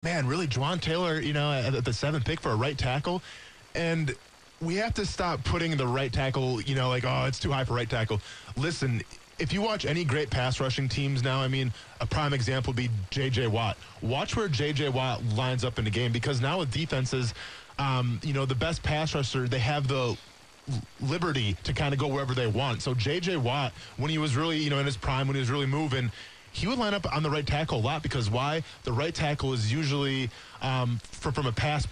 man, really, Juwan Taylor, at the 7th pick for a right tackle. And we have to stop putting the right tackle, like, oh, it's too high for right tackle. Listen, if you watch any great pass rushing teams now, I mean, a prime example would be J.J. Watt. Watch where J.J. Watt lines up in the game, because now with defenses, the best pass rusher, they have the liberty to kind of go wherever they want. So J.J. Watt, when he was really, in his prime, when he was really moving, he would line up on the right tackle a lot, because why? The right tackle is usually, from a pass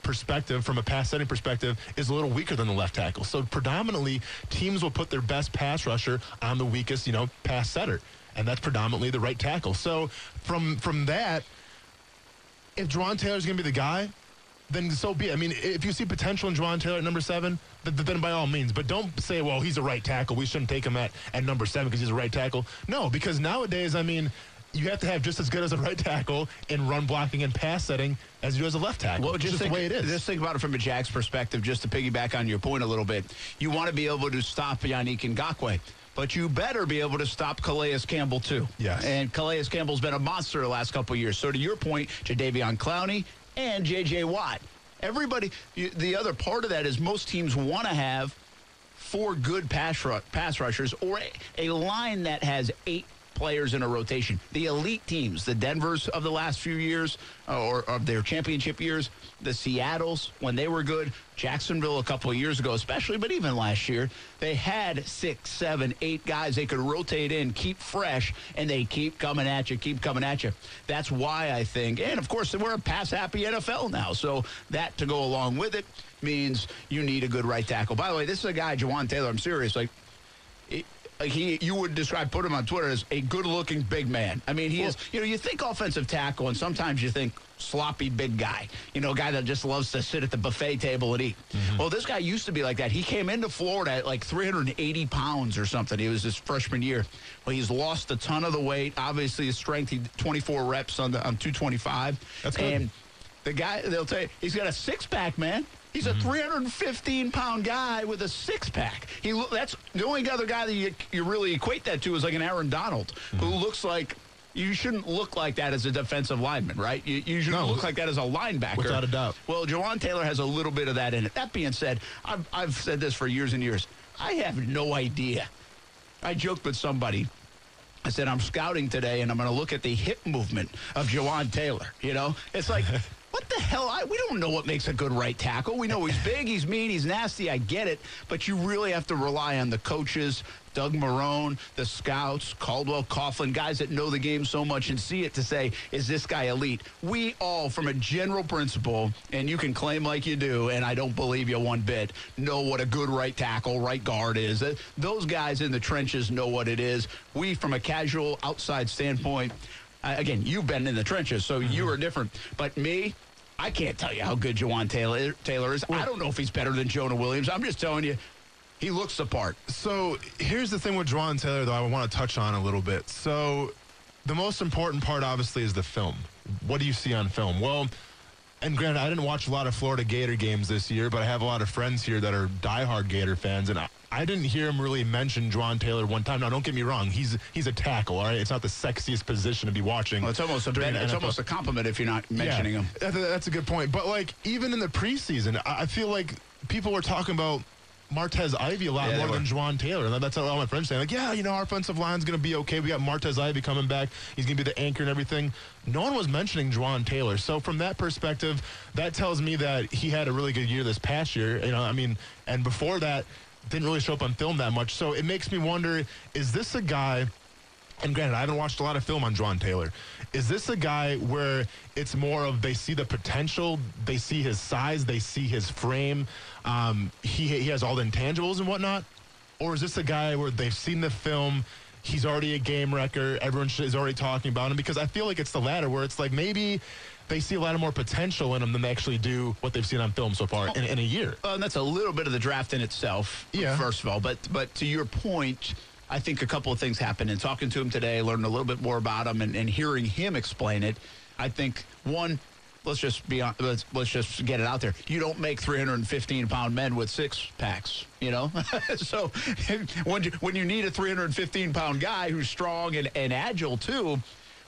perspective, from a pass setting perspective, is a little weaker than the left tackle. So predominantly, teams will put their best pass rusher on the weakest, pass setter, and that's predominantly the right tackle. So from that, if Juwan Taylor's going to be the guy, then so be it. I mean, if you see potential in Juwan Taylor at number 7, then by all means. But don't say, well, he's a right tackle, we shouldn't take him at number 7 because he's a right tackle. No, because nowadays, I mean, you have to have just as good as a right tackle in run blocking and pass setting as you do as a left tackle. Well, just the way it is. Just think about it from a Jags perspective, just to piggyback on your point a little bit. You want to be able to stop Yannick Ngakoue, but you better be able to stop Calais Campbell, too. Yes. And Calais Campbell's been a monster the last couple of years. So to your point, Jadeveon Clowney and J.J. Watt. Everybody, the other part of that is most teams want to have 4 good pass rushers, or a line that has 8 players in a rotation. The elite teams, the Denvers of the last few years, or of their championship years, the Seattles, when they were good, Jacksonville a couple of years ago especially, but even last year, they had 6, 7, 8 guys they could rotate in, keep fresh, and they keep coming at you. That's why I think, and of course, we're a pass-happy NFL now, so that to go along with it means you need a good right tackle. By the way, this is a guy, Juwan Taylor, I'm serious, you would put him on Twitter as a good-looking big man. I mean, he is, you think offensive tackle, and sometimes you think sloppy big guy, a guy that just loves to sit at the buffet table and eat. Mm-hmm. Well, this guy used to be like that. He came into Florida at like 380 pounds or something. It was his freshman year. Well, he's lost a ton of the weight. Obviously, his strength, 24 reps on 225. That's good. And the guy, they'll tell you, he's got a six-pack, man. He's a 315-pound guy with a six-pack. That's the only other guy that you really equate that to is like an Aaron Donald, who looks like you shouldn't look like that as a defensive lineman, right? You shouldn't look like that as a linebacker. Without a doubt. Well, Juwan Taylor has a little bit of that in it. That being said, I've said this for years and years. I have no idea. I joked with somebody. I said, I'm scouting today, and I'm going to look at the hip movement of Juwan Taylor. It's like... What the hell? We don't know what makes a good right tackle. We know he's big, he's mean, he's nasty. I get it. But you really have to rely on the coaches, Doug Marrone, the scouts, Caldwell Coughlin, guys that know the game so much and see it to say, is this guy elite? We all, from a general principle, and you can claim like you do, and I don't believe you one bit, know what a good right tackle, right guard is. Those guys in the trenches know what it is. We, from a casual outside standpoint, again, you've been in the trenches, so you are different. But me, I can't tell you how good Juwan Taylor is. I don't know if he's better than Jonah Williams. I'm just telling you, he looks the part. So here's the thing with Juwan Taylor, though, I want to touch on a little bit. So the most important part, obviously, is the film. What do you see on film? Well, and granted, I didn't watch a lot of Florida Gator games this year, but I have a lot of friends here that are diehard Gator fans, and I didn't hear him really mention Juwan Taylor one time. Now, don't get me wrong. He's a tackle, all right? It's not the sexiest position to be watching. Well, it's almost a compliment if you're not mentioning him. That's a good point. But, even in the preseason, I feel like people were talking about Martez Ivey a lot more than Juwan Taylor. And that's all my friends saying, our offensive line's going to be okay. We got Martez Ivey coming back. He's going to be the anchor and everything. No one was mentioning Juwan Taylor. So from that perspective, that tells me that he had a really good year this past year. And before that, didn't really show up on film that much. So it makes me wonder, is this a guy, and granted, I haven't watched a lot of film on Juwan Taylor, is this a guy where it's more of they see the potential, they see his size, they see his frame, he has all the intangibles and whatnot? Or is this a guy where they've seen the film, he's already a game wrecker, everyone is already talking about him? Because I feel like it's the latter, where it's like maybe they see a lot of more potential in him than they actually do what they've seen on film so far in a year. And that's a little bit of the draft in itself, first of all. But to your point, I think a couple of things happened. In talking to him today, learning a little bit more about him and hearing him explain it, I think, one, let's just get it out there. You don't make 315-pound men with six-packs, So when you need a 315-pound guy who's strong and agile, too,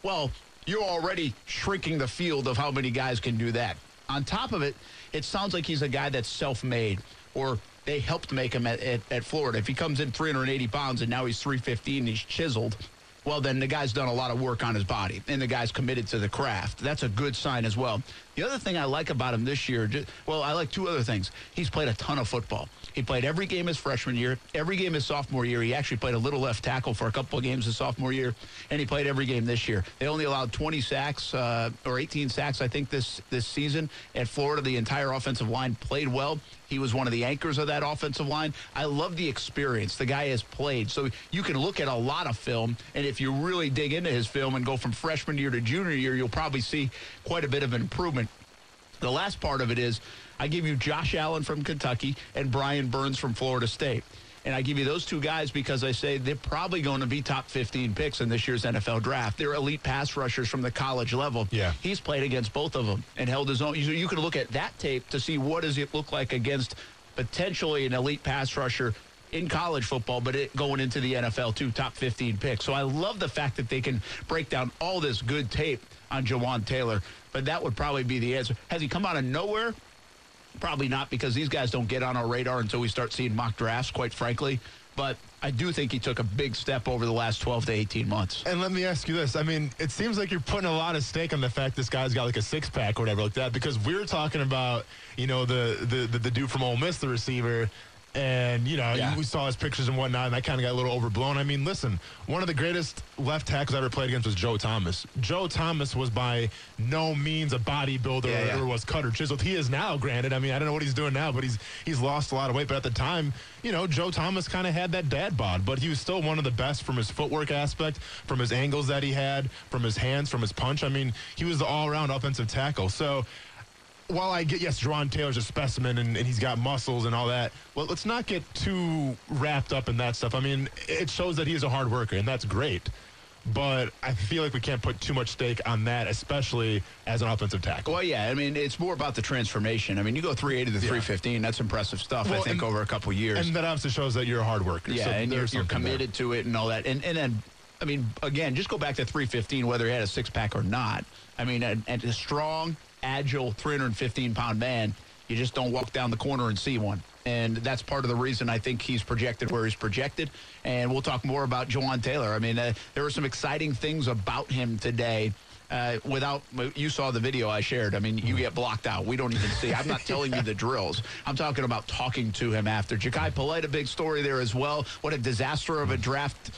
well, you're already shrinking the field of how many guys can do that. On top of it, it sounds like he's a guy that's self-made, or they helped make him at Florida. If he comes in 380 pounds and now he's 315 and he's chiseled, well, then the guy's done a lot of work on his body, and the guy's committed to the craft. That's a good sign as well. The other thing I like about him this year, I like two other things. He's played a ton of football. He played every game his freshman year, every game his sophomore year. He actually played a little left tackle for a couple of games his sophomore year, and he played every game this year. They only allowed 20 sacks or 18 sacks, I think, this season at Florida. The entire offensive line played well. He was one of the anchors of that offensive line. I love the experience the guy has played. So you can look at a lot of film, and if you really dig into his film and go from freshman year to junior year, you'll probably see quite a bit of an improvement. The last part of it is I give you Josh Allen from Kentucky and Brian Burns from Florida State. And I give you those two guys because I say they're probably going to be top 15 picks in this year's NFL draft. They're elite pass rushers from the college level. Yeah. He's played against both of them and held his own. You can look at that tape to see what does it look like against potentially an elite pass rusher in college football, but going into the NFL too, top 15 picks. So I love the fact that they can break down all this good tape on Jawaan Taylor, but that would probably be the answer. Has he come out of nowhere? Probably not, because these guys don't get on our radar until we start seeing mock drafts, quite frankly. But I do think he took a big step over the last 12 to 18 months. And let me ask you this. I mean, it seems like you're putting a lot of stake on the fact this guy's got like a six-pack or whatever like that, because we're talking about, the dude from Ole Miss, the receiver. And, we saw his pictures and whatnot, and that kind of got a little overblown. I mean, listen, one of the greatest left tackles I ever played against was Joe Thomas. Joe Thomas was by no means a bodybuilder or was cut or chiseled. He is now, granted. I mean, I don't know what he's doing now, but he's lost a lot of weight. But at the time, Joe Thomas kind of had that dad bod, but he was still one of the best from his footwork aspect, from his angles that he had, from his hands, from his punch. I mean, he was the all-around offensive tackle. So while I get, yes, Jawaan Taylor's a specimen and he's got muscles and all that, well, let's not get too wrapped up in that stuff. I mean, it shows that he's a hard worker, and that's great. But I feel like we can't put too much stake on that, especially as an offensive tackle. Well, yeah, I mean, it's more about the transformation. I mean, you go 380 to 315, that's impressive stuff, I think, over a couple years. And that obviously shows that you're a hard worker. Yeah, so and you're committed to it and all that. And then, I mean, again, just go back to 315, whether he had a six-pack or not. I mean, and a strong, agile 315-pound man, you just don't walk down the corner and see one. And that's part of the reason I think he's projected where he's projected. And we'll talk more about Jawaan Taylor. I mean, there were some exciting things about him today. You saw the video I shared. I mean, you get blocked out. We don't even see. I'm not telling you the drills. I'm talking about talking to him after. Ja'Kai Polite, a big story there as well. What a disaster of a draft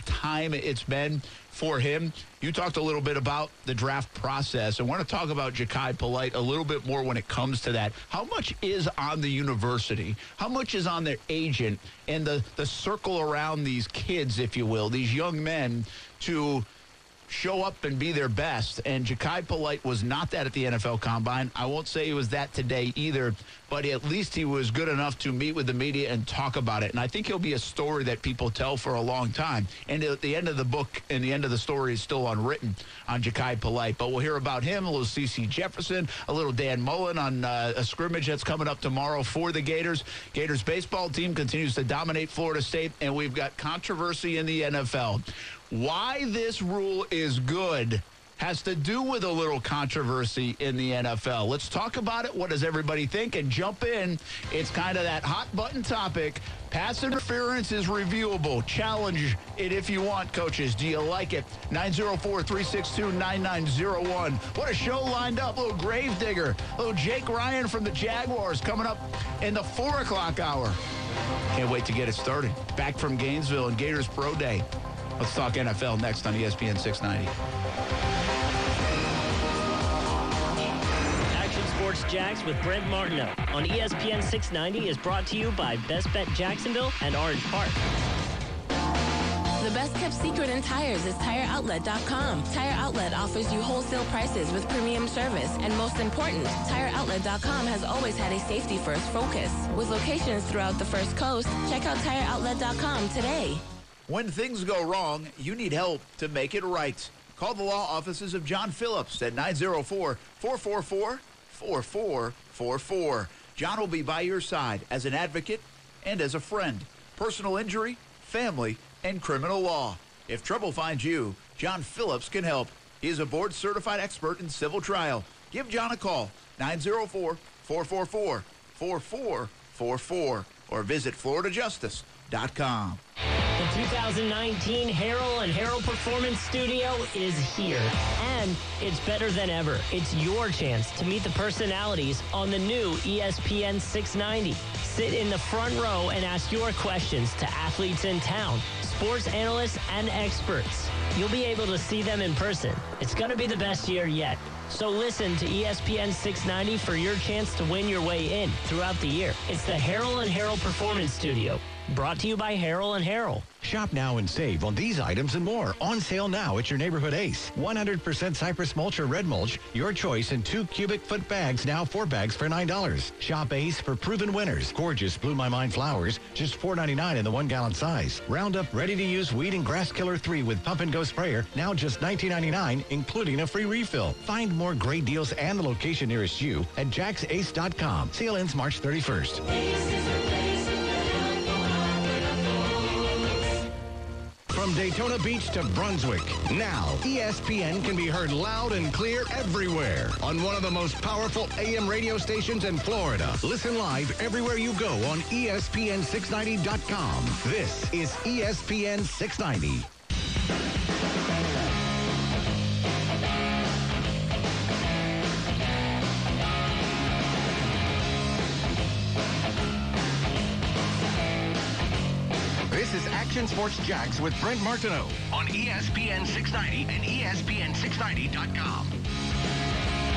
time it's been for him. You talked a little bit about the draft process. I want to talk about Ja'Kai Polite a little bit more when it comes to that. How much is on the university? How much is on their agent and the circle around these kids, if you will, these young men, to show up and be their best? And Ja'Kai Polite was not that at the NFL Combine. I won't say he was that today either, but at least he was good enough to meet with the media and talk about it. And I think he'll be a story that people tell for a long time. And at the end of the book and the end of the story is still unwritten on Ja'Kai Polite. But we'll hear about him, a little C.C. Jefferson, a little Dan Mullen on a scrimmage that's coming up tomorrow for the Gators. Gators baseball team continues to dominate Florida State, and we've got controversy in the NFL. Why this rule is good has to do with a little controversy in the NFL. Let's talk about it. What does everybody think? And jump in. It's kind of that hot button topic. Pass interference is reviewable. Challenge it if you want, coaches. Do you like it? 904-362-9901. What a show lined up. Little Gravedigger. Little Jake Ryan from the Jaguars coming up in the 4 o'clock hour. Can't wait to get it started. Back from Gainesville and Gators Pro Day. Let's talk NFL next on ESPN 690. Action Sports Jacks with Brent Martineau on ESPN 690 is brought to you by Best Bet Jacksonville and Orange Park. The best kept secret in tires is TireOutlet.com. Tire Outlet offers you wholesale prices with premium service. And most important, TireOutlet.com has always had a safety-first focus. With locations throughout the First Coast, check out TireOutlet.com today. When things go wrong, you need help to make it right. Call the law offices of John Phillips at 904-444-4444. John will be by your side as an advocate and as a friend. Personal injury, family, and criminal law. If trouble finds you, John Phillips can help. He is a board-certified expert in civil trial. Give John a call, 904-444-4444, or visit floridajustice.com. The 2019 Harrell and Harrell Performance Studio is here, and it's better than ever. It's your chance to meet the personalities on the new ESPN 690. Sit in the front row and ask your questions to athletes in town, sports analysts, and experts. You'll be able to see them in person. It's going to be the best year yet. So listen to ESPN 690 for your chance to win your way in throughout the year. It's the Harrell and Harrell Performance Studio, brought to you by Harrell and Harrell. Shop now and save on these items and more. On sale now at your neighborhood Ace. 100% cypress mulch or red mulch. Your choice in 2 cubic foot bags, now 4 bags for $9. Shop Ace for proven winners. Gorgeous Blew My Mind flowers, just $4.99 in the 1 gallon size. Roundup ready-to-use weed and grass killer 3 with pump and go sprayer, now just $19.99, including a free refill. Find more great deals and the location nearest you at jacksace.com. Sale ends March 31st. From Daytona Beach to Brunswick, now ESPN can be heard loud and clear everywhere on one of the most powerful AM radio stations in Florida. Listen live everywhere you go on ESPN690.com. This is ESPN 690. This is Action Sports Jacks with Brent Martineau on ESPN 690 and ESPN690.com.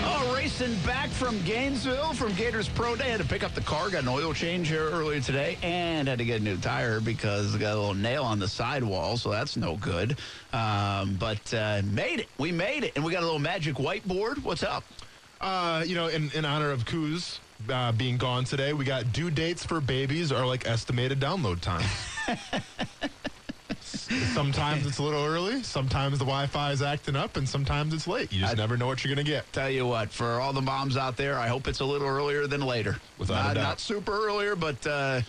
Oh, racing back from Gainesville from Gators Pro Day. Had to pick up the car, got an oil change here earlier today, and had to get a new tire because it got a little nail on the sidewall, so that's no good. But made it. We made it, and we got a little magic whiteboard. What's up? In honor of Kuz being gone today, we got due dates for babies are like estimated download time. Sometimes it's a little early, sometimes the Wi-Fi is acting up, and sometimes it's late. You just never know what you're going to get. Tell you what, for all the moms out there, I hope it's a little earlier than later. Without a doubt. Not super earlier, but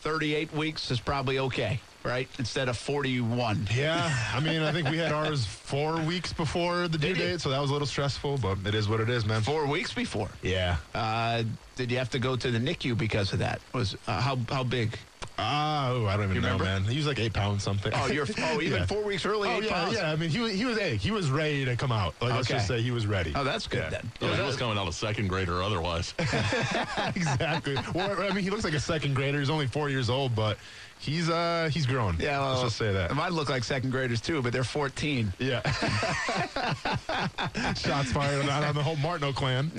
38 weeks is probably okay, right? Instead of 41. Yeah, I think we had ours 4 weeks before the due date, so that was a little stressful, but it is what it is, man. 4 weeks before. Yeah. Did you have to go to the NICU because of that? Was how big? I don't even know, man. He was like 8 pounds something. Even 4 weeks early, 8 pounds. Yeah. He was ready to come out. Let's just say he was ready. Oh, that's good then. Yeah, he was coming out a second grader otherwise. Exactly. Well, he looks like a second grader. He's only 4 years old, but he's grown. Yeah, let's just say that. Mine look like second graders too, but they're 14. Yeah. Shots fired on the whole Martineau clan.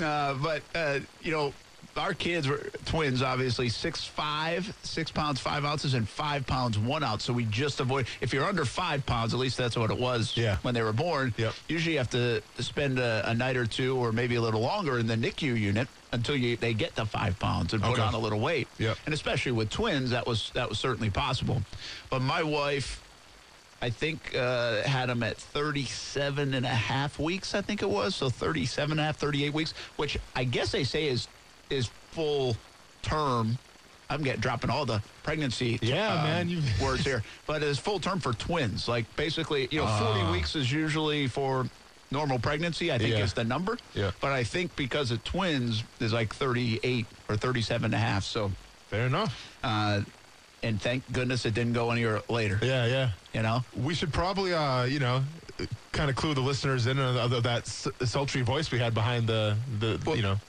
Our kids were twins, obviously, 6'5", 6 pounds, 5 ounces, and 5 pounds, 1 ounce. So we just avoid, if you're under 5 pounds, at least that's what it was when they were born. Yep. Usually you have to spend a night or two or maybe a little longer in the NICU unit until they get to 5 pounds and put on a little weight. Yep. And especially with twins, that was certainly possible. But my wife, I think, had them at 37 and a half weeks, I think it was. So 37 and a half, 38 weeks, which I guess they say is full term. I'm dropping all the pregnancy words here, but it's full term for twins. Like basically, 40 weeks is usually for normal pregnancy, I think is the number. Yeah. But I think because of twins is like 38 or 37 and a half. So fair enough. And thank goodness it didn't go any later. Yeah. We should probably, kind of clue the listeners in on that sultry voice we had behind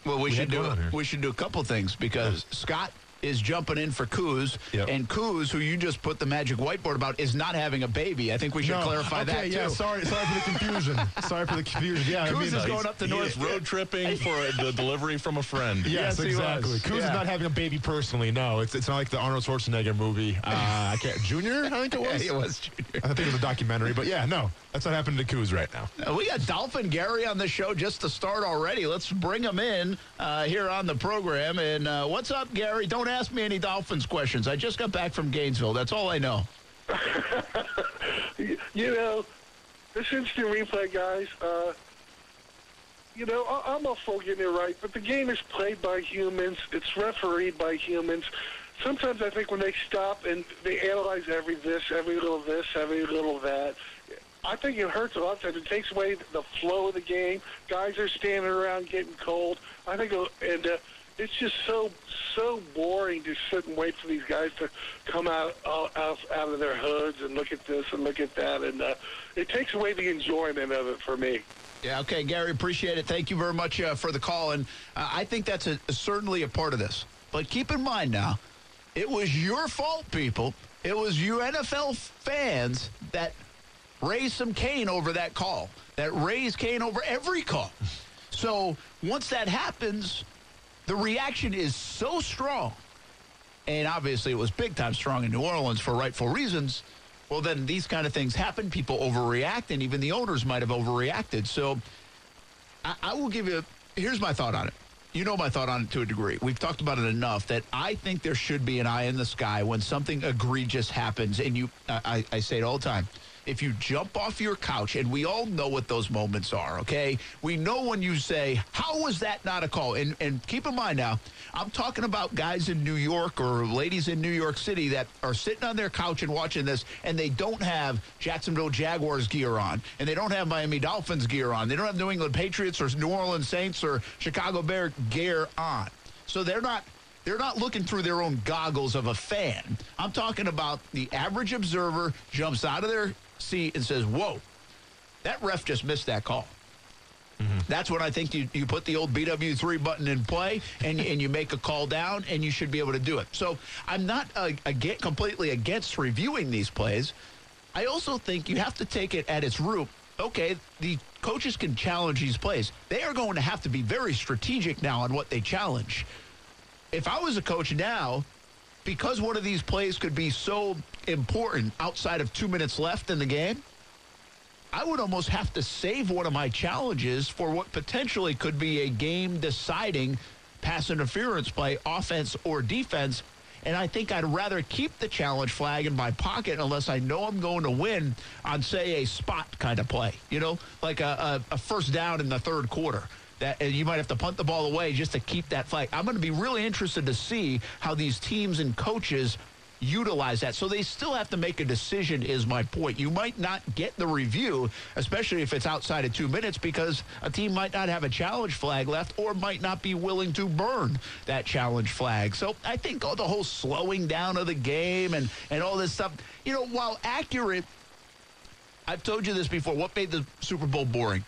we should do a couple things because Scott is jumping in for Kuz, and Kuz, who you just put the magic whiteboard about, is not having a baby. I think we should clarify that, too. Yeah, sorry for the confusion. Yeah, Kuz is going up the north road tripping for the delivery from a friend. Yes, exactly. Kuz is not having a baby personally, no. It's not like the Arnold Schwarzenegger movie. Junior, I think it was? Yeah, it was Junior. I think it was a documentary, but no, that's what happened to Kuz right now. We got Dolphin Gary on the show just to start already. Let's bring him in here on the program. And what's up, Gary? Don't ask me any Dolphins questions. I just got back from Gainesville. That's all I know. This instant replay, guys, I'm all for getting it right, but the game is played by humans. It's refereed by humans. sometimes I think when they stop and they analyze every little this, every little that, I think it hurts a lot of times. It takes away the flow of the game. Guys are standing around getting cold. I think, it's just so boring to sit and wait for these guys to come out of their hoods and look at this and look at that, and it takes away the enjoyment of it for me. Yeah, okay, Gary, appreciate it. Thank you very much for the call, and I think that's certainly a part of this. But keep in mind now, it was your fault, people. It was you NFL fans that raised some Cain over that call, that raised Cain over every call. So once that happens, the reaction is so strong, and obviously it was big-time strong in New Orleans for rightful reasons. Well, then these kind of things happen. People overreact, and even the owners might have overreacted. So I will give you – here's my thought on it. You know my thought on it to a degree. We've talked about it enough that I think there should be an eye in the sky when something egregious happens, and I say it all the time. If you jump off your couch, and we all know what those moments are, okay? We know when you say, how was that not a call? And keep in mind now, I'm talking about guys in New York or ladies in New York City that are sitting on their couch and watching this, and they don't have Jacksonville Jaguars gear on, and they don't have Miami Dolphins gear on. They don't have New England Patriots or New Orleans Saints or Chicago Bears gear on. So they're not looking through their own goggles of a fan. I'm talking about the average observer jumps out of their seat and says, whoa, that ref just missed that call. Mm-hmm. That's when I think you put the old BW3 button in play and you make a call down, and you should be able to do it. So I'm not completely against reviewing these plays. I also think you have to take it at its root. Okay, the coaches can challenge these plays. They are going to have to be very strategic now on what they challenge. If I was a coach now, because one of these plays could be so important outside of 2 minutes left in the game, I would almost have to save one of my challenges for what potentially could be a game-deciding pass interference play, offense or defense. And I think I'd rather keep the challenge flag in my pocket unless I know I'm going to win on, say, a spot kind of play, like a first down in the third quarter. And you might have to punt the ball away just to keep that flag. I'm going to be really interested to see how these teams and coaches utilize that. So they still have to make a decision, is my point. You might not get the review, especially if it's outside of 2 minutes, because a team might not have a challenge flag left or might not be willing to burn that challenge flag. So I think the whole slowing down of the game and all this stuff, while accurate, I've told you this before, what made the Super Bowl boring?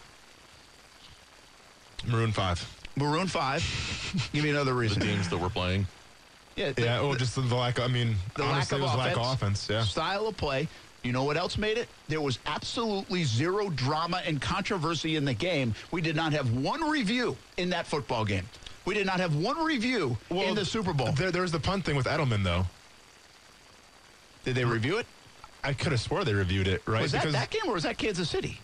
Maroon 5. Maroon 5. Give me another reason. The teams that we're playing. Just the lack. The lack of offense. Lack of offense. Yeah. Style of play. You know what else made it? There was absolutely zero drama and controversy in the game. We did not have one review in that football game. We did not have one review in the Super Bowl. There's the punt thing with Edelman, though. Did they review it? I could have swore they reviewed it, right? Was that game or was that Kansas City?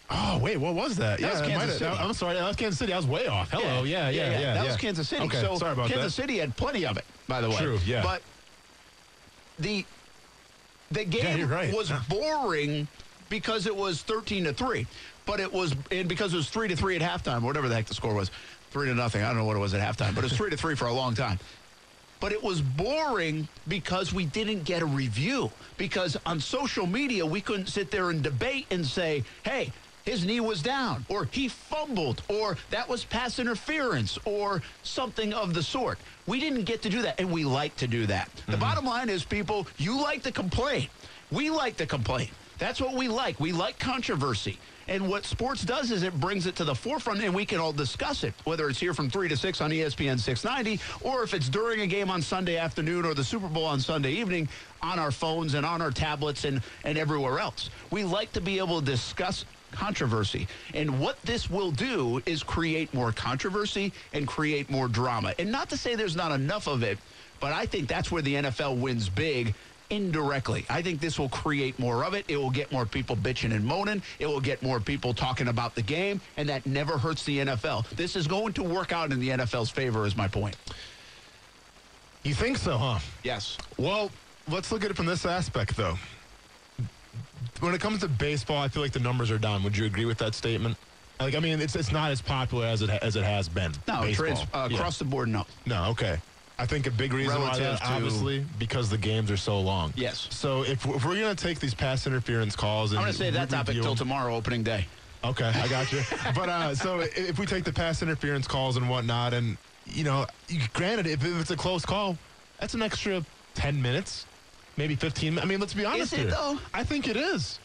Oh, wait, what was that? That was Kansas City. I'm sorry, that was Kansas City. I was way off. Hello, yeah. That was Kansas City. Okay, so sorry about Kansas City had plenty of it, by the way. True, yeah. But the game was boring because it was 13-3. But it was, and because it was 3-3 at halftime, whatever the heck the score was, 3-0. I don't know what it was at halftime, but it was 3-3 for a long time. But it was boring because we didn't get a review. Because on social media, we couldn't sit there and debate and say, hey, his knee was down, or he fumbled, or that was pass interference, or something of the sort. We didn't get to do that, and we like to do that. The bottom line is, people, you like to complain. We like to complain. That's what we like. We like controversy. And what sports does is it brings it to the forefront, and we can all discuss it, whether it's here from 3 to 6 on ESPN 690, or if it's during a game on Sunday afternoon or the Super Bowl on Sunday evening on our phones and on our tablets and everywhere else. We like to be able to discuss controversy. And what this will do is create more controversy and create more drama. And not to say there's not enough of it, but I think that's where the NFL wins big. Indirectly. I think this will create more of it. It will get more people bitching and moaning. It will get more people talking about the game, and that never hurts the NFL. This is going to work out in the NFL's favor, is my point. You think so, huh? Yes. Well, let's look at it from this aspect, though. When it comes to baseball, I feel like the numbers are down. Would you agree with that statement? It's not as popular as it has been. No, across the board, no. No, okay. I think a big reason why Relative that, to- obviously, because the games are so long. Yes. So if we're going to take these pass interference calls and I'm going to save that topic review till them- tomorrow, opening day. Okay, I got you. But so if we take the pass interference calls and whatnot, and granted, if it's a close call, that's an extra 10 minutes, maybe 15. I mean, let's be honest Is it, here. though? I think it is.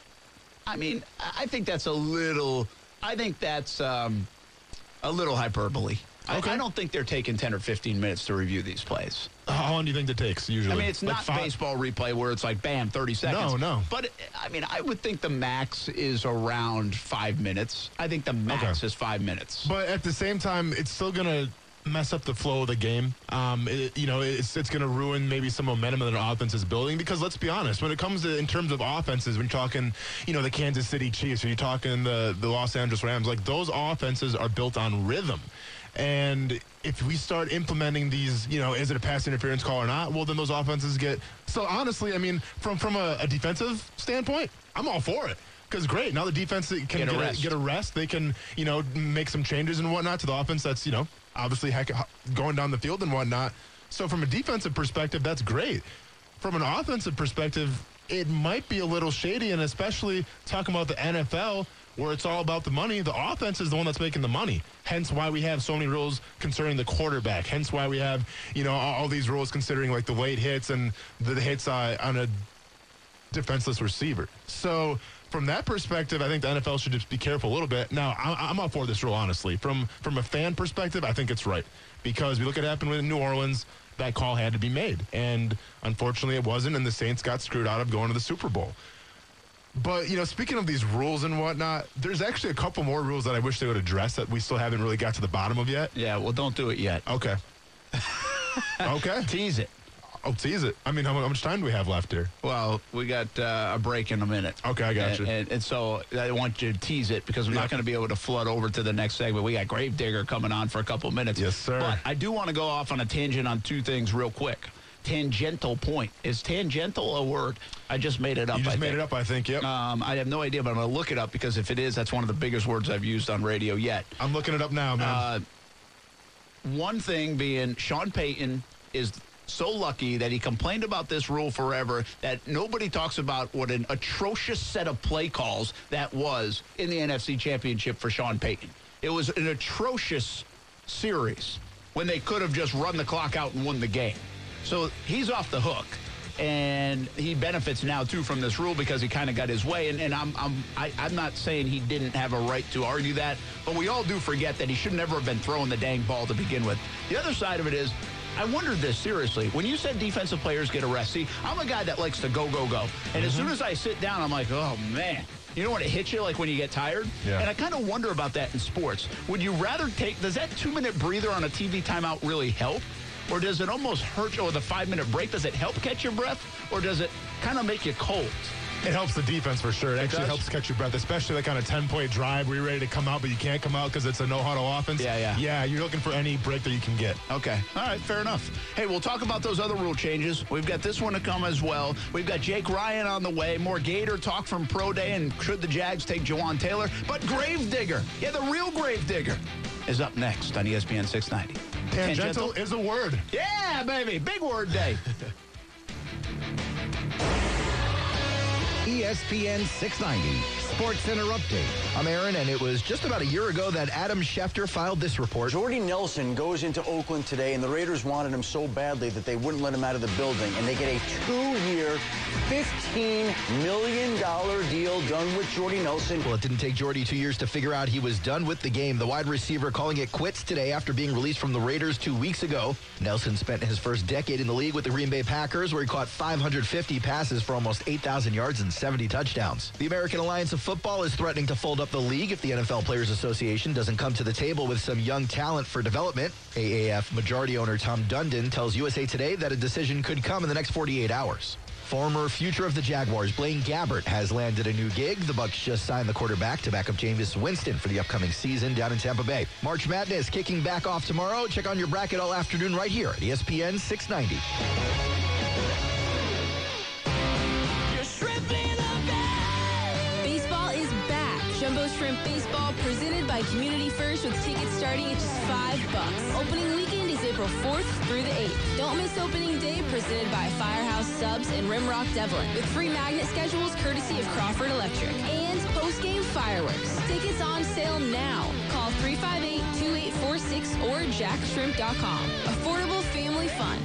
I mean, I think that's a little hyperbole. Okay. I don't think they're taking 10 or 15 minutes to review these plays. How long do you think it takes usually? I mean, it's Like not 5? baseball replay where it's like, bam, 30 seconds. No. But, I mean, I would think the max is around 5 minutes. I think the max is 5 minutes. But at the same time, it's still going to mess up the flow of the game. It's going to ruin maybe some momentum that an offense is building, because let's be honest, when it comes to in terms of offenses, when you're talking, the Kansas City Chiefs, or you're talking the Los Angeles Rams, like those offenses are built on rhythm. And if we start implementing these, is it a pass interference call or not? Well, then those offenses get. So honestly, I mean, from a defensive standpoint, I'm all for it. Because great, now the defense can get a rest. They can, make some changes and whatnot to the offense that's, obviously going down the field and whatnot. So from a defensive perspective, that's great. From an offensive perspective, it might be a little shady, and especially talking about the NFL, where it's all about the money. The offense is the one that's making the money. Hence why we have so many rules concerning the quarterback. Hence why we have, all these rules considering like the late hits and the hits on a defenseless receiver. So from that perspective, I think the NFL should just be careful a little bit. Now, I'm all for this rule, honestly. From a fan perspective, I think it's right. Because we look at what happened in New Orleans, that call had to be made. And unfortunately, it wasn't, and the Saints got screwed out of going to the Super Bowl. But, speaking of these rules and whatnot, there's actually a couple more rules that I wish they would address that we still haven't really got to the bottom of yet. Yeah, well, don't do it yet. Okay. Okay. Tease it. I'll tease it. I mean, how much time do we have left here? Well, we got a break in a minute. Okay, I got you. And so I want you to tease it, because we're not going to be able to flood over to the next segment. We got Gravedigger coming on for a couple minutes. Yes, sir. But I do want to go off on a tangent on two things real quick. Tangential point. Is tangential a word? I just made it up. You just made it up, I think, yep. I have no idea, but I'm going to look it up, because if it is, that's one of the biggest words I've used on radio yet. I'm looking it up now, man. One thing being, Sean Payton is so lucky that he complained about this rule forever that nobody talks about what an atrocious set of play calls that was in the NFC Championship for Sean Payton. It was an atrocious series when they could have just run the clock out and won the game. So he's off the hook, and he benefits now too from this rule because he kind of got his way. And I'm not saying he didn't have a right to argue that, but we all do forget that he should never have been throwing the dang ball to begin with. The other side of it is, I wondered this seriously. When you said defensive players get a rest, see, I'm a guy that likes to go. And as soon as I sit down, I'm like, oh, man. You know when it hits you, like when you get tired? Yeah. And I kind of wonder about that in sports. Would you rather does that 2-minute breather on a TV timeout really help? Or does it almost hurt you? Or the 5-minute break, does it help catch your breath? Or does it kind of make you cold? It helps the defense for sure. It actually helps catch your breath, especially like on a 10-point drive where you're ready to come out, but you can't come out because it's a no-huddle offense. Yeah, you're looking for any break that you can get. Okay. All right, fair enough. Hey, we'll talk about those other rule changes. We've got this one to come as well. We've got Jake Ryan on the way. More Gator talk from Pro Day, and should the Jags take Jawan Taylor? But Gravedigger, the real Gravedigger, is up next on ESPN 690. Tangential is a word. Yeah, baby. Big word day. ESPN 690 Sports Center Update. I'm Aaron, and it was just about a year ago that Adam Schefter filed this report. Jordy Nelson goes into Oakland today, and the Raiders wanted him so badly that they wouldn't let him out of the building, and they get a 2-year, $15 million deal done with Jordy Nelson. Well, it didn't take Jordy 2 years to figure out he was done with the game. The wide receiver calling it quits today after being released from the Raiders 2 weeks ago. Nelson spent his first decade in the league with the Green Bay Packers, where he caught 550 passes for almost 8,000 yards and 70 touchdowns. The American Alliance of Football is threatening to fold up the league if the NFL Players Association doesn't come to the table with some young talent for development. AAF majority owner Tom Dundon tells USA Today that a decision could come in the next 48 hours. Former future of the Jaguars, Blaine Gabbert, has landed a new gig. The Bucs just signed the quarterback to back up Jameis Winston for the upcoming season down in Tampa Bay. March Madness kicking back off tomorrow. Check on your bracket all afternoon right here at ESPN 690. Baseball is back. Jumbo Shrimp Baseball presented by Community First with tickets starting at just $5. Opening weekend is a April 4th through the 8th. Don't miss opening day, presented by Firehouse Subs and Rimrock Devlin, with free magnet schedules courtesy of Crawford Electric and post-game fireworks. Tickets on sale now. Call 358-2846 or jackshrimp.com. Affordable family fun.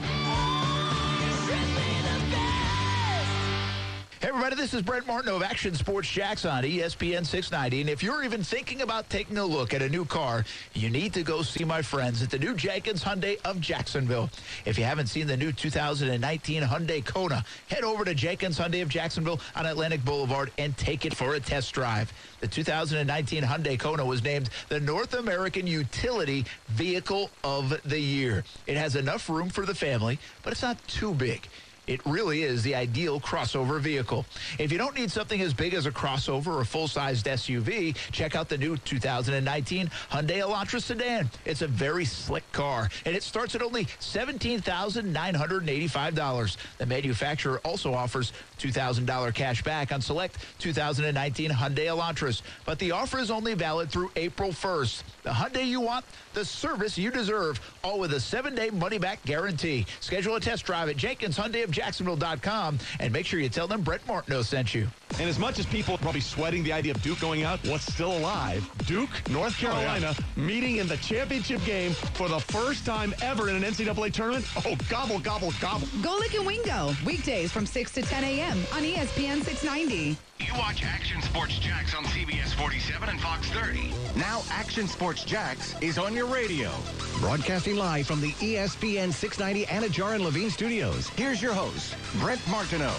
Hey, everybody, this is Brent Martineau of Action Sports Jacks on ESPN 690. And if you're even thinking about taking a look at a new car, you need to go see my friends at the new Jenkins Hyundai of Jacksonville. If you haven't seen the new 2019 Hyundai Kona, head over to Jenkins Hyundai of Jacksonville on Atlantic Boulevard and take it for a test drive. The 2019 Hyundai Kona was named the North American Utility Vehicle of the Year. It has enough room for the family, but it's not too big. It really is the ideal crossover vehicle. If you don't need something as big as a crossover or full-sized SUV, check out the new 2019 Hyundai Elantra sedan. It's a very slick car, and it starts at only $17,985. The manufacturer also offers $2,000 cash back on select 2019 Hyundai Elantras. But the offer is only valid through April 1st. The Hyundai you want, the service you deserve, all with a 7-day money-back guarantee. Schedule a test drive at JenkinsHyundaiofJacksonville.com and make sure you tell them Brent Martineau sent you. And as much as people are probably sweating the idea of Duke going out, what's still alive? Duke, North Carolina, meeting in the championship game for the first time ever in an NCAA tournament. Oh, gobble, gobble, gobble. Go Lick and Wingo, weekdays from 6 to 10 a.m. on ESPN 690. You watch Action Sports Jacks on CBS 47 and Fox 30. Now Action Sports Jacks is on your radio. Broadcasting live from the ESPN 690 Anajar and Levine studios. Here's your host, Brent Martineau.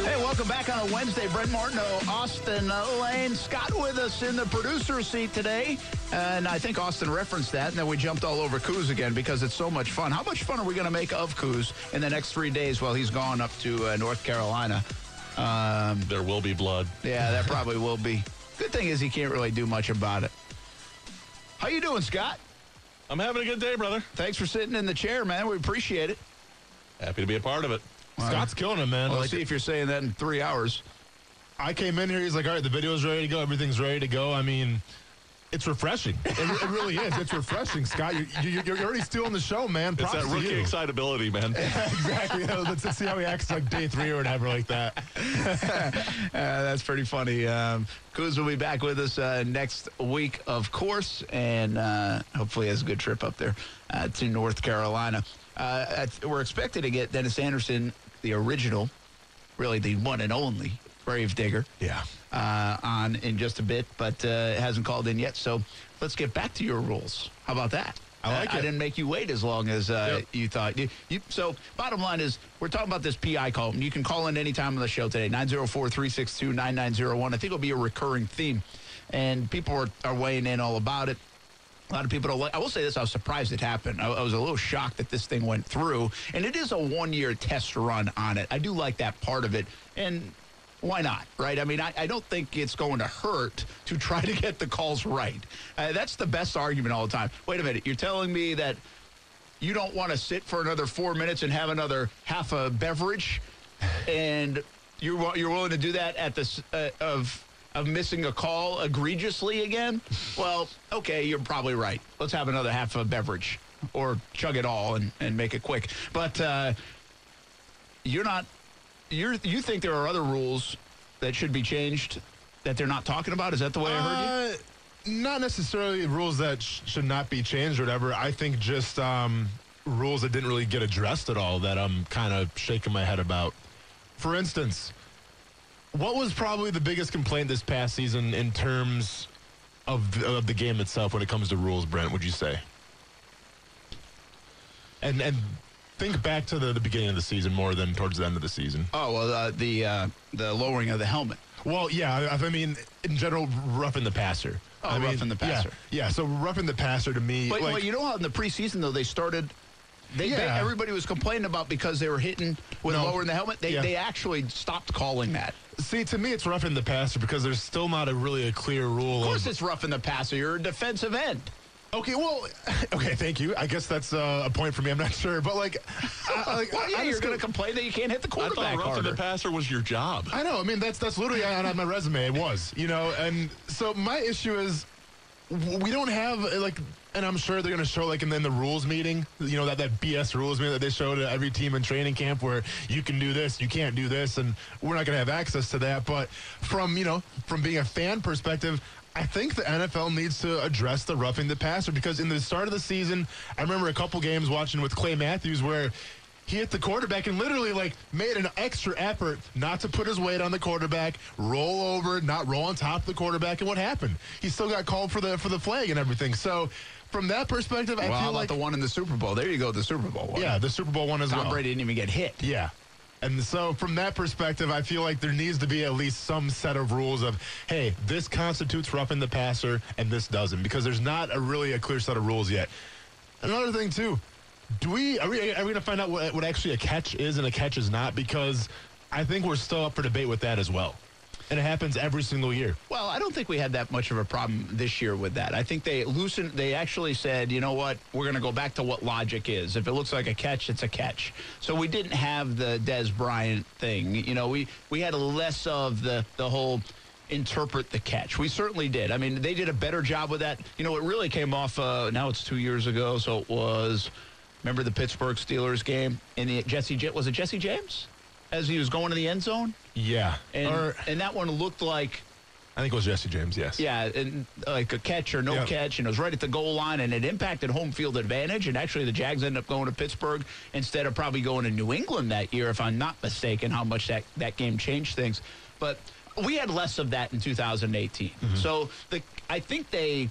Hey, welcome back on a Wednesday. Brent Martineau, Austin Lane, Scott with us in the producer seat today. And I think Austin referenced that, and then we jumped all over Kuz again because it's so much fun. How much fun are we going to make of Kuz in the next 3 days while he's gone up to North Carolina? There will be blood. Yeah, that probably will be. Good thing is he can't really do much about it. How you doing, Scott? I'm having a good day, brother. Thanks for sitting in the chair, man. We appreciate it. Happy to be a part of it. Scott's killing him, man. Well, let's see if you're saying that in 3 hours. I came in here. He's like, all right, the video's ready to go. Everything's ready to go. I mean, it's refreshing. It really is. It's refreshing, Scott. You're already stealing the show, man. It's that rookie excitability, man. Exactly. Let's see how he acts like day 3 or whatever like that. That's pretty funny. Kuz will be back with us next week, of course, and hopefully has a good trip up there to North Carolina. We're expected to get Dennis Anderson, the original, really the one and only Gravedigger. Yeah. On in just a bit, but hasn't called in yet. So let's get back to your rules. How about that? I like it. I didn't make you wait as long as you thought. So bottom line is we're talking about this PI call. And you can call in any time on the show today, 904-362-9901. I think it'll be a recurring theme. And people are weighing in all about it. A lot of people don't like. I will say this: I was surprised it happened. I was a little shocked that this thing went through, and it is a 1-year test run on it. I do like that part of it, and why not, right? I mean, I don't think it's going to hurt to try to get the calls right. That's the best argument all the time. Wait a minute, you're telling me that you don't want to sit for another 4 minutes and have another half a beverage, and you're willing to do that at the of missing a call egregiously again? Well, okay, you're probably right. Let's have another half a beverage or chug it all and make it quick. But you think there are other rules that should be changed that they're not talking about? Is that the way I heard you? Not necessarily rules that should not be changed or whatever. I think just rules that didn't really get addressed at all that I'm kind of shaking my head about. For instance, what was probably the biggest complaint this past season in terms of the game itself when it comes to rules, Brent, would you say? And think back to the beginning of the season more than towards the end of the season. Oh, well, the lowering of the helmet. Well, yeah, I mean, in general, roughing the passer. Oh, roughing the passer. Yeah, so roughing the passer to me. But well, you know how in the preseason, though, they started... everybody was complaining about because they were hitting with lowering the helmet. They actually stopped calling that. See, to me, it's roughing the passer because there's still not really a clear rule. Of course it's roughing the passer. You're a defensive end. Okay, thank you. I guess that's a point for me. I'm not sure. But, you're going to complain that you can't hit the quarterback I thought roughing the passer was your job. I know. I mean, that's literally on my resume. It was, And so my issue is we don't have, like, and I'm sure they're going to show, like, in the rules meeting, that BS rules meeting that they show to every team in training camp where you can do this, you can't do this, and we're not going to have access to that. But from being a fan perspective, I think the NFL needs to address the roughing the passer, because in the start of the season, I remember a couple games watching with Clay Matthews where he hit the quarterback and literally, like, made an extra effort not to put his weight on the quarterback, roll over, not roll on top of the quarterback. And what happened? He still got called for the flag and everything. So from that perspective, I feel how like about the one in the Super Bowl? There you go, the Super Bowl one. Yeah, the Super Bowl one as well. Tom Brady didn't even get hit. Yeah. And so from that perspective, I feel like there needs to be at least some set of rules of, hey, this constitutes roughing the passer and this doesn't, because there's not really a clear set of rules yet. Another thing, too. Are we going to find out what actually a catch is and a catch is not? Because I think we're still up for debate with that as well. And it happens every single year. Well, I don't think we had that much of a problem this year with that. I think they actually said, you know what, we're going to go back to what logic is. If it looks like a catch, it's a catch. So we didn't have the Des Bryant thing. We had less of the whole interpret the catch. We certainly did. I mean, they did a better job with that. It really came off, now it's 2 years ago, so it was... Remember the Pittsburgh Steelers game? And was it Jesse James? As he was going to the end zone? Yeah. And that one looked like... I think it was Jesse James, yes. Yeah, and like a catch or no catch, and it was right at the goal line, and it impacted home field advantage, and actually the Jags ended up going to Pittsburgh instead of probably going to New England that year, if I'm not mistaken, how much that game changed things. But we had less of that in 2018. Mm-hmm. So I think they...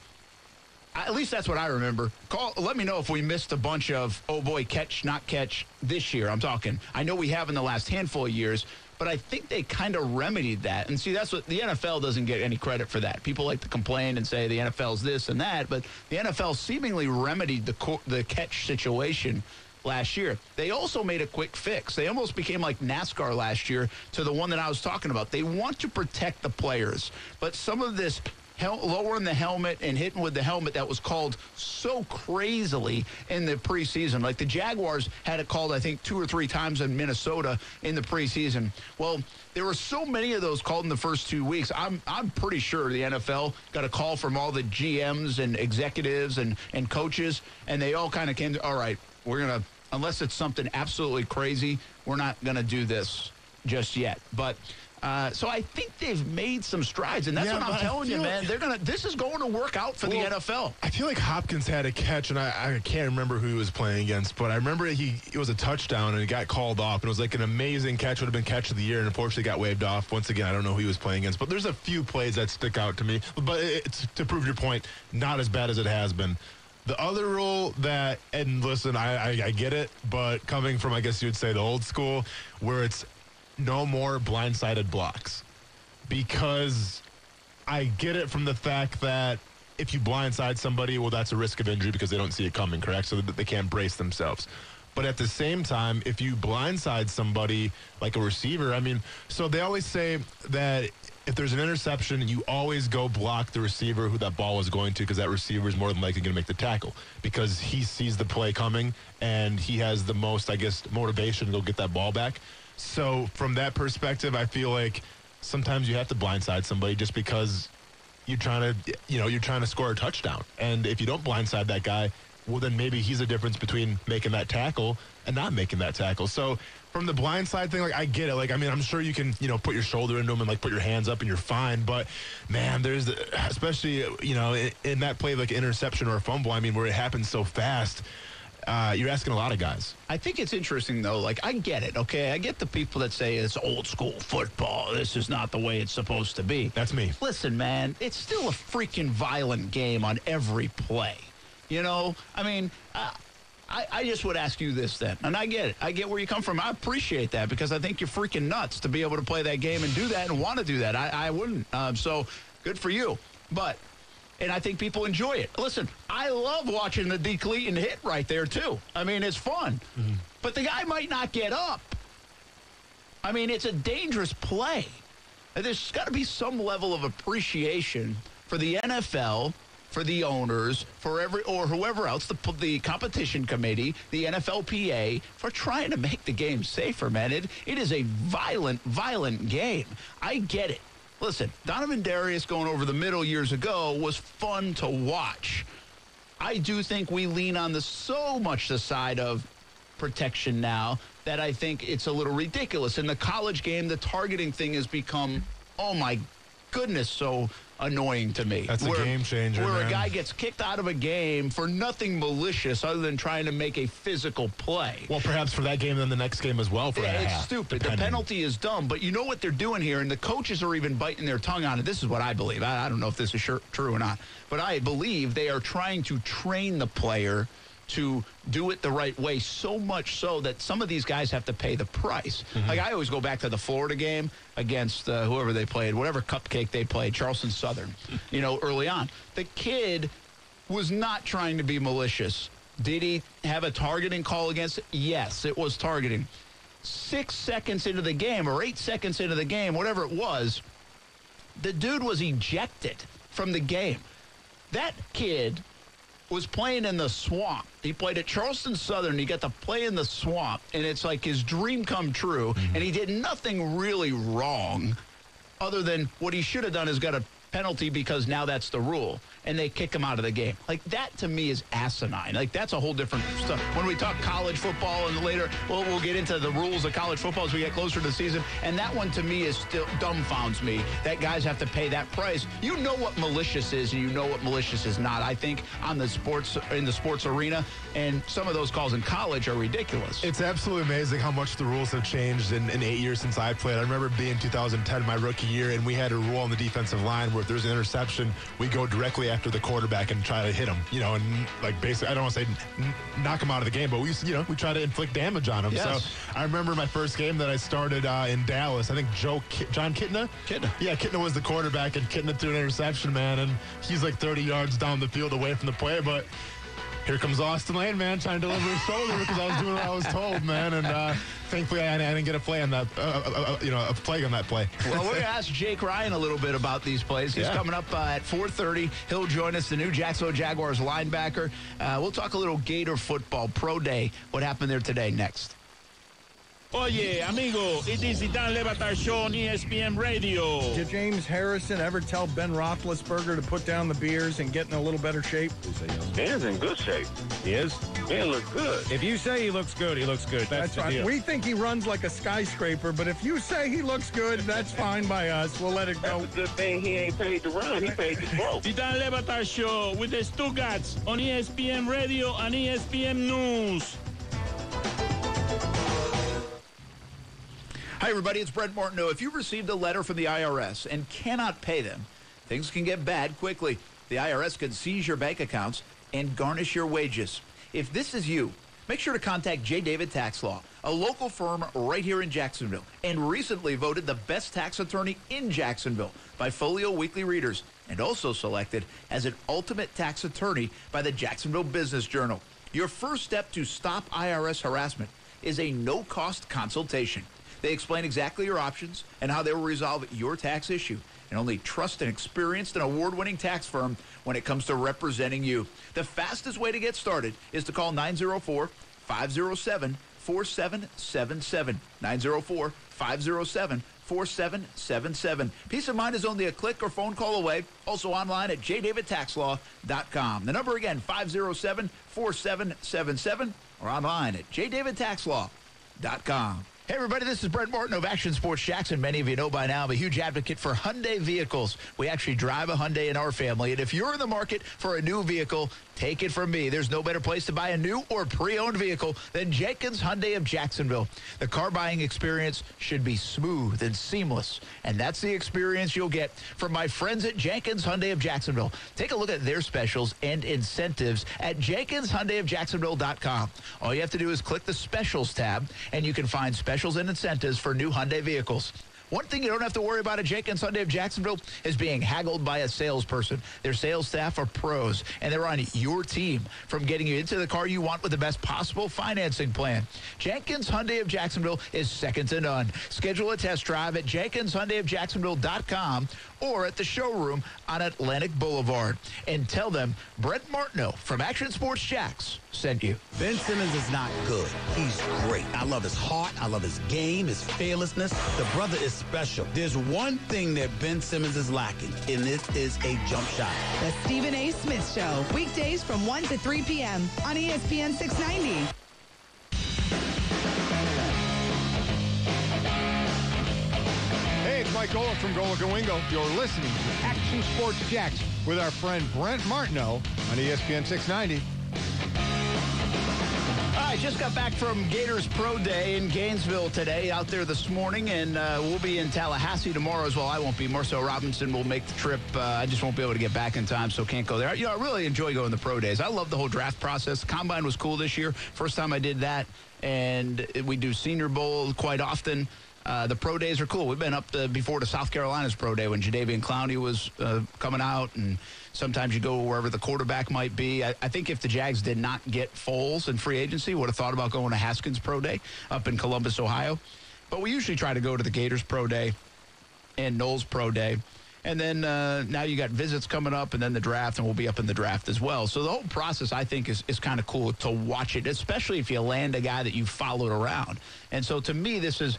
At least that's what I remember. Let me know if we missed a bunch of, oh boy, catch, not catch this year. I'm talking. I know we have in the last handful of years, but I think they kind of remedied that. And see, that's what the NFL doesn't get any credit for that. People like to complain and say the NFL's this and that, but the NFL seemingly remedied the catch situation last year. They also made a quick fix. They almost became like NASCAR last year to the one that I was talking about. They want to protect the players, but some of this lowering the helmet and hitting with the helmet that was called so crazily in the preseason. Like the Jaguars had it called, I think, 2 or 3 times in Minnesota in the preseason. Well, there were so many of those called in the first 2 weeks. I'm pretty sure the NFL got a call from all the GMs and executives and coaches, and they all kind of came to, all right, we're going to, unless it's something absolutely crazy, we're not going to do this just yet. But so I think they've made some strides, and that's what I'm telling you, man. This is going to work out for the NFL. I feel like Hopkins had a catch, and I can't remember who he was playing against, but I remember it was a touchdown, and it got called off. And it was like an amazing catch, would have been catch of the year, and unfortunately got waved off. Once again, I don't know who he was playing against, but there's a few plays that stick out to me. But it's, to prove your point, not as bad as it has been. The other rule that, and listen, I get it, but coming from, I guess you would say, the old school, where it's no more blindsided blocks, because I get it from the fact that if you blindside somebody, well, that's a risk of injury because they don't see it coming, correct? So that they can't brace themselves. But at the same time, if you blindside somebody like a receiver, I mean, so they always say that if there's an interception, you always go block the receiver who that ball was going to, because that receiver is more than likely going to make the tackle because he sees the play coming and he has the most, I guess, motivation to go get that ball back. So from that perspective, I feel like sometimes you have to blindside somebody just because you're trying to score a touchdown. And if you don't blindside that guy, well, then maybe he's the difference between making that tackle and not making that tackle. So from the blindside thing, like, I get it. Like, I mean, I'm sure you can, put your shoulder into him and, like, put your hands up and you're fine. But, man, there's, especially, in that play, like interception or a fumble, I mean, where it happens so fast, you're asking a lot of guys. I think it's interesting, though. Like, I get it, okay? I get the people that say it's old school football. This is not the way it's supposed to be. That's me. Listen, man, it's still a freaking violent game on every play. I mean, I just would ask you this then. And I get it. I get where you come from. I appreciate that because I think you're freaking nuts to be able to play that game and do that and want to do that. I wouldn't. So good for you. And I think people enjoy it. Listen, I love watching the decleat and hit right there, too. I mean, it's fun. Mm-hmm. But the guy might not get up. I mean, it's a dangerous play. There's got to be some level of appreciation for the NFL, for the owners, or whoever else, the competition committee, the NFLPA, for trying to make the game safer, man. It is a violent, violent game. I get it. Listen, Donovan Darius going over the middle years ago was fun to watch. I do think we lean on so much the side of protection now that I think it's a little ridiculous. In the college game, the targeting thing has become, oh my goodness, so annoying to me. That's a game changer, Where man. a guy gets kicked out of a game for nothing malicious other than trying to make a physical play. Well, perhaps for that game, then the next game as well. For a It's half, stupid. depending. The penalty is dumb, but you know what they're doing here, and the coaches are even biting their tongue on it. This is what I believe. I don't know if this is true or not, but I believe they are trying to train the player to do it the right way, so much so that some of these guys have to pay the price. Like, I always go back to the Florida game against whoever they played, whatever cupcake they played, Charleston Southern, early on. The kid was not trying to be malicious. Did he have a targeting call against it? Yes, it was targeting. 6 seconds into the game, or 8 seconds into the game, whatever it was, the dude was ejected from the game. That kid was playing in the swamp. He played at Charleston Southern. He got to play in the swamp, and it's like his dream come true, and he did nothing really wrong other than what he should have done is got a penalty because now that's the rule, and they kick him out of the game. Like, that to me is asinine. Like, that's a whole different stuff. When we talk college football and later, we'll get into the rules of college football as we get closer to the season, and that one to me is still dumbfounds me that guys have to pay that price. You know what malicious is and you know what malicious is not, I think, in the sports arena, and some of those calls in college are ridiculous. It's absolutely amazing how much the rules have changed in 8 years since I played. I remember being 2010, my rookie year, and we had a rule on the defensive line where if there's an interception, we go directly after the quarterback and try to hit him, and like basically, I don't want to say knock him out of the game, but we try to inflict damage on him. Yes. So I remember my first game that I started in Dallas. I think John Kitna? Yeah, Kitna was the quarterback, and Kitna threw an interception, man, and he's like 30 yards down the field away from the play, but here comes Austin Lane, man, trying to deliver his shoulder because I was doing what I was told, man. And thankfully, I didn't get a play on that, a flag on that play. Well, we're going to ask Jake Ryan a little bit about these plays. He's coming up at 4:30. He'll join us, the new Jacksonville Jaguars linebacker. We'll talk a little Gator football, pro day, what happened there today, next. Oye, amigo, it is the Dan Le Batard Show on ESPN Radio. Did James Harrison ever tell Ben Roethlisberger to put down the beers and get in a little better shape? Ben's in good shape. He is? Ben looks good. If you say he looks good, he looks good. That's the right. deal. We think he runs like a skyscraper, but if you say he looks good, that's fine by us. We'll let it go. That's a good thing he ain't paid to run. He paid to throw. The Dan Le Batard Show with the Stugatz on ESPN Radio and ESPN News. Hi, everybody. It's Brent Martineau. If you received a letter from the IRS and cannot pay them, things can get bad quickly. The IRS can seize your bank accounts and garnish your wages. If this is you, make sure to contact J. David Tax Law, a local firm right here in Jacksonville, and recently voted the best tax attorney in Jacksonville by Folio Weekly Readers, and also selected as an ultimate tax attorney by the Jacksonville Business Journal. Your first step to stop IRS harassment is a no-cost consultation. They explain exactly your options and how they will resolve your tax issue. And only trust an experienced and award-winning tax firm when it comes to representing you. The fastest way to get started is to call 904-507-4777. 904-507-4777. Peace of mind is only a click or phone call away. Also online at jdavidtaxlaw.com. The number again, 507-4777, or online at jdavidtaxlaw.com. Hey, everybody, this is Brent Martin of Action Sports Jackson. Many of you know by now I'm a huge advocate for Hyundai vehicles. We actually drive a Hyundai in our family, and if you're in the market for a new vehicle, take it from me. There's no better place to buy a new or pre-owned vehicle than Jenkins Hyundai of Jacksonville. The car buying experience should be smooth and seamless, and that's the experience you'll get from my friends at Jenkins Hyundai of Jacksonville. Take a look at their specials and incentives at JenkinsHyundaiofJacksonville.com. All you have to do is click the Specials tab, and you can find specials and incentives for new Hyundai vehicles. One thing you don't have to worry about at Jenkins Hyundai of Jacksonville is being haggled by a salesperson. Their sales staff are pros, and they're on your team from getting you into the car you want with the best possible financing plan. Jenkins Hyundai of Jacksonville is second to none. Schedule a test drive at JenkinsHyundaiofJacksonville.com or at the showroom on Atlantic Boulevard. And tell them Brent Martineau from Action Sports Jacks sent you. Ben Simmons is not good. He's great. I love his heart. I love his game, his fearlessness. The brother is special. There's one thing that Ben Simmons is lacking, and this is a jump shot. The Stephen A. Smith Show, weekdays from 1 to 3 p.m. on ESPN 690. Hey, it's Mike Golick from Golick and Wingo. You're listening to Action Sports Jacks with our friend Brent Martineau on ESPN 690. All right, just got back from Gators Pro Day in Gainesville today, out there this morning, and we'll be in Tallahassee tomorrow as well. I won't be. Marcel Robinson will make the trip. I just won't be able to get back in time, so can't go there. You know, I really enjoy going to Pro Days. I love the whole draft process. The Combine was cool this year. First time I did that, and we do Senior Bowl quite often. The Pro Days are cool. We've been up before to South Carolina's Pro Day when Jadeveon Clowney was coming out, and sometimes you go wherever the quarterback might be. I think if the Jags did not get Foles in free agency, would have thought about going to Haskins Pro Day up in Columbus, Ohio. But we usually try to go to the Gators Pro Day and Knowles Pro Day. And then now you got visits coming up and then the draft, and we'll be up in the draft as well. So the whole process, I think, is kind of cool to watch it, especially if you land a guy that you followed around. And so to me, this is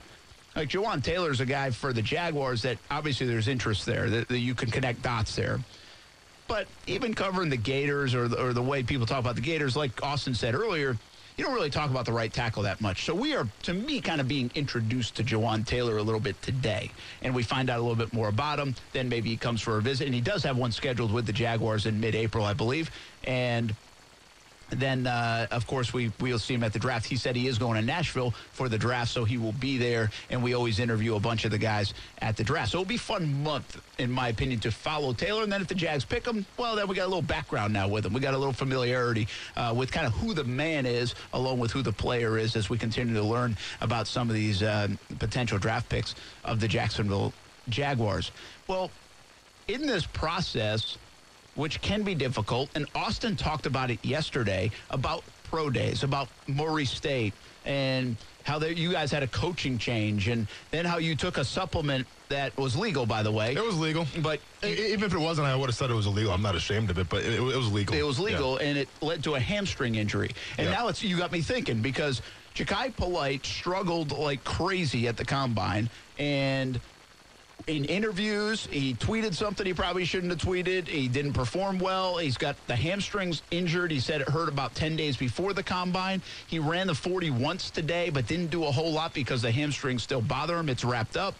like Jawan Taylor's a guy for the Jaguars that obviously there's interest there, that you can connect dots there. But even covering the Gators or the way people talk about the Gators, like Austin said earlier, you don't really talk about the right tackle that much. So we are, to me, kind of being introduced to Jawan Taylor a little bit today. And we find out a little bit more about him. Then maybe he comes for a visit. And he does have one scheduled with the Jaguars in mid-April, I believe. And then, of course, we'll see him at the draft. He said he is going to Nashville for the draft, so he will be there, and we always interview a bunch of the guys at the draft. So it'll be a fun month, in my opinion, to follow Taylor. And then if the Jags pick him, well, then we got a little background now with him. We got a little familiarity with kind of who the man is, along with who the player is, as we continue to learn about some of these potential draft picks of the Jacksonville Jaguars. Well, in this process, which can be difficult, and Austin talked about it yesterday, about pro days, about Murray State, and how you guys had a coaching change, and then how you took a supplement that was legal, by the way. It was legal. But even if it wasn't, I would have said it was illegal. I'm not ashamed of it, but it was legal. It was legal, and it led to a hamstring injury. And now you got me thinking, because Ja'Kai Polite struggled like crazy at the Combine, and in interviews, he tweeted something he probably shouldn't have tweeted. He didn't perform well. He's got the hamstrings injured. He said it hurt about 10 days before the Combine. He ran the 40 once today, but didn't do a whole lot because the hamstrings still bother him. It's wrapped up.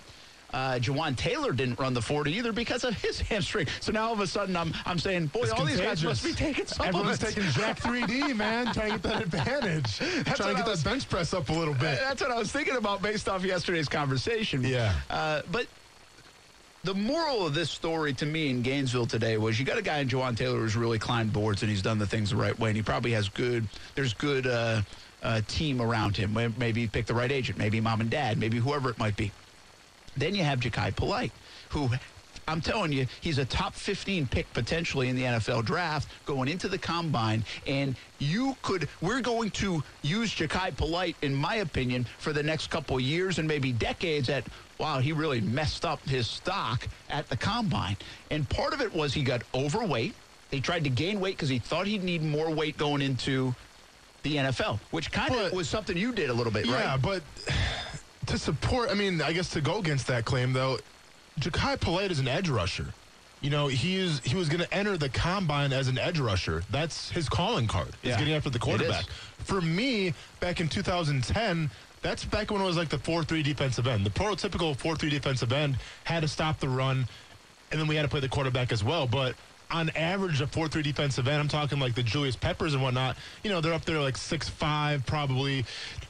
Jawan Taylor didn't run the 40 either because of his hamstring. So now all of a sudden I'm saying, boy, all these guys must be taking supplements. Everyone's taking Jack 3D, man, trying to get that advantage. Trying to get that bench press up a little bit. That's what I was thinking about based off yesterday's conversation. Yeah. But the moral of this story to me in Gainesville today was you got a guy in Jawan Taylor who's really climbed boards and he's done the things the right way, and he probably has there's good team around him. Maybe he picked the right agent, maybe mom and dad, maybe whoever it might be. Then you have Ja'Kai Polite, who I'm telling you, he's a top 15 pick potentially in the NFL draft going into the Combine, and we're going to use Ja'Kai Polite, in my opinion, for the next couple of years and maybe decades wow, he really messed up his stock at the Combine. And part of it was he got overweight. He tried to gain weight because he thought he'd need more weight going into the NFL, which kind of was something you did a little bit, right? Yeah, but to support, I guess to go against that claim, though, Ja'Kai Polite is an edge rusher. You know, he was going to enter the Combine as an edge rusher. That's his calling card. He's getting after the quarterback. For me, back in 2010, that's back when it was like the 4-3 defensive end. The prototypical 4-3 defensive end had to stop the run, and then we had to play the quarterback as well. But on average, a 4-3 defensive end, I'm talking like the Julius Peppers and whatnot, they're up there like 6'5", probably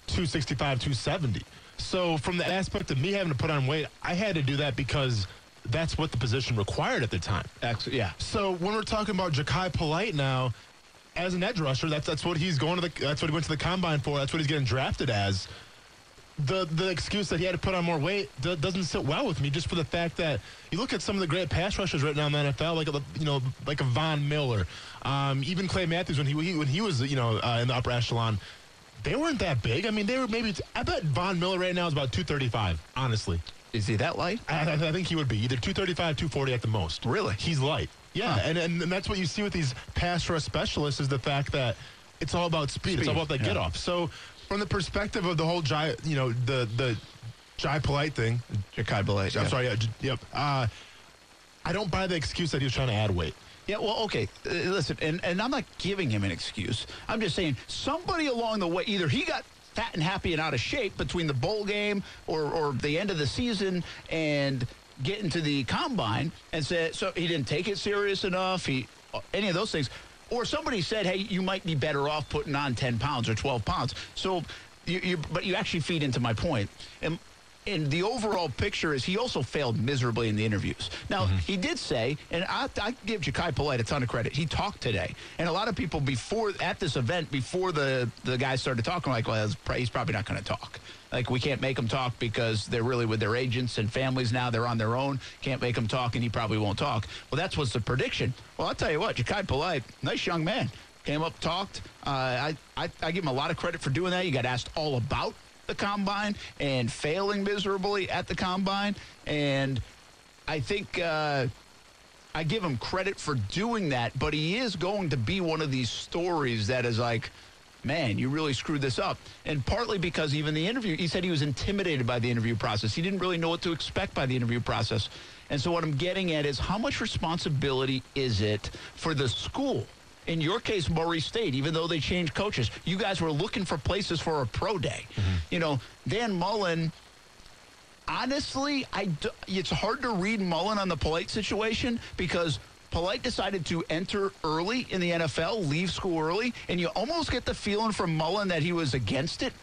265, 270. So from the aspect of me having to put on weight, I had to do that because that's what the position required at the time. Yeah. So when we're talking about Ja'Kai Polite now, as an edge rusher, that's what he's that's what he went to the Combine for. That's what he's getting drafted as. The excuse that he had to put on more weight doesn't sit well with me, just for the fact that you look at some of the great pass rushers right now in the NFL, like a Von Miller, even Clay Matthews when he was in the upper echelon. They weren't that big. They were I bet Von Miller right now is about 235, honestly. Is he that light? I think he would be either 235, 240 at the most. Really? He's light. Yeah, and that's what you see with these pass rush specialists is the fact that it's all about speed. It's all about that get off. So from the perspective of the whole the Jai Polite thing. Ja'Kai Polite. I'm sorry. Yep. I don't buy the excuse that he was trying to add weight. Yeah, well, okay. Listen, and I'm not giving him an excuse. I'm just saying somebody along the way, either he got fat and happy and out of shape between the bowl game or the end of the season and getting to the combine and said, so he didn't take it serious enough, any of those things. Or somebody said, hey, you might be better off putting on 10 pounds or 12 pounds. So, but you actually feed into my point. And the overall picture is he also failed miserably in the interviews. Now, he did say, and I give Ja'Kai Polite a ton of credit, he talked today. And a lot of people at this event, before the guys started talking, like, well, he's probably not going to talk. Like, we can't make him talk because they're really with their agents and families now. They're on their own. Can't make him talk, and he probably won't talk. Well, that's what's the prediction. Well, I'll tell you what, Ja'Kai Polite, nice young man. Came up, talked. I give him a lot of credit for doing that. You got asked all about the combine and failing miserably at the combine, and I think I give him credit for doing that, but he is going to be one of these stories that is like, man, you really screwed this up. And partly because even the interview, he said he was intimidated by the interview process. He didn't really know what to expect by the interview process. And so what I'm getting at is, how much responsibility is it for the school? In your case, Murray State, even though they changed coaches, you guys were looking for places for a pro day. You know, Dan Mullen, honestly, it's hard to read Mullen on the Polite situation because Polite decided to enter early in the NFL, leave school early, and you almost get the feeling from Mullen that he was against it,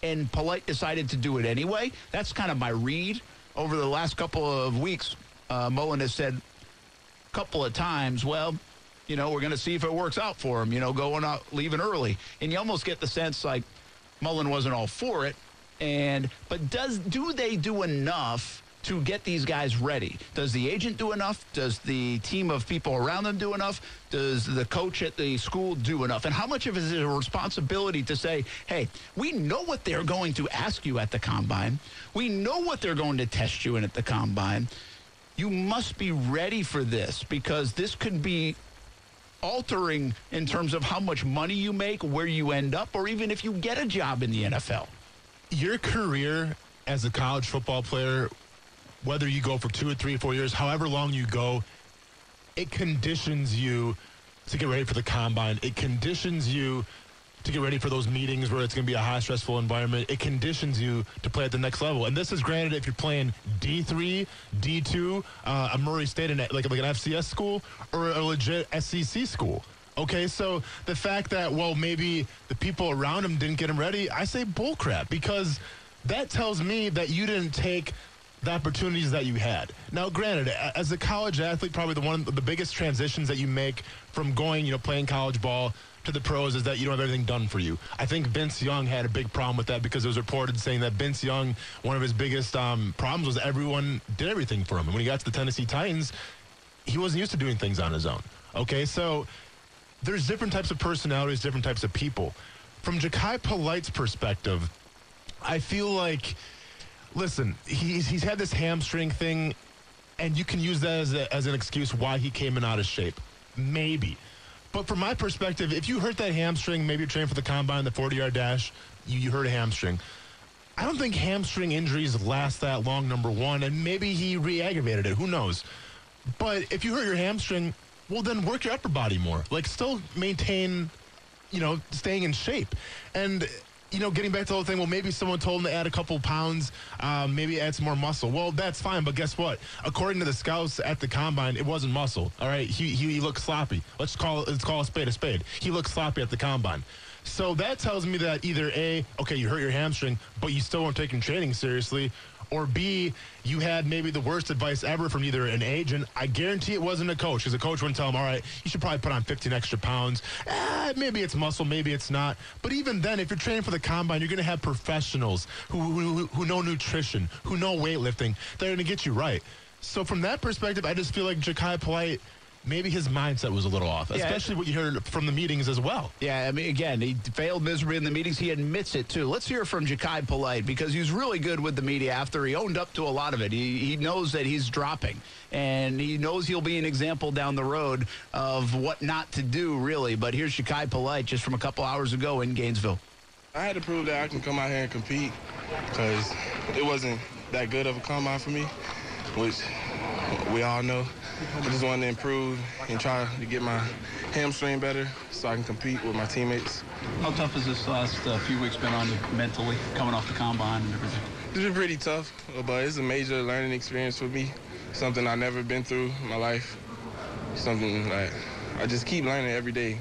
and Polite decided to do it anyway. That's kind of my read. Over the last couple of weeks, Mullen has said a couple of times, well, you know, we're going to see if it works out for him, you know, going out, leaving early. And you almost get the sense like Mullen wasn't all for it. But do they do enough to get these guys ready? Does the agent do enough? Does the team of people around them do enough? Does the coach at the school do enough? And how much of it is a responsibility to say, hey, we know what they're going to ask you at the combine. We know what they're going to test you in at the combine. You must be ready for this because this could be altering in terms of how much money you make, where you end up, or even if you get a job in the NFL. Your career as a college football player, whether you go for 2 or 3 or 4 years, however long you go, it conditions you to get ready for the combine. It conditions you to get ready for those meetings where it's going to be a high stressful environment. It conditions you to play at the next level. And this is granted if you're playing D3, D2, a Murray State, like an FCS school, or a legit SEC school. Okay, so the fact that, well, maybe the people around him didn't get him ready, I say bullcrap, because that tells me that you didn't take the opportunities that you had. Now, granted, as a college athlete, probably one of the biggest transitions that you make from going, playing college ball to the pros is that you don't have everything done for you. I think Vince Young had a big problem with that because it was reported saying that Vince Young, one of his biggest problems was that everyone did everything for him. And when he got to the Tennessee Titans, he wasn't used to doing things on his own. Okay, so there's different types of personalities, different types of people. From Ja'Kai Polite's perspective, I feel like, listen, he's had this hamstring thing, and you can use that as an excuse why he came in out of shape. Maybe. But from my perspective, if you hurt that hamstring, maybe you're training for the combine, the 40-yard dash, you hurt a hamstring. I don't think hamstring injuries last that long, number one, and maybe he re-aggravated it. Who knows? But if you hurt your hamstring, well, then work your upper body more. Like, still maintain, staying in shape. And, getting back to the whole thing, well, maybe someone told him to add a couple pounds, maybe add some more muscle. Well, that's fine, but guess what? According to the scouts at the combine, it wasn't muscle, all right? He looked sloppy. Let's call a spade a spade. He looked sloppy at the combine. So that tells me that either A, okay, you hurt your hamstring, but you still weren't taking training seriously, or B, you had maybe the worst advice ever from either an agent. I guarantee it wasn't a coach, because the coach wouldn't tell him, all right, you should probably put on 15 extra pounds. Maybe it's muscle, maybe it's not. But even then, if you're training for the combine, you're going to have professionals who know nutrition, who know weightlifting. They're going to get you right. So from that perspective, I just feel like Ja'Kai Polite, maybe his mindset was a little off, especially what you heard from the meetings as well. Yeah, I mean, again, he failed miserably in the meetings. He admits it, too. Let's hear from Ja'Kai Polite, because he was really good with the media after he owned up to a lot of it. He knows that he's dropping, and he knows he'll be an example down the road of what not to do, really. But here's Ja'Kai Polite just from a couple hours ago in Gainesville. I had to prove that I can come out here and compete, because it wasn't that good of a combine for me, which we all know. I just wanted to improve and try to get my hamstring better so I can compete with my teammates. How tough has this last few weeks been on you mentally, coming off the combine and everything? It's been pretty tough, but it's a major learning experience for me, something I've never been through in my life, something like I just keep learning every day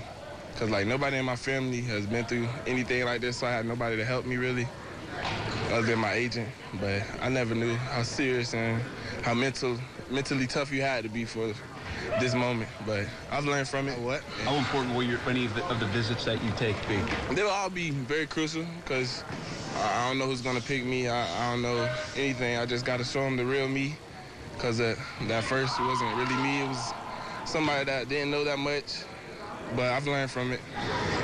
because like nobody in my family has been through anything like this, so I had nobody to help me really other than my agent, but I never knew how serious and how mentally tough you had to be for this moment, but I've learned from it. How important will any of the visits that you take be? They'll all be very crucial because I don't know who's going to pick me. I don't know anything. I just got to show them the real me because at first it wasn't really me. It was somebody that didn't know that much, but I've learned from it.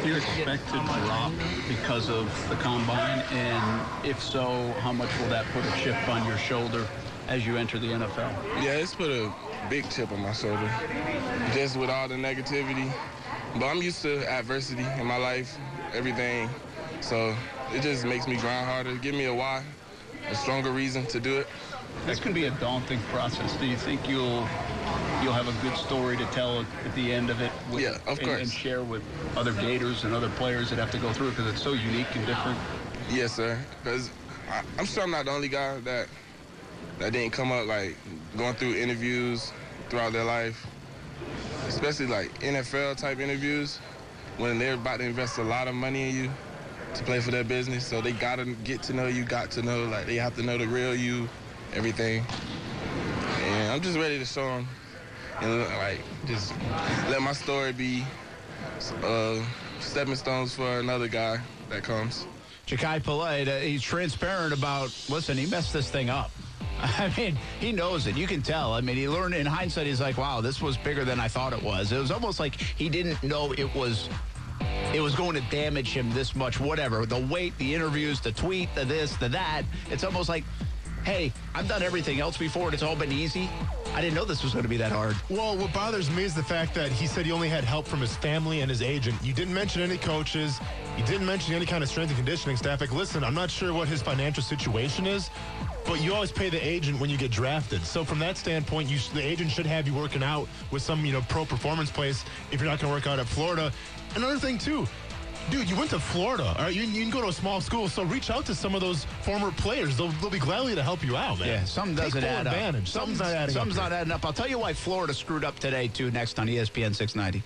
Do you expect to drop because of the combine? And if so, how much will that put a chip on your shoulder as you enter the NFL? Yeah, it's put a big chip on my shoulder, just with all the negativity. But I'm used to adversity in my life, everything. So it just makes me grind harder, give me a why, a stronger reason to do it. This can be a daunting process. Do you think you'll have a good story to tell at the end of it? Yeah, of course. And share with other Gators and other players that have to go through it because it's so unique and different? Yes, sir. Because I'm sure I'm not the only guy that didn't come up like going through interviews throughout their life, especially like NFL type interviews when they're about to invest a lot of money in you to play for their business. So they got to get to know you, like they have to know the real you, everything. And I'm just ready to show them and like just let my story be stepping stones for another guy that comes. Ja'Kai Polite, he's transparent about, listen, he messed this thing up. I mean, he knows it. You can tell. I mean, he learned in hindsight. He's like, wow, this was bigger than I thought it was. It was almost like he didn't know it was going to damage him this much, whatever. The weight, the interviews, the tweet, the this, the that. It's almost like, hey, I've done everything else before and it's all been easy. I didn't know this was going to be that hard. Well, what bothers me is the fact that he said he only had help from his family and his agent. You didn't mention any coaches. You didn't mention any kind of strength and conditioning staff. Like, listen, I'm not sure what his financial situation is, but you always pay the agent when you get drafted. So from that standpoint, the agent should have you working out with some, pro performance place if you're not going to work out at Florida. Another thing, too, dude, you went to Florida. All right, you can go to a small school, so reach out to some of those former players. They'll be gladly to help you out, man. Yeah, something doesn't add up. Something's not adding up. Something's not adding up. I'll tell you why Florida screwed up today, too, next on ESPN 690.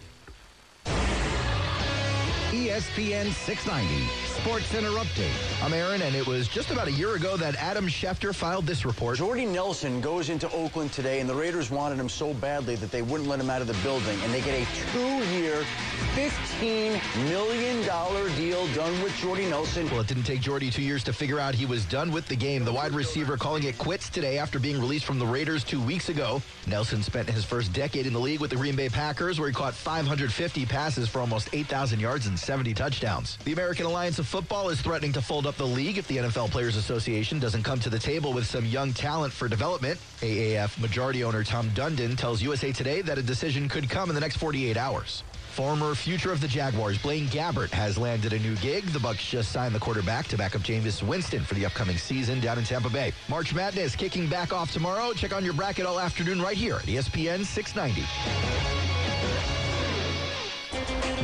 ESPN 690 Sports Center Update. I'm Aaron, and it was just about a year ago that Adam Schefter filed this report. Jordy Nelson goes into Oakland today, and the Raiders wanted him so badly that they wouldn't let him out of the building, and they get a 2-year, $15 million deal done with Jordy Nelson. Well, it didn't take Jordy 2 years to figure out he was done with the game. The wide receiver calling it quits today after being released from the Raiders 2 weeks ago. Nelson spent his first decade in the league with the Green Bay Packers, where he caught 550 passes for almost 8,000 yards and 70 touchdowns. The American Alliance of Football is threatening to fold up the league if the NFL Players Association doesn't come to the table with some young talent for development. AAF majority owner Tom Dundon tells USA Today that a decision could come in the next 48 hours. Former future of the Jaguars, Blaine Gabbert, has landed a new gig. The Bucs just signed the quarterback to back up Jameis Winston for the upcoming season down in Tampa Bay. March Madness kicking back off tomorrow. Check on your bracket all afternoon right here at ESPN 690.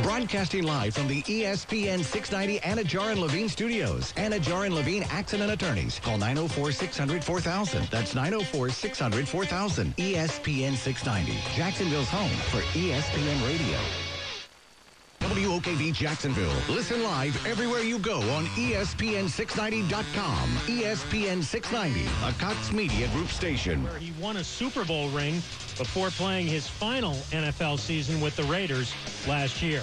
Broadcasting live from the ESPN 690 Anna Jar and Levine studios. Anna Jar and Levine Accident Attorneys. Call 904-600-4000. That's 904-600-4000. ESPN 690. Jacksonville's home for ESPN Radio. WOKV Jacksonville. Listen live everywhere you go on ESPN690.com. ESPN 690, a Cox Media Group station. Where he won a Super Bowl ring before playing his final NFL season with the Raiders last year.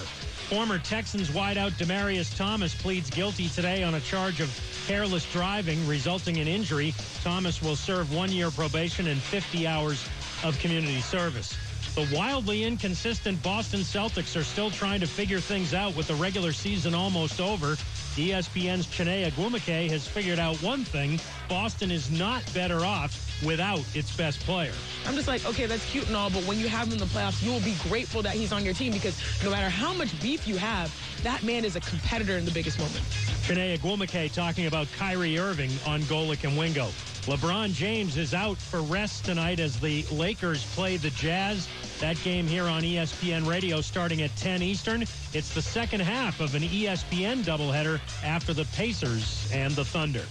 Former Texans wideout Demaryius Thomas pleads guilty today on a charge of careless driving resulting in injury. Thomas will serve 1-year probation and 50 hours of community service. The wildly inconsistent Boston Celtics are still trying to figure things out with the regular season almost over. ESPN's Chiney Agwumike has figured out one thing. Boston is not better off without its best player. I'm just like, okay, that's cute and all, but when you have him in the playoffs, you will be grateful that he's on your team because no matter how much beef you have, that man is a competitor in the biggest moment. Chiney Agwumike talking about Kyrie Irving on Golic and Wingo. LeBron James is out for rest tonight as the Lakers play the Jazz. That game here on ESPN Radio starting at 10 Eastern. It's the second half of an ESPN doubleheader after the Pacers and the Thunder.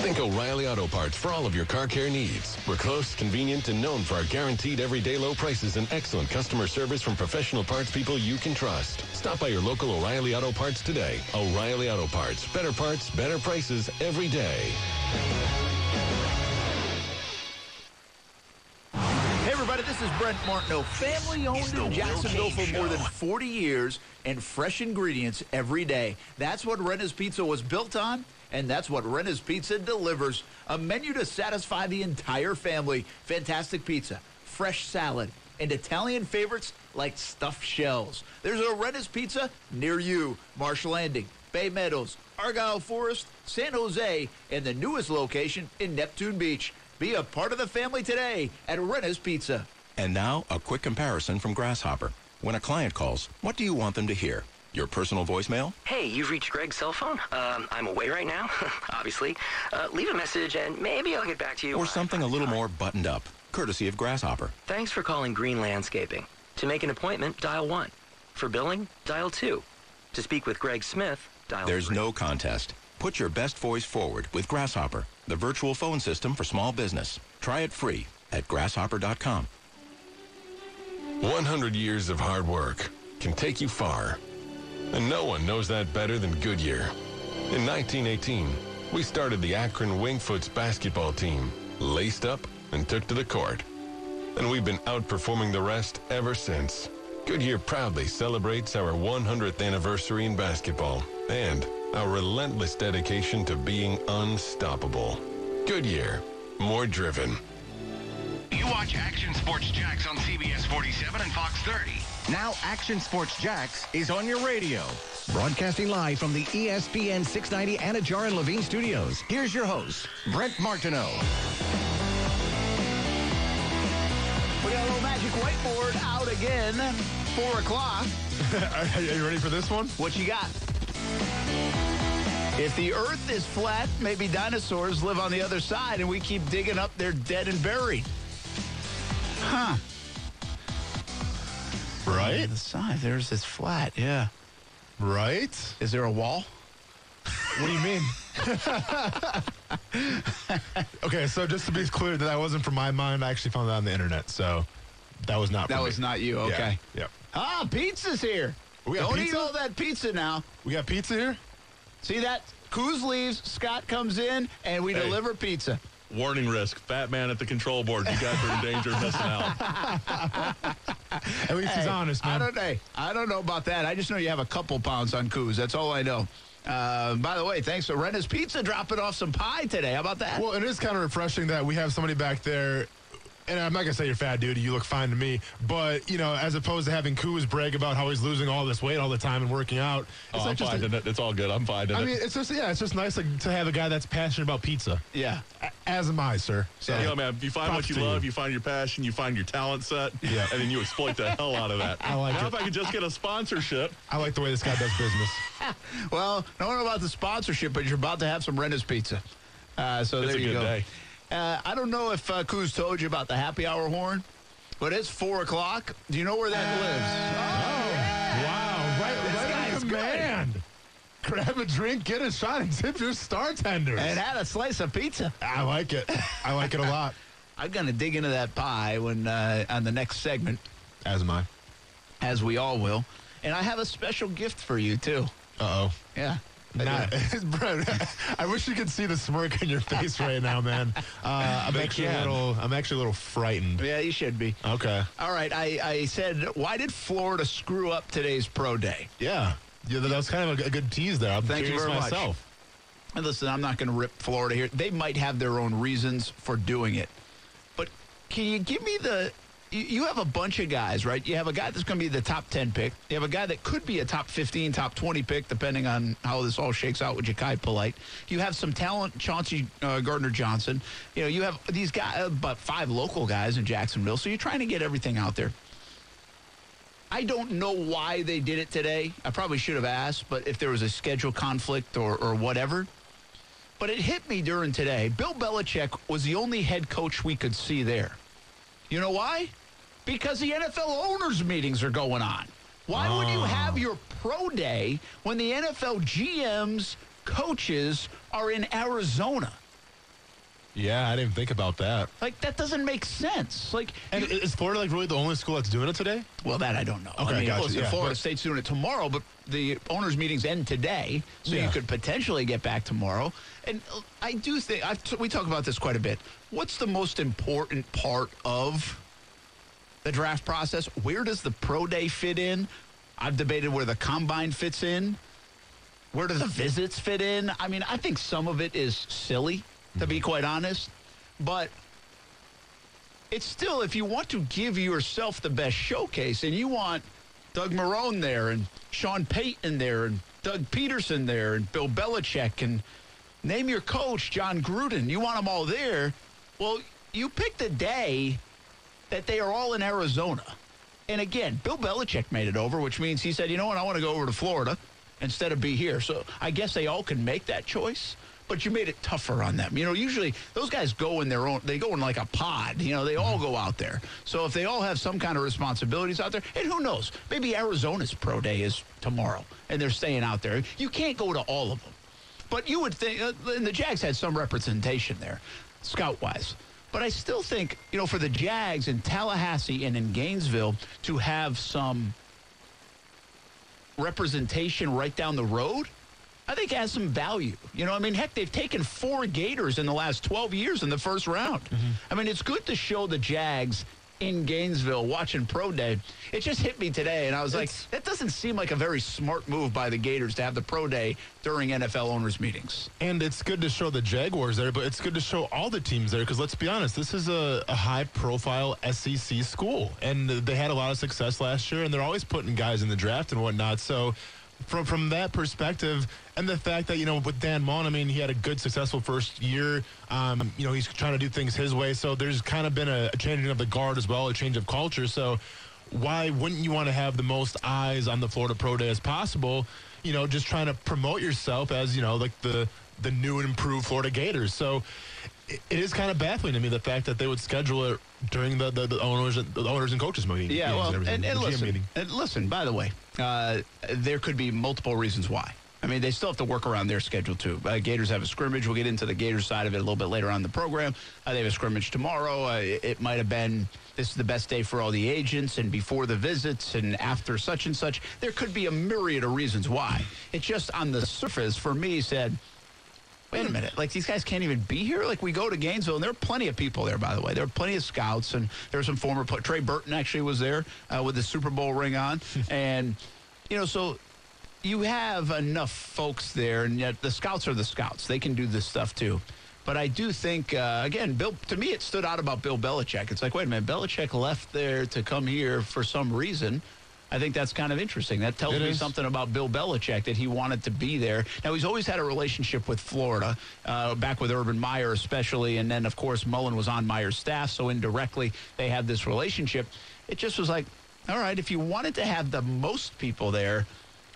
Think O'Reilly Auto Parts for all of your car care needs. We're close, convenient, and known for our guaranteed everyday low prices and excellent customer service from professional parts people you can trust. Stop by your local O'Reilly Auto Parts today. O'Reilly Auto Parts. Better parts, better prices every day. Hey, everybody, this is Brent Martineau, family-owned in Jacksonville for more than 40 years, and fresh ingredients every day. That's what Renna's Pizza was built on, and that's what Renna's Pizza delivers. A menu to satisfy the entire family. Fantastic pizza, fresh salad, and Italian favorites like stuffed shells. There's a Renna's Pizza near you. Marsh Landing, Bay Meadows, Argyle Forest, San Jose, and the newest location in Neptune Beach. Be a part of the family today at Renna's Pizza. And now, a quick comparison from Grasshopper. When a client calls, what do you want them to hear? Your personal voicemail? Hey, you've reached Greg's cell phone. I'm away right now, obviously. Leave a message and maybe I'll get back to you. Or something a little more buttoned up, courtesy of Grasshopper. Thanks for calling Green Landscaping. To make an appointment, dial 1. For billing, dial 2. To speak with Greg Smith, dial There's 3. no contest. Put your best voice forward with Grasshopper, the virtual phone system for small business. Try it free at grasshopper.com. 100 years of hard work can take you far. And no one knows that better than Goodyear. In 1918, we started the Akron Wingfoots basketball team, laced up and took to the court. And we've been outperforming the rest ever since. Goodyear proudly celebrates our 100th anniversary in basketball and our relentless dedication to being unstoppable. Goodyear, more driven. You watch Action Sports Jacks on CBS 47 and Fox 30. Now Action Sports Jacks is on your radio. Broadcasting live from the ESPN 690 Anajar and Levine studios. Here's your host, Brent Martineau. We got a little magic whiteboard out again. 4 o'clock. Are you ready for this one? What you got? If the earth is flat, maybe dinosaurs live on the other side and we keep digging up their dead and buried. Huh. Right? The side, there's this flat, yeah. Right? Is there a wall? What do you mean? Okay, so just to be clear, that wasn't from my mind. I actually found that on the internet, so that was not. That was not you. Okay. Yeah. Yep. Ah, pizza's here. We got Don't pizza? eat all that pizza now. We got pizza here? See that? Coos leaves, Scott comes in, and we deliver pizza. Warning risk. Fat man at the control board. You guys are in danger of missing out. At least he's honest, man. I don't know about that. I just know you have a couple pounds on Coos. That's all I know. By the way, thanks to Renna's Pizza dropping off some pie today. How about that? Well, it is kind of refreshing that we have somebody back there. And I'm not going to say you're fat, dude. You look fine to me. But, you know, as opposed to having Coos brag about how he's losing all this weight all the time and working out. Oh, I'm finding it. It's all good. I'm finding it. I mean, it's just nice to have a guy that's passionate about pizza. Yeah. As am I, sir. So, you know, man, you find what you love, you find your passion, you find your talent set, and then you exploit the hell out of that. I like now, it. if I could just get a sponsorship. I like the way this guy does business. Well, I don't know about the sponsorship, but you're about to have some Renna's Pizza. So there you go. Day. I don't know if Coos told you about the happy hour horn, but it's 4 o'clock. Do you know where that lives? Wow. Right on command. Grab a drink, get a shot, and tip your star tenders. And add a slice of pizza. I like it. I like it a lot. I'm going to dig into that pie when on the next segment. As am I. As we all will. And I have a special gift for you, too. Uh-oh. Yeah. Brett, I wish you could see the smirk on your face right now, man. I'm actually a little frightened. Yeah, you should be. Okay. All right. I said, why did Florida screw up today's pro day? Yeah, that was kind of a good tease there. I'm Thank you curious very myself. much. And listen, I'm not going to rip Florida here. They might have their own reasons for doing it. But can you give me you have a bunch of guys, right? You have a guy that's going to be the top 10 pick. You have a guy that could be a top 15, top 20 pick, depending on how this all shakes out with Ja'Kai Polite. You have some talent, Chauncey Gardner-Johnson. You know, you have these guys, about 5 local guys in Jacksonville. So you're trying to get everything out there. I don't know why they did it today. I probably should have asked, but if there was a schedule conflict or whatever. But it hit me during today. Bill Belichick was the only head coach we could see there. You know why? Because the NFL owners' meetings are going on. Why would you have your pro day when the NFL GMs, coaches are in Arizona? Yeah, I didn't think about that. Like, that doesn't make sense. Like, and is Florida like really the only school that's doing it today? Well, that I don't know. Okay, I mean, gotcha. listen, Florida State's doing it tomorrow, but the owners' meetings end today, so you could potentially get back tomorrow. And I do think we talk about this quite a bit. What's the most important part of the draft process? Where does the pro day fit in? I've debated where the combine fits in. Where do the visits fit in? I mean, I think some of it is silly, to be quite honest. But it's still, if you want to give yourself the best showcase, and you want Doug Marrone there, and Sean Payton there, and Doug Peterson there, and Bill Belichick, and name your coach, John Gruden, you want them all there, well, you pick the day that they are all in Arizona. And again, Bill Belichick made it over, which means he said, you know what, I want to go over to Florida instead of be here. So I guess they all can make that choice, but you made it tougher on them. You know, usually those guys go in their own, they go in like a pod. You know, they all go out there. So if they all have some kind of responsibilities out there, and who knows, maybe Arizona's pro day is tomorrow, and they're staying out there. You can't go to all of them. But you would think, and the Jags had some representation there, scout-wise. But I still think, you know, for the Jags in Tallahassee and in Gainesville to have some representation right down the road, I think has some value. You know, I mean, heck, they've taken 4 Gators in the last 12 years in the first round. I mean, it's good to show the Jags in Gainesville watching Pro Day. It just hit me today, and I was like, that doesn't seem like a very smart move by the Gators to have the Pro Day during NFL owners' meetings. And it's good to show the Jaguars there, but it's good to show all the teams there, because let's be honest, this is a high-profile SEC school, and they had a lot of success last year, and they're always putting guys in the draft and whatnot. So from that perspective, and the fact that, you know, with Dan Mullen, I mean, he had a good, successful first year. You know, he's trying to do things his way. So there's kind of been a changing of the guard as well, a change of culture. So why wouldn't you want to have the most eyes on the Florida Pro Day as possible? You know, just trying to promote yourself as, you know, like the new and improved Florida Gators. So it is kind of baffling to me, the fact that they would schedule it during the owners and coaches meeting. Yeah, well, and listen, by the way, there could be multiple reasons why. I mean, they still have to work around their schedule, too. Gators have a scrimmage. We'll get into the Gators side of it a little bit later on in the program. They have a scrimmage tomorrow. It might have been this is the best day for all the agents and before the visits and after such and such. There could be a myriad of reasons why. It just on the surface, for me, said, wait a minute, like these guys can't even be here? Like we go to Gainesville, and there are plenty of people there, by the way. There are plenty of scouts, and there were some former Trey Burton actually was there with the Super Bowl ring on. And, you know, so you have enough folks there, and yet the scouts are the scouts. They can do this stuff too. But I do think, again, to me, it stood out about Bill Belichick. It's like, wait a minute, Belichick left there to come here for some reason. I think that's kind of interesting. That tells me something about Bill Belichick, that he wanted to be there. Now, he's always had a relationship with Florida, back with Urban Meyer especially, and then, of course, Mullen was on Meyer's staff, so indirectly they have this relationship. It just was like, all right, if you wanted to have the most people there,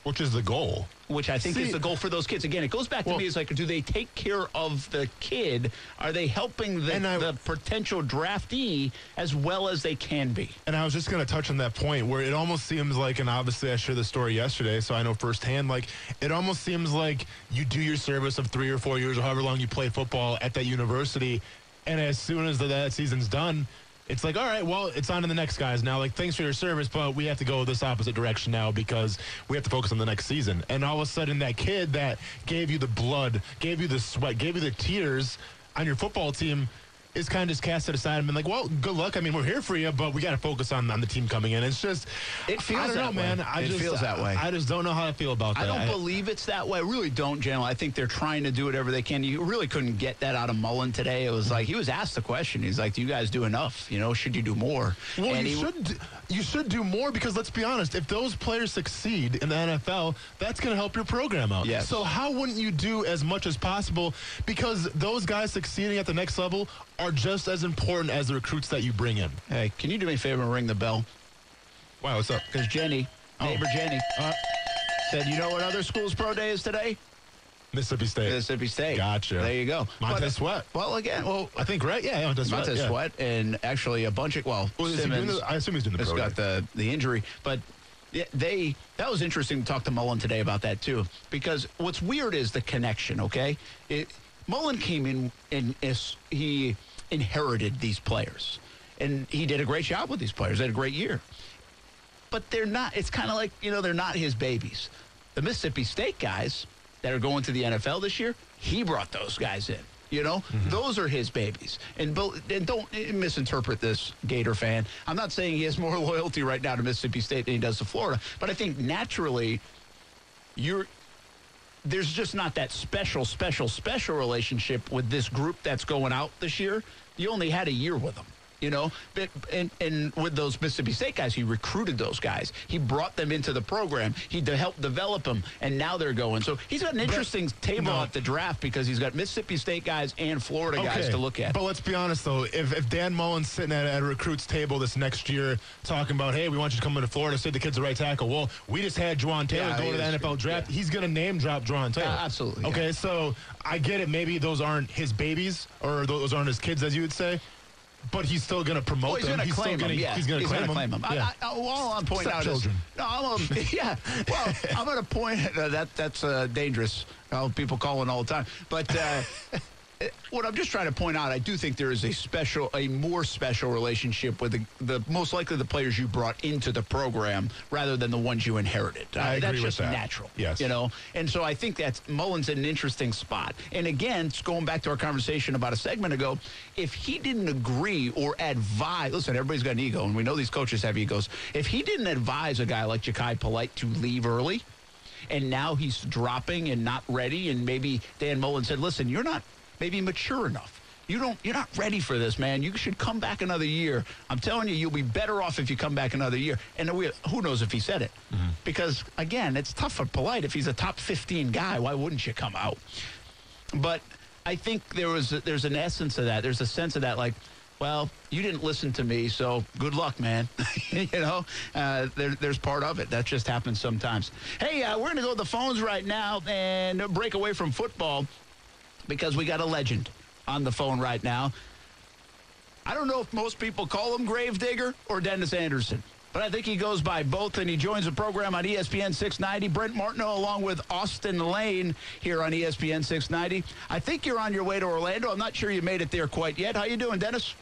which is the goal. Which I think is the goal for those kids. Again, it goes back to me. It's like, do they take care of the kid? Are they helping the potential draftee as well as they can be? And I was just going to touch on that point where it almost seems like, and obviously I shared the story yesterday, so I know firsthand, like it almost seems like you do your service of 3 or 4 years or however long you play football at that university, and as soon as that season's done, it's like, all right, well, it's on to the next guys now. Like, thanks for your service, but we have to go this opposite direction now because we have to focus on the next season. And all of a sudden, that kid that gave you the blood, gave you the sweat, gave you the tears on your football team is kind of just casted aside and been like, well, good luck. I mean, we're here for you, but we got to focus on the team coming in. It's just, it feels I don't know, man. It feels that way. I just don't know how I feel about that. I don't believe it's that way. I really don't, General. I think they're trying to do whatever they can. You really couldn't get that out of Mullen today. It was like, he was asked the question. He's like, do you guys do enough? You know, should you do more? Well, and you should do more because, let's be honest, if those players succeed in the NFL, that's going to help your program out. Yes. So how wouldn't you do as much as possible? Because those guys succeeding at the next level are just as important as the recruits that you bring in. Hey, can you do me a favor and ring the bell? Wow, what's up? Because neighbor Jenny, said, you know what other school's pro day is today? Mississippi State. Mississippi State. Gotcha. There you go. Montez Sweat. Well, again, I think, right? Yeah, Montez Sweat, and actually a bunch of, Simmons. I assume he's doing the has program. got the injury. But that was interesting to talk to Mullen today about that, too. Because what's weird is the connection, okay? Mullen came in and he inherited these players. And he did a great job with these players. They had a great year. But they're not, it's kind of like, they're not his babies. The Mississippi State guys that are going to the NFL this year, he brought those guys in. Those are his babies. And don't misinterpret this, Gator fan. I'm not saying he has more loyalty right now to Mississippi State than he does to Florida, but I think naturally there's just not that special relationship with this group that's going out this year. You only had a year with them. And with those Mississippi State guys, he recruited those guys. He brought them into the program. He helped develop them, and now they're going. So he's got an interesting table at the draft because he's got Mississippi State guys and Florida guys to look at. But let's be honest, though. If Dan Mullen's sitting at a recruit's table this next year talking about, hey, we want you to come into Florida, say the kid's the right tackle. Well, we just had Juwan Taylor go to the NFL draft. He's going to name drop Juwan Taylor. Absolutely. Okay, so I get it. Maybe those aren't his babies or those aren't his kids, as you would say. But he's still going to promote them. He's going to claim them. He's going to claim them. Yeah. All I'm pointing out is, I'm going to point that's dangerous. People calling all the time. But what I'm just trying to point out, I do think there is a more special relationship with the most likely the players you brought into the program rather than the ones you inherited. I agree that's with just that. natural. Yes. And so I think that's Mullen's in an interesting spot. And again, it's going back to our conversation about a segment ago. If he didn't agree or advise, listen, everybody's got an ego, and we know these coaches have egos. If he didn't advise a guy like Ja'Kai Polite to leave early, and now he's dropping and not ready, and maybe Dan Mullen said, listen, you're not maybe mature enough. You're not ready for this, man. You should come back another year. I'm telling you, you'll be better off if you come back another year. And who knows if he said it? Mm-hmm. Because, again, it's tough for Polite. If he's a top 15 guy, why wouldn't you come out? But I think there's an essence of that. There's a sense of that, like, well, you didn't listen to me, so good luck, man. There's part of it. That just happens sometimes. Hey, we're going to go to the phones right now and break away from football, because we got a legend on the phone right now. I don't know if most people call him Gravedigger or Dennis Anderson, but I think he goes by both, and he joins the program on ESPN 690. Brent Martineau along with Austin Lane here on ESPN 690. I think you're on your way to Orlando. I'm not sure you made it there quite yet. How you doing, Dennis?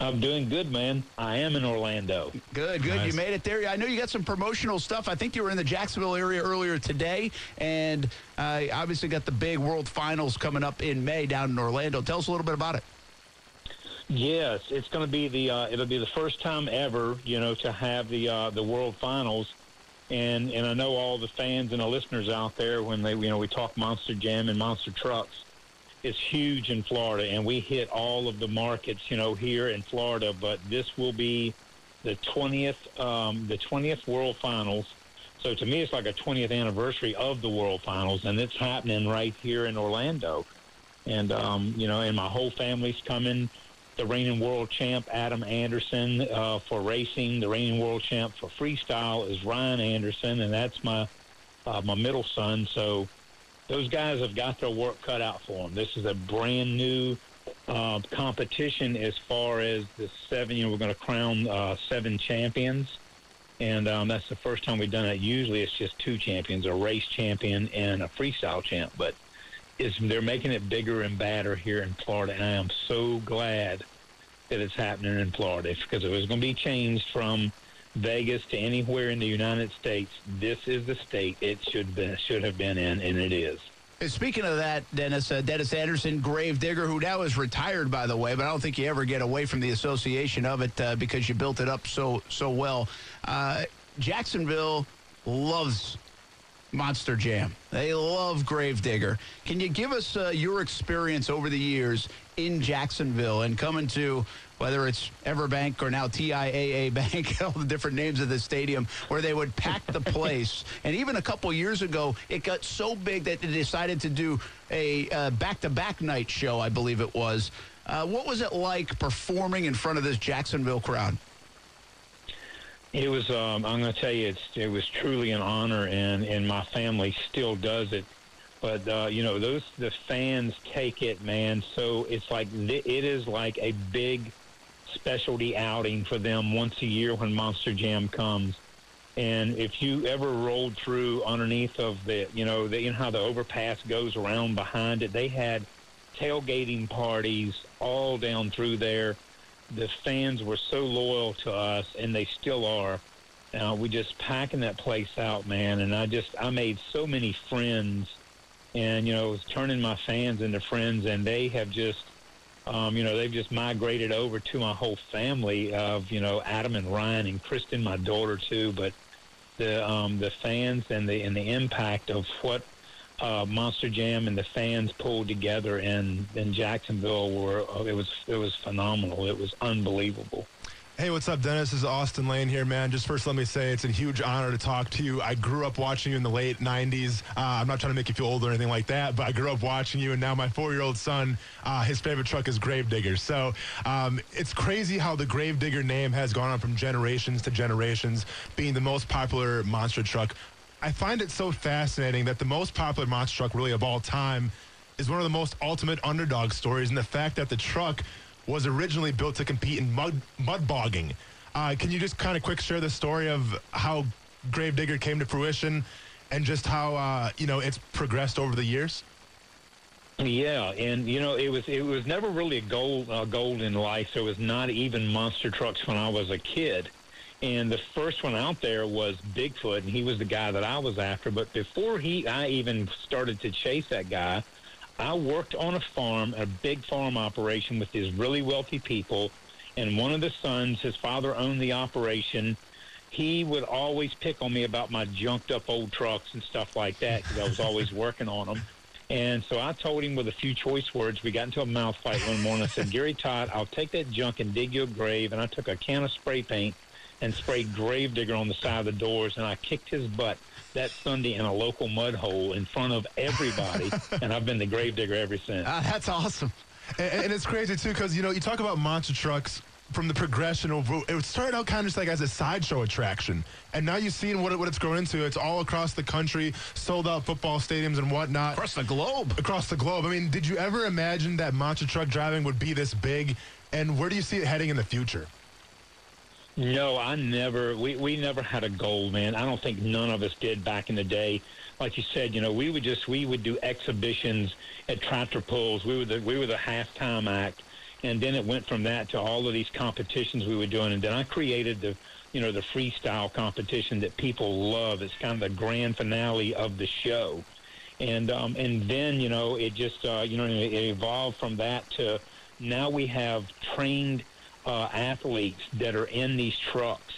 I'm doing good, man. I am in Orlando. Good. Nice. You made it there. I know you got some promotional stuff. I think you were in the Jacksonville area earlier today, and obviously got the big World Finals coming up in May down in Orlando. Tell us a little bit about it. Yes, it's going to be it'll be the first time ever, to have the World Finals, and I know all the fans and the listeners out there when we talk Monster Jam and Monster Trucks. It's huge in Florida, and we hit all of the markets, here in Florida. But this will be the 20th World Finals. So to me, it's like a 20th anniversary of the World Finals, and it's happening right here in Orlando. And and my whole family's coming. The reigning world champ Adam Anderson for racing. The reigning world champ for freestyle is Ryan Anderson, and that's my middle son. So those guys have got their work cut out for them. This is a brand new competition as far as the 7. We're going to crown 7 champions, and that's the first time we've done it. Usually it's just 2 champions, a race champion and a freestyle champ. But they're making it bigger and badder here in Florida, and I am so glad that it's happening in Florida, because if it was going to be changed from Vegas to anywhere in the United States, this is the state it should have been in, and it is. Speaking of that, Dennis Anderson, Gravedigger, who now is retired, by the way, but I don't think you ever get away from the association of it because you built it up so well. Jacksonville loves Monster Jam. They love Gravedigger. Can you give us your experience over the years in Jacksonville and coming to, whether it's Everbank or now TIAA Bank, all the different names of the stadium, where they would pack the place? And even a couple years ago, it got so big that they decided to do a back-to-back night show, I believe it was. What was it like performing in front of this Jacksonville crowd? It was, I'm going to tell you, it was truly an honor, and my family still does it But, the fans take it, man. So it's like it is like a big specialty outing for them once a year when Monster Jam comes. And if you ever rolled through underneath of how the overpass goes around behind it, they had tailgating parties all down through there. The fans were so loyal to us, and they still are. We just packing that place out, man. And I made so many friends, and, was turning my fans into friends, and they have just, they've just migrated over to my whole family of, Adam and Ryan and Kristen, my daughter too. But the fans and the impact of what Monster Jam and the fans pulled together in Jacksonville it was phenomenal. It was unbelievable. Hey, what's up, Dennis? This is Austin Lane here, man. Just first, let me say it's a huge honor to talk to you. I grew up watching you in the late 90s. I'm not trying to make you feel old or anything like that, but I grew up watching you, and now my 4-year-old son, his favorite truck is Gravedigger. So it's crazy how the Gravedigger name has gone on from generations to generations, being the most popular monster truck. I find it so fascinating that the most popular monster truck really of all time is one of the most ultimate underdog stories, and the fact that the truck was originally built to compete in mud bogging. Can you just kind of quick share the story of how Gravedigger came to fruition and just how, it's progressed over the years? Yeah, and, it was never really a goal in life. There was not even monster trucks when I was a kid. And the first one out there was Bigfoot, and he was the guy that I was after. But before I even started to chase that guy, I worked on a farm, a big farm operation with these really wealthy people, and one of the sons, his father owned the operation. He would always pick on me about my junked up old trucks and stuff like that because I was always working on them. And so I told him with a few choice words, we got into a mouth fight one morning. I said, Gary Todd, I'll take that junk and dig you a grave. And I took a can of spray paint and sprayed Gravedigger on the side of the doors, and I kicked his butt that Sunday in a local mud hole in front of everybody, and I've been the Gravedigger ever since. That's awesome. And it's crazy, too, because, you talk about monster trucks from the progression of it started out kind of just like as a sideshow attraction, and now you've seen what it's grown into. It's all across the country, sold out football stadiums and whatnot. Across the globe. I mean, did you ever imagine that monster truck driving would be this big, and where do you see it heading in the future? No, we never had a goal, man. I don't think none of us did back in the day. Like you said, we would do exhibitions at tractor pulls. We were the halftime act, and then it went from that to all of these competitions we were doing. And then I created the freestyle competition that people love. It's kind of the grand finale of the show. And then, it just, it evolved from that to now we have trained athletes that are in these trucks.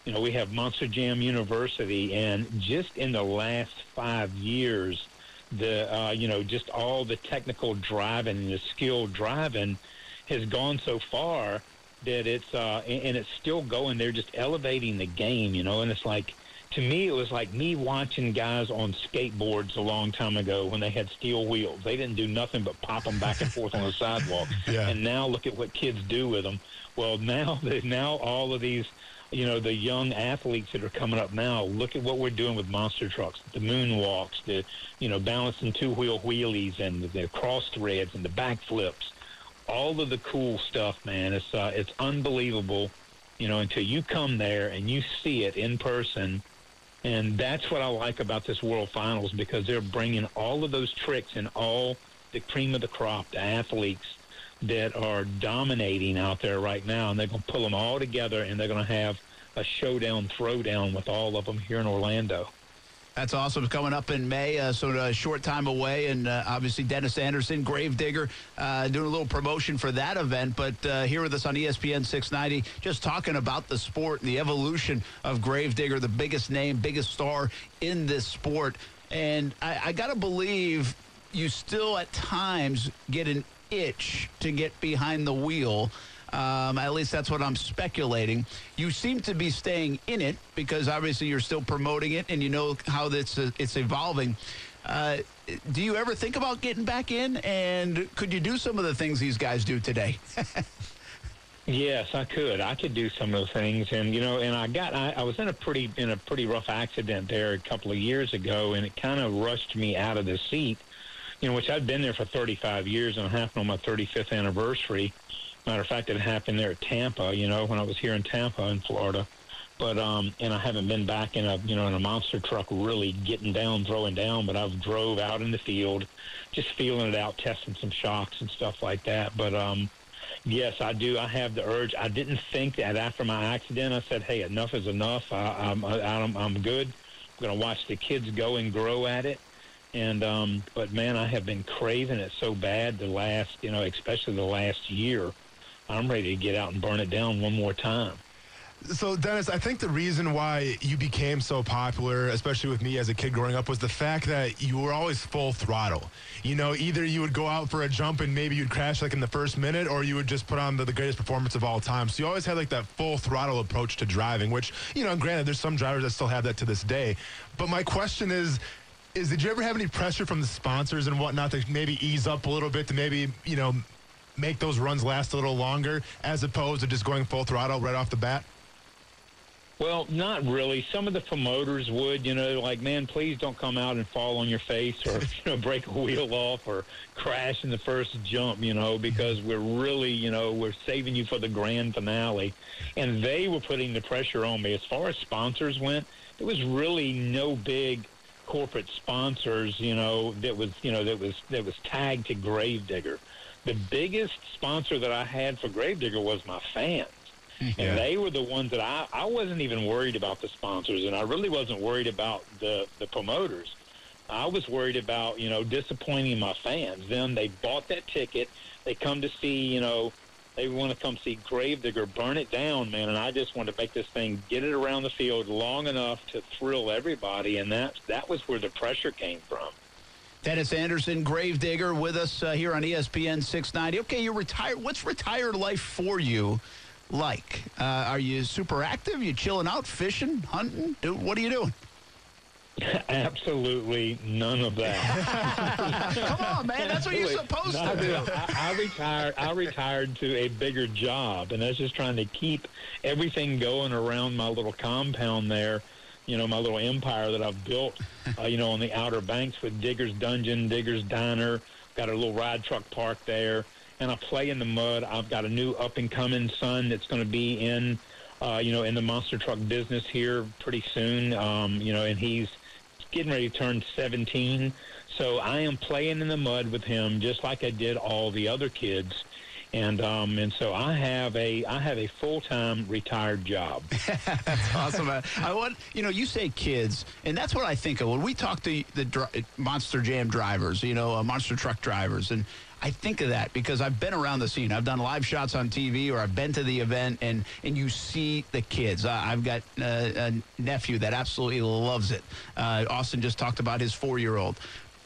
We have Monster Jam University, and just in the last 5 years, just all the technical driving and the skilled driving has gone so far that it's still going. They're just elevating the game, and it's like, to me, it was like me watching guys on skateboards a long time ago when they had steel wheels. They didn't do nothing but pop them back and forth on the sidewalk. Yeah. And now look at what kids do with them. Well, now all of these, the young athletes that are coming up now, look at what we're doing with monster trucks, the moonwalks, the, balancing two-wheel wheelies and the cross threads and the backflips, all of the cool stuff, man. It's unbelievable, until you come there and you see it in person. And that's what I like about this World Finals, because they're bringing all of those tricks and all the cream of the crop, the athletes that are dominating out there right now, and they're going to pull them all together, and they're going to have a showdown, throwdown with all of them here in Orlando. That's awesome. It's coming up in May, so a short time away. And obviously Dennis Anderson, Gravedigger, doing a little promotion for that event. But here with us on ESPN 690, just talking about the sport and the evolution of Gravedigger, the biggest name, biggest star in this sport. And I got to believe you still at times get an itch to get behind the wheel. At least that's what I'm speculating. You seem to be staying in it because obviously you're still promoting it and you know how it's evolving. Do you ever think about getting back in? And could you do some of the things these guys do today? Yes, I could. I could do some of the things, and and I was in a pretty rough accident there a couple of years ago, and it kind of rushed me out of the seat which I'd been there for 35 years, and it happened on my 35th anniversary. Matter of fact, it happened there at Tampa, when I was here in Tampa in Florida. But and I haven't been back in a monster truck really getting down, throwing down. But I've drove out in the field, just feeling it out, testing some shocks and stuff like that. But yes, I do. I have the urge. I didn't think that after my accident. I said, "Hey, enough is enough. I'm good. I'm going to watch the kids go and grow at it." And but man, I have been craving it so bad the last, especially the last year. I'm ready to get out and burn it down one more time. So, Dennis, I think the reason why you became so popular, especially with me as a kid growing up, was the fact that you were always full throttle. Either you would go out for a jump and maybe you'd crash like in the first minute, or you would just put on the greatest performance of all time. So you always had like that full throttle approach to driving, which, granted, there's some drivers that still have that to this day. But my question is did you ever have any pressure from the sponsors and whatnot to maybe ease up a little bit, to maybe, make those runs last a little longer, as opposed to just going full throttle right off the bat? Well, not really. Some of the promoters would, like, man, please don't come out and fall on your face or, break a wheel off or crash in the first jump, because we're really, we're saving you for the grand finale. And they were putting the pressure on me. As far as sponsors went, there was really no big corporate sponsors, that was tagged to Gravedigger. The biggest sponsor that I had for Gravedigger was my fans. And they were the ones that I wasn't even worried about the sponsors, and I really wasn't worried about the promoters. I was worried about, disappointing my fans. Then they bought that ticket. They come to see, they want to come see Gravedigger burn it down, man. And I just wanted to make this thing, get it around the field long enough to thrill everybody. And that was where the pressure came from. Dennis Anderson, Gravedigger, with us here on ESPN 690. Okay, you're retired. What's retired life for you like? Are you super active? You chilling out, fishing, hunting? What are you doing? Absolutely none of that. Come on, man. That's what you're supposed to do. I retired to a bigger job, and that's just trying to keep everything going around my little compound there, my little empire that I've built, on the Outer Banks with Digger's Dungeon, Digger's Diner. Got a little ride truck park there. And I play in the mud. I've got a new up-and-coming son that's going to be in the monster truck business here pretty soon, and he's getting ready to turn 17. So I am playing in the mud with him just like I did all the other kids. And so I have a full-time retired job. That's awesome. I want you say kids, and that's what I think of when we talk to the Monster Jam drivers, monster truck drivers, and I think of that because I've been around the scene. I've done live shots on TV, or I've been to the event, and you see the kids. I've got a nephew that absolutely loves it. Austin just talked about his 4-year-old.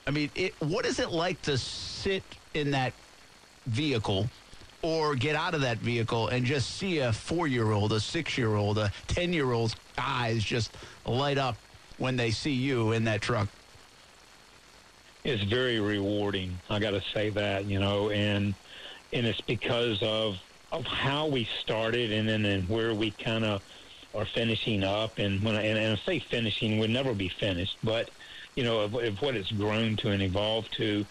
I mean, what is it like to sit in that vehicle or get out of that vehicle and just see a 4-year-old, a 6-year-old, a 10-year-old's eyes just light up when they see you in that truck? It's very rewarding. I got to say that, and it's because of how we started and then where we kind of are finishing up. And when I say finishing, we'll never be finished, but of what it's grown to and evolved to.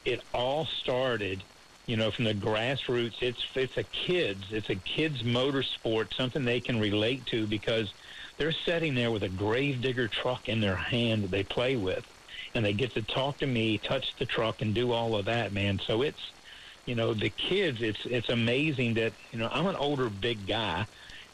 It all started, from the grassroots. It's a kids motorsport, something they can relate to because they're sitting there with a Gravedigger truck in their hand that they play with. And they get to talk to me, touch the truck, and do all of that, man. So it's, the kids, it's amazing that, I'm an older, big guy,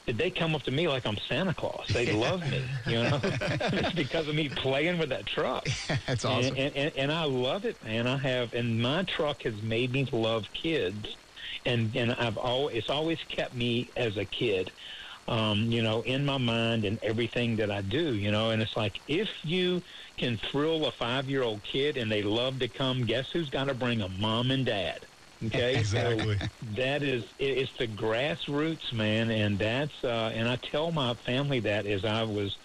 that they come up to me like I'm Santa Claus. They love me, It's because of me playing with that truck. That's awesome. And I love it, man. And my truck has made me love kids. And it's always kept me as a kid, in my mind and everything that I do, and it's like, if you can thrill a 5-year-old kid and they love to come, guess who's got to bring them? Mom and dad. Okay. Exactly. So it's the grassroots, man. And that's, and I tell my family that as I was,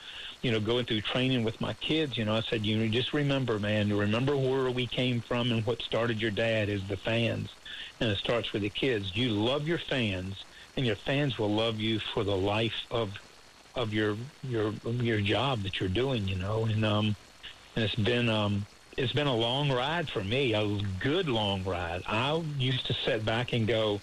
going through training with my kids, I said, just remember, man, remember where we came from and what started your dad is the fans. And it starts with the kids. You love your fans, and your fans will love you for the life of your job that you're doing, and it's been it's been a long ride for me, a good long ride. I used to sit back and go,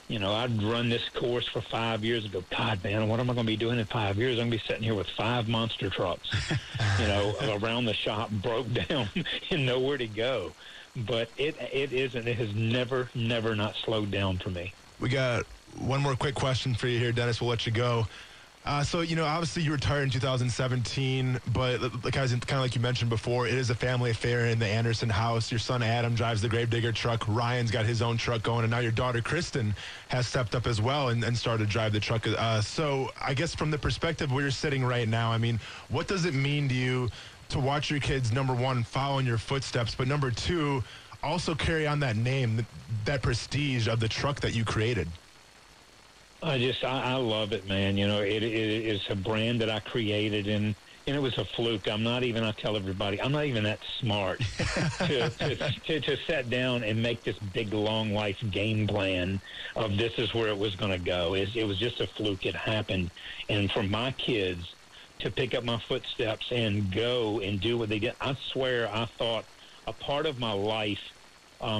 you know, I'd run this course for 5 years and go, God, man, what am I going to be doing in 5 years? I'm going to be sitting here with 5 monster trucks, you know, around the shop, broke down and nowhere to go. But it isn't. It has never not slowed down for me. We got one more quick question for you here, Dennis. We'll let you go. So, you know, obviously you retired in 2017, but kind of like you mentioned before, it is a family affair in the Anderson house. Your son Adam drives the Gravedigger truck. Ryan's got his own truck going, and now your daughter Kristen has stepped up as well and started to drive the truck. So I guess from the perspective where you're sitting right now, I mean, what does it mean to you to watch your kids, number one, follow in your footsteps, but number two, also carry on that name, that prestige of the truck that you created? I love it, man. You know, it's a brand that I created, and it was a fluke. I tell everybody, I'm not even that smart to sit down and make this big, long life game plan of this is where it was going to go. It was just a fluke. It happened. And for my kids to pick up my footsteps and go and do what they did, I swear I thought a part of my life,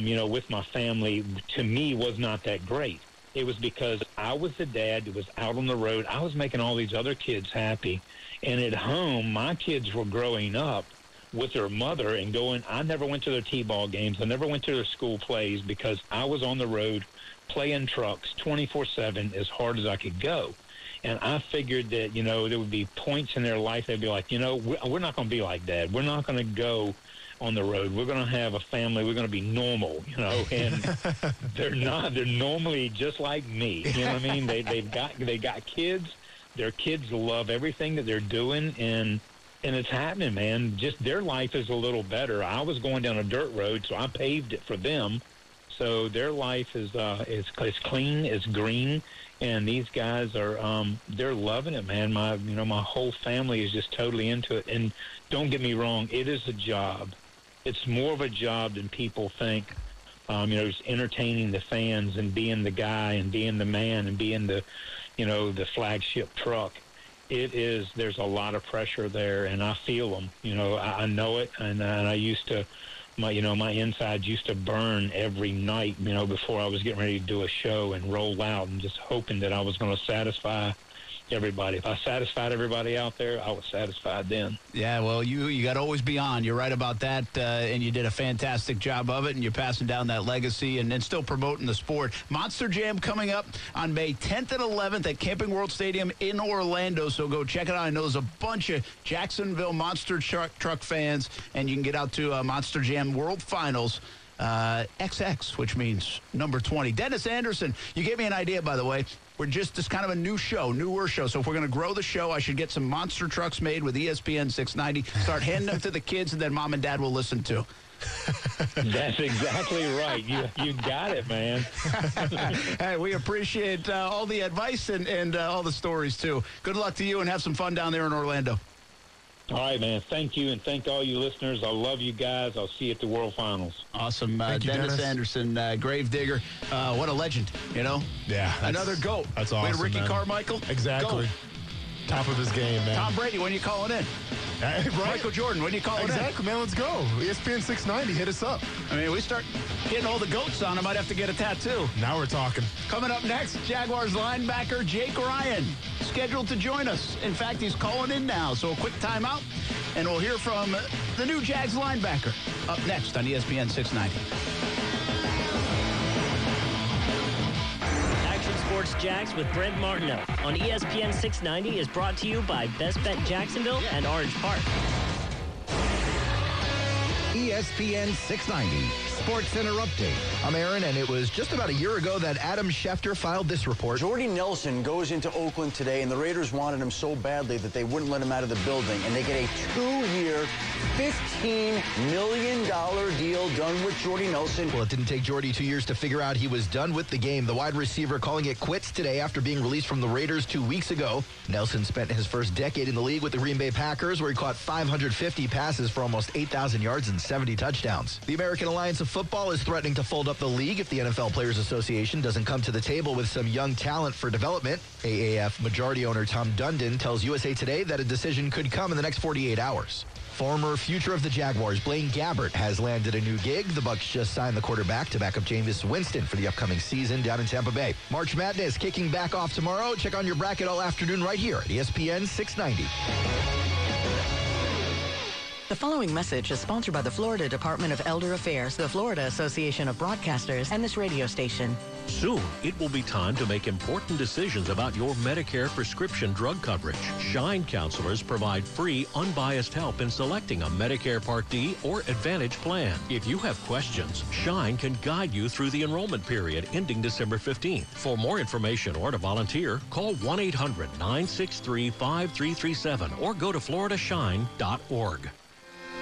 you know, with my family, to me, was not that great. It was because I was the dad that was out on the road. I was making all these other kids happy. And at home, my kids were growing up with their mother and going, I never went to their T-ball games. I never went to their school plays because I was on the road playing trucks 24/7 as hard as I could go. And I figured that, you know, there would be points in their life they'd be like, you know, we're not going to be like Dad. We're not going to go on the road. We're going to have a family. We're going to be normal, you know, and they're not. They're normally just like me. You know what I mean? They got kids. Their kids love everything that they're doing, and it's happening, man. Just their life is a little better. I was going down a dirt road, so I paved it for them. So their life is clean, it's green, and these guys are they're loving it, man. My whole family is just totally into it. And don't get me wrong, it is a job. It's more of a job than people think. You know, just entertaining the fans and being the guy and being the man and being the, you know, the flagship truck. There's a lot of pressure there, and I feel them. You know, I know it, and I used to, my insides used to burn every night, you know, before I was getting ready to do a show and roll out and just hoping that I was going to satisfy everybody. If I satisfied everybody out there, I was satisfied then. Yeah, well, you got to always be on. You're right about that, and you did a fantastic job of it, and you're passing down that legacy and still promoting the sport. Monster Jam coming up on May 10th and 11th at Camping World Stadium in Orlando, so go check it out. I know there's a bunch of Jacksonville Monster Truck fans, and you can get out to Monster Jam World Finals. XX, which means number 20. Dennis Anderson, you gave me an idea, by the way. We're just kind of a newer show. So if we're going to grow the show, I should get some monster trucks made with ESPN 690, start handing them to the kids, and then Mom and Dad will listen to. That's exactly right. You got it, man. Hey, we appreciate all the advice and all the stories, too. Good luck to you, and have some fun down there in Orlando. All right, man. Thank you, and thank all you listeners. I love you guys. I'll see you at the World Finals. Awesome. Thank you, Dennis Anderson, Gravedigger. What a legend, you know? Yeah. Another GOAT. That's awesome, We had Ricky man. Carmichael. Exactly. GOAT. Top of his game, man. Tom Brady, when you calling in? Right? Michael Jordan, when you calling in? Exactly, man. Let's go. ESPN 690, hit us up. I mean, we start getting all the goats on. I might have to get a tattoo. Now we're talking. Coming up next, Jaguars linebacker Jake Ryan, scheduled to join us. In fact, he's calling in now, so a quick timeout, and we'll hear from the new Jags linebacker up next on ESPN 690. Sports Jacks with Brent Martineau on ESPN 690 is brought to you by Best Bet Jacksonville and Orange Park. ESPN 690 Sports Center Update. I'm Aaron, and it was just about a year ago that Adam Schefter filed this report. Jordy Nelson goes into Oakland today, and the Raiders wanted him so badly that they wouldn't let him out of the building, and they get a 2-year, $15 million deal done with Jordy Nelson. Well, it didn't take Jordy 2 years to figure out he was done with the game. The wide receiver calling it quits today after being released from the Raiders 2 weeks ago. Nelson spent his first decade in the league with the Green Bay Packers, where he caught 550 passes for almost 8,000 yards and 70 touchdowns. The American Alliance of Football is threatening to fold up the league if the NFL Players Association doesn't come to the table with some young talent for development. AAF majority owner Tom Dundon tells USA Today that a decision could come in the next 48 hours. Former future of the Jaguars, Blaine Gabbert, has landed a new gig. The Bucs just signed the quarterback to back up Jameis Winston for the upcoming season down in Tampa Bay. March Madness kicking back off tomorrow. Check on your bracket all afternoon right here at ESPN 690. The following message is sponsored by the Florida Department of Elder Affairs, the Florida Association of Broadcasters, and this radio station. Soon, it will be time to make important decisions about your Medicare prescription drug coverage. Shine counselors provide free, unbiased help in selecting a Medicare Part D or Advantage plan. If you have questions, Shine can guide you through the enrollment period ending December 15th. For more information or to volunteer, call 1-800-963-5337 or go to floridashine.org.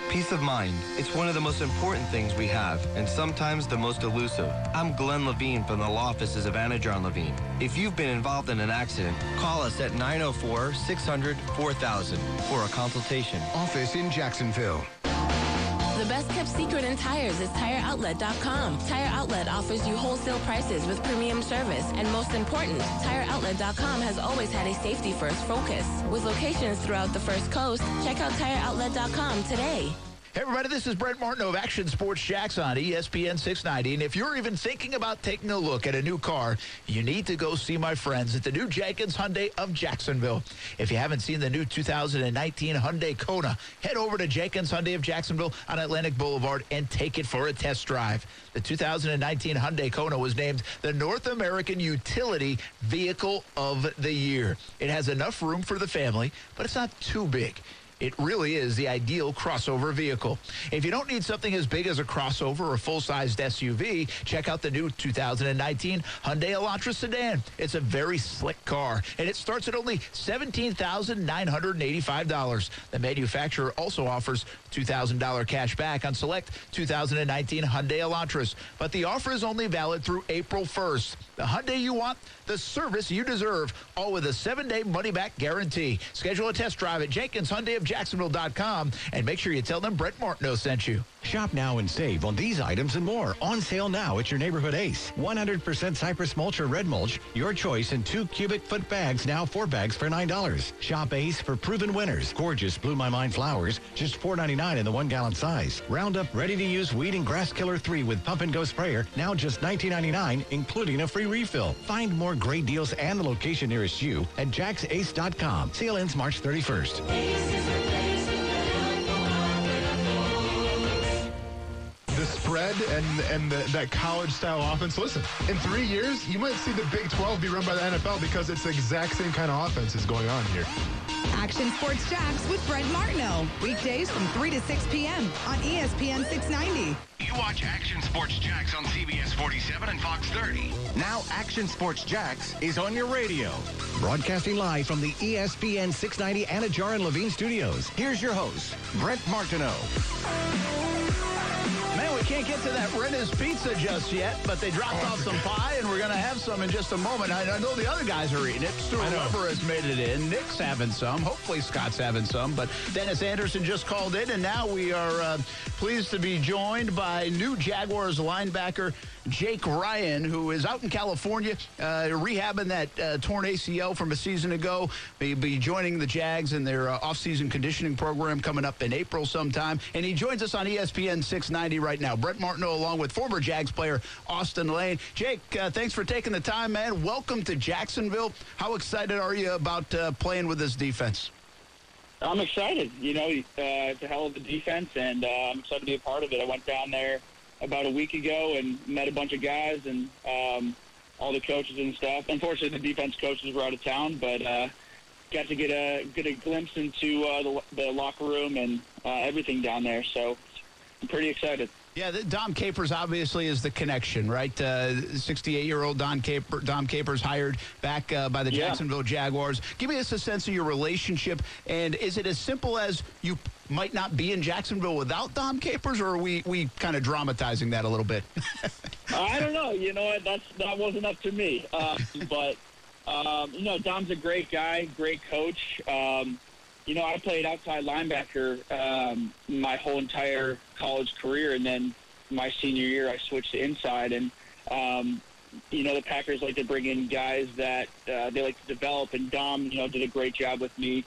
Peace of mind. It's one of the most important things we have, and sometimes the most elusive. I'm Glenn Levine from the law offices of Anna John Levine. If you've been involved in an accident, call us at 904-600-4000 for a consultation. Office in Jacksonville. The best kept secret in tires is TireOutlet.com. Tire Outlet offers you wholesale prices with premium service. And most important, TireOutlet.com has always had a safety-first focus. With locations throughout the First Coast, check out TireOutlet.com today. Hey, everybody, this is Brent Martineau of Action Sports Jacks on ESPN 690. And if you're even thinking about taking a look at a new car, you need to go see my friends at the new Jenkins Hyundai of Jacksonville. If you haven't seen the new 2019 Hyundai Kona, head over to Jenkins Hyundai of Jacksonville on Atlantic Boulevard and take it for a test drive. The 2019 Hyundai Kona was named the North American Utility Vehicle of the Year. It has enough room for the family, but it's not too big. It really is the ideal crossover vehicle. If you don't need something as big as a crossover or full-sized SUV, check out the new 2019 Hyundai Elantra sedan. It's a very slick car, and it starts at only $17,985. The manufacturer also offers $2,000 cash back on select 2019 Hyundai Elantras. But the offer is only valid through April 1st. The Hyundai you want, the service you deserve, all with a 7-day money-back guarantee. Schedule a test drive at Jenkins Hyundai of Jacksonville.com and make sure you tell them Brent Martineau sent you. Shop now and save on these items and more. On sale now at your neighborhood Ace. 100% cypress mulch or red mulch. Your choice in 2 cubic foot bags, now 4 bags for $9. Shop Ace for proven winners. Gorgeous Blew My Mind flowers, just $4.99 in the 1-gallon size. Roundup ready-to-use weed and grass killer 3 with pump and go sprayer, now just $19.99, including a free refill. Find more great deals and the location nearest you at jacksace.com. Sale ends March 31st. The spread and that college-style offense. Listen, in 3 years, you might see the Big 12 be run by the NFL because it's the exact same kind of offense is going on here. Action Sports Jacks with Brent Martineau. Weekdays from 3 to 6 p.m. on ESPN 690. You watch Action Sports Jacks on CBS 47 and Fox 30. Now Action Sports Jacks is on your radio. Broadcasting live from the ESPN 690 Anna Jar and Levine studios. Here's your host, Brent Martineau. Man, we can't get to that Renna's Pizza just yet, but they dropped off some pie, and we're going to have some in just a moment. I know the other guys are eating it. Stuart Weber has made it in. Nick's having some. Hopefully Scott's having some. But Dennis Anderson just called in, and now we are pleased to be joined by new Jaguars linebacker Jake Ryan, who is out in California rehabbing that torn ACL from a season ago. He'll be joining the Jags in their off-season conditioning program coming up in April sometime. And he joins us on ESPN 690 right now. Brent Martineau along with former Jags player Austin Lane. Jake, thanks for taking the time, man. Welcome to Jacksonville. How excited are you about playing with this defense? I'm excited. You know, it's a hell of a defense, and I'm excited to be a part of it. I went down there about a week ago and met a bunch of guys and all the coaches and stuff. Unfortunately, the defense coaches were out of town, but got to get a glimpse into the locker room and everything down there. So I'm pretty excited. Yeah, Dom Capers obviously is the connection, right? 68-year-old Dom Capers hired back by the Jacksonville Jaguars. Give me a sense of your relationship, and is it as simple as you might not be in Jacksonville without Dom Capers, or are we kind of dramatizing that a little bit? I don't know. You know what? That wasn't up to me. But, you know, Dom's a great guy, great coach. You know, I played outside linebacker my whole entire college career, and then my senior year I switched to inside. And, you know, the Packers like to bring in guys that they like to develop, and Dom, you know, did a great job with me,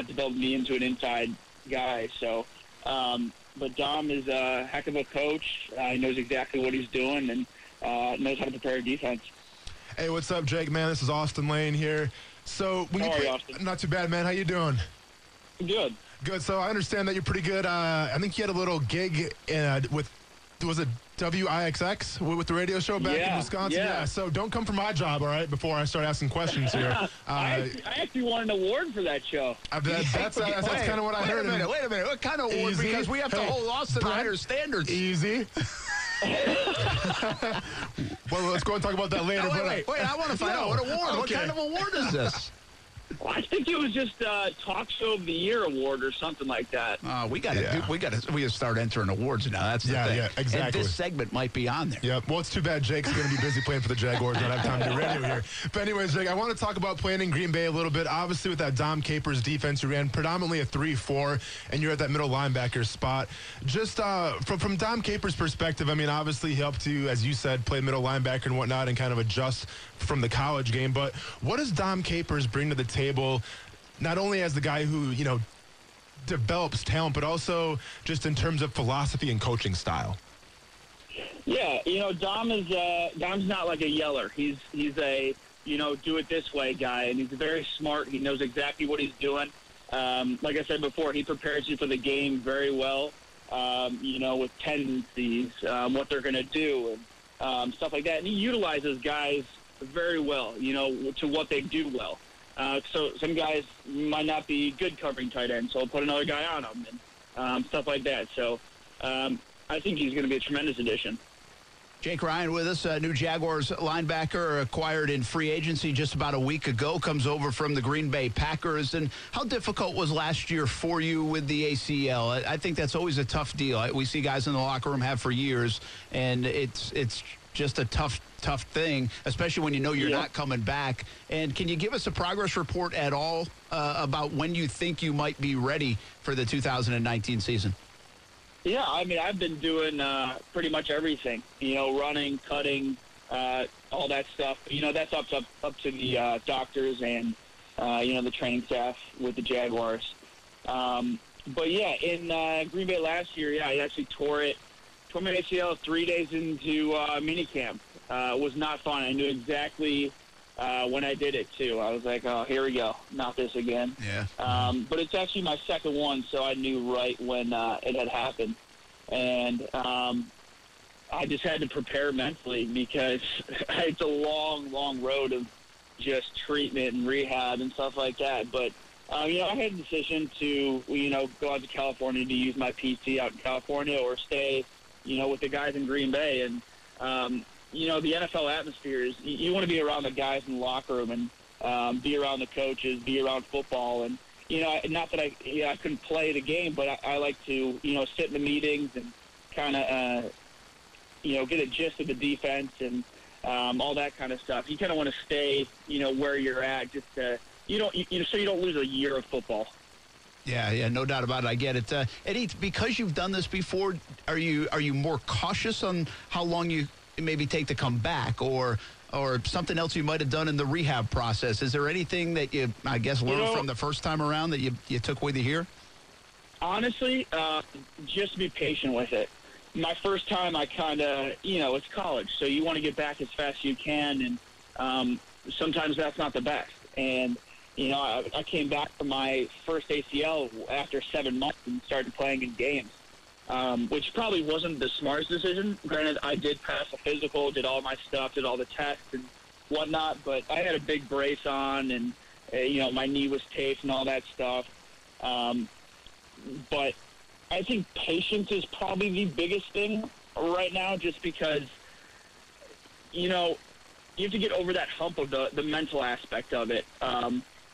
developed me into an inside guy. So, but Dom is a heck of a coach. He knows exactly what he's doing and knows how to prepare a defense. Hey, what's up, Jake, man? This is Austin Lane here. So, when How are you, Austin? Not too bad, man. How you doing? Good. Good. So, I understand that you're pretty good. I think you had a little gig with, was it WIXX with the radio show back in Wisconsin? Yeah. So, don't come for my job, all right, before I start asking questions here. I actually won an award for that show. That's kind of what I heard. Wait a minute. What kind of award? Easy. Because we have to hold Austin to Brent, higher standards. Easy. Well, let's go and talk about that later. No, wait. I want to find out what award. Okay. What kind of award is this? Well, I think it was just a Talk Show of the Year award or something like that. We got to start entering awards now. That's the thing. Yeah, exactly. And this segment might be on there. Yep. Well, it's too bad Jake's going to be busy playing for the Jaguars. Not have time to do radio here. But anyways, Jake, I want to talk about playing in Green Bay a little bit. Obviously, with that Dom Capers defense, you ran predominantly a 3-4, and you're at that middle linebacker spot. Just from Dom Capers' perspective, I mean, obviously he helped you, as you said, play middle linebacker and whatnot and kind of adjust from the college game. But what does Dom Capers bring to the table, not only as the guy who, develops talent, but also just in terms of philosophy and coaching style? Yeah, Dom's not like a yeller. He's a, do it this way guy, and he's very smart. He knows exactly what he's doing. Like I said before, he prepares you for the game very well, with tendencies, what they're going to do, and stuff like that. And he utilizes guys very well, to what they do well. So some guys might not be good covering tight ends, so I'll put another guy on them and stuff like that. So I think he's going to be a tremendous addition. Jake Ryan with us, new Jaguars linebacker acquired in free agency just about a week ago, comes over from the Green Bay Packers. And how difficult was last year for you with the ACL? I think that's always a tough deal. We see guys in the locker room have for years, and it's just a tough thing, especially when you're not coming back. And can you give us a progress report at all about when you think you might be ready for the 2019 season? Yeah, I mean, I've been doing pretty much everything, running, cutting, all that stuff. That's up to the doctors and, the training staff with the Jaguars. But, yeah, in Green Bay last year, I actually tore my ACL 3 days into minicamp. It was not fun. I knew exactly when I did it, too. I was like, oh, here we go. Not this again. Yeah. But it's actually my second one, so I knew right when it had happened. And I just had to prepare mentally because it's a long, long road of just treatment and rehab and stuff like that. But, I had a decision to, go out to California to use my PC out in California or stay, with the guys in Green Bay. And, the NFL atmosphere is you want to be around the guys in the locker room and be around the coaches, be around football. And, not that I couldn't play the game, but I like to, sit in the meetings and kind of, get a gist of the defense and all that kind of stuff. You kind of want to stay, where you're at just to, so you don't lose a year of football. Yeah, no doubt about it. I get it. Eddie, because you've done this before, are you more cautious on how long you maybe take to come back, or something else you might have done in the rehab process? Is there anything that you, I guess, learned from the first time around that you took with you here? Honestly, just be patient with it. My first time, I kind of, it's college, so you want to get back as fast as you can, and sometimes that's not the best. And, I came back from my first ACL after 7 months and started playing in games. Which probably wasn't the smartest decision. Granted, I did pass a physical, did all my stuff, did all the tests and whatnot, but I had a big brace on and, my knee was taped and all that stuff. But I think patience is probably the biggest thing right now just because, you have to get over that hump of the mental aspect of it.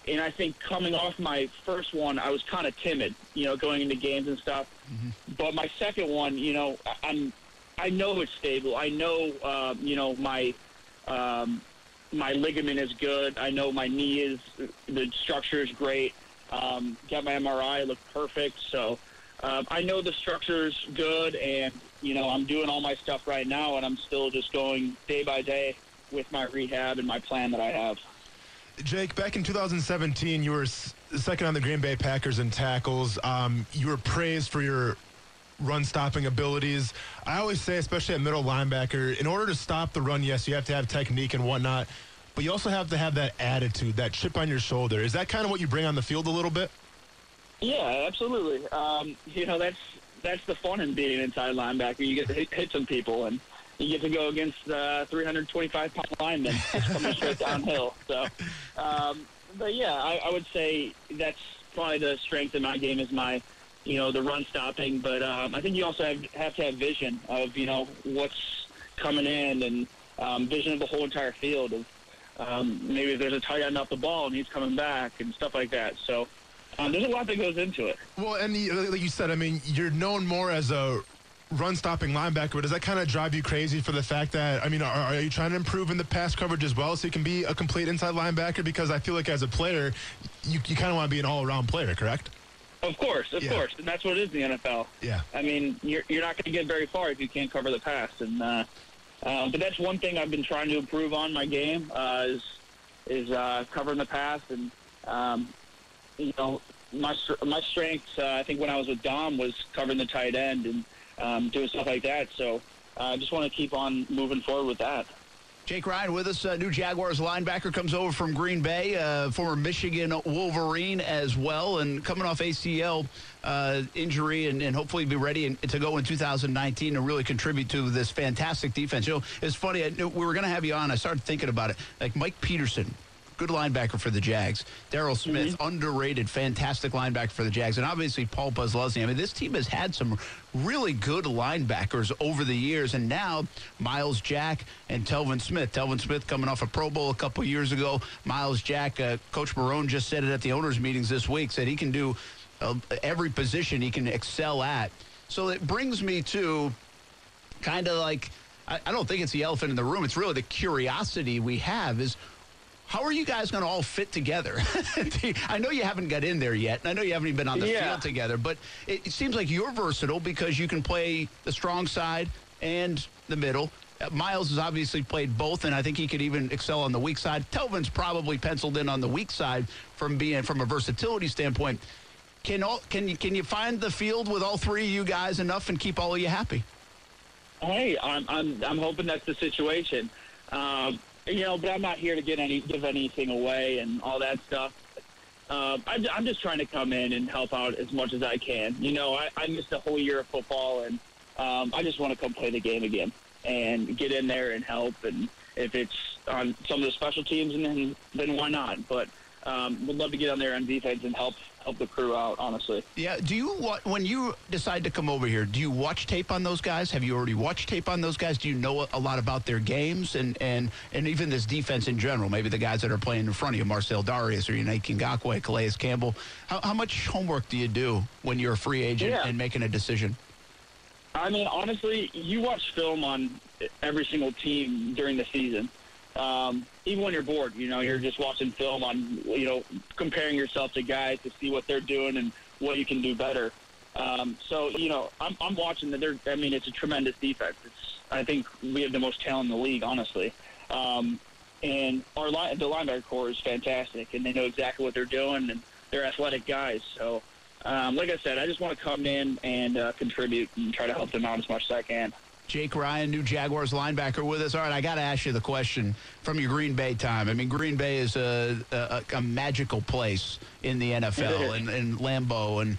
And I think coming off my first one, I was kind of timid, going into games and stuff. Mm-hmm. But my second one, I know it's stable. I know, my ligament is good. I know my knee the structure is great. Got my MRI, looked perfect. So I know the structure's good, and, I'm doing all my stuff right now, and I'm still just going day by day with my rehab and my plan that I have. Jake, back in 2017, you were second on the Green Bay Packers in tackles. You were praised for your run-stopping abilities. I always say, especially at middle linebacker, in order to stop the run, yes, you have to have technique and whatnot, but you also have to have that attitude, that chip on your shoulder. Is that kind of what you bring on the field a little bit? Yeah, absolutely. That's the fun in being an inside linebacker. You get to hit some people, and you get to go against 325-pound linemen coming straight downhill. So, but yeah, I would say that's probably the strength of my game is my, the run stopping. But I think you also have to have vision of, what's coming in and vision of the whole entire field of maybe if there's a tight end off the ball and he's coming back and stuff like that. So there's a lot that goes into it. Well, and like you said, I mean, you're known more as a run-stopping linebacker, but does that kind of drive you crazy for the fact that, I mean, are you trying to improve in the pass coverage as well so you can be a complete inside linebacker? Because I feel like as a player, you kind of want to be an all-around player, correct? Of course, and that's what it is in the NFL. Yeah. I mean, you're not going to get very far if you can't cover the pass, and but that's one thing I've been trying to improve on my game is covering the pass, and my strength. I think when I was with Dom was covering the tight end and doing stuff like that. So I just want to keep on moving forward with that. Jake Ryan with us, new Jaguars linebacker, comes over from Green Bay, former Michigan Wolverine as well, and coming off ACL injury and hopefully be ready to go in 2019 to really contribute to this fantastic defense. It's funny, we were going to have you on. I started thinking about it. Like Mike Peterson, good linebacker for the Jags. Darryl Smith, underrated, fantastic linebacker for the Jags. And obviously Paul Buzlesny. I mean, this team has had some really good linebackers over the years. And now Miles Jack and Telvin Smith. Telvin Smith coming off a Pro Bowl a couple years ago. Miles Jack, Coach Marone just said it at the owners' meetings this week, said he can do every position he can excel at. So it brings me to kind of like, I don't think it's the elephant in the room. It's really the curiosity we have is, how are you guys going to all fit together? I know you haven't got in there yet, and I know you haven't even been on the field together, but it seems like you're versatile because you can play the strong side and the middle. Miles has obviously played both, and I think he could even excel on the weak side. Telvin's probably penciled in on the weak side from a versatility standpoint. Can you find the field with all three of you guys enough and keep all of you happy? Hey, I'm hoping that's the situation. But I'm not here to give anything away and all that stuff. I'm just trying to come in and help out as much as I can. I missed a whole year of football, and I just want to come play the game again and get in there and help. And if it's on some of the special teams, then why not? But would love to get on there on defense and help the crew out, honestly. Yeah. When you decide to come over here, do you watch tape on those guys? Have you already watched tape on those guys? Do you know a lot about their games and even this defense in general? Maybe the guys that are playing in front of you, Marcel Darius or Yannick Ngakoue, Calais Campbell. How much homework do you do when you're a free agent and making a decision? I mean, honestly, you watch film on every single team during the season. Even when you're bored, you're just watching film on, comparing yourself to guys to see what they're doing and what you can do better. I'm watching that. It's a tremendous defense. I think we have the most talent in the league, honestly. And the linebacker core is fantastic, and they know exactly what they're doing, and they're athletic guys. So, like I said, I just want to come in and contribute and try to help them out as much as I can. Jake Ryan, new Jaguars linebacker with us. All right, I got to ask you the question from your Green Bay time. I mean, Green Bay is a magical place in the NFL and Lambeau. And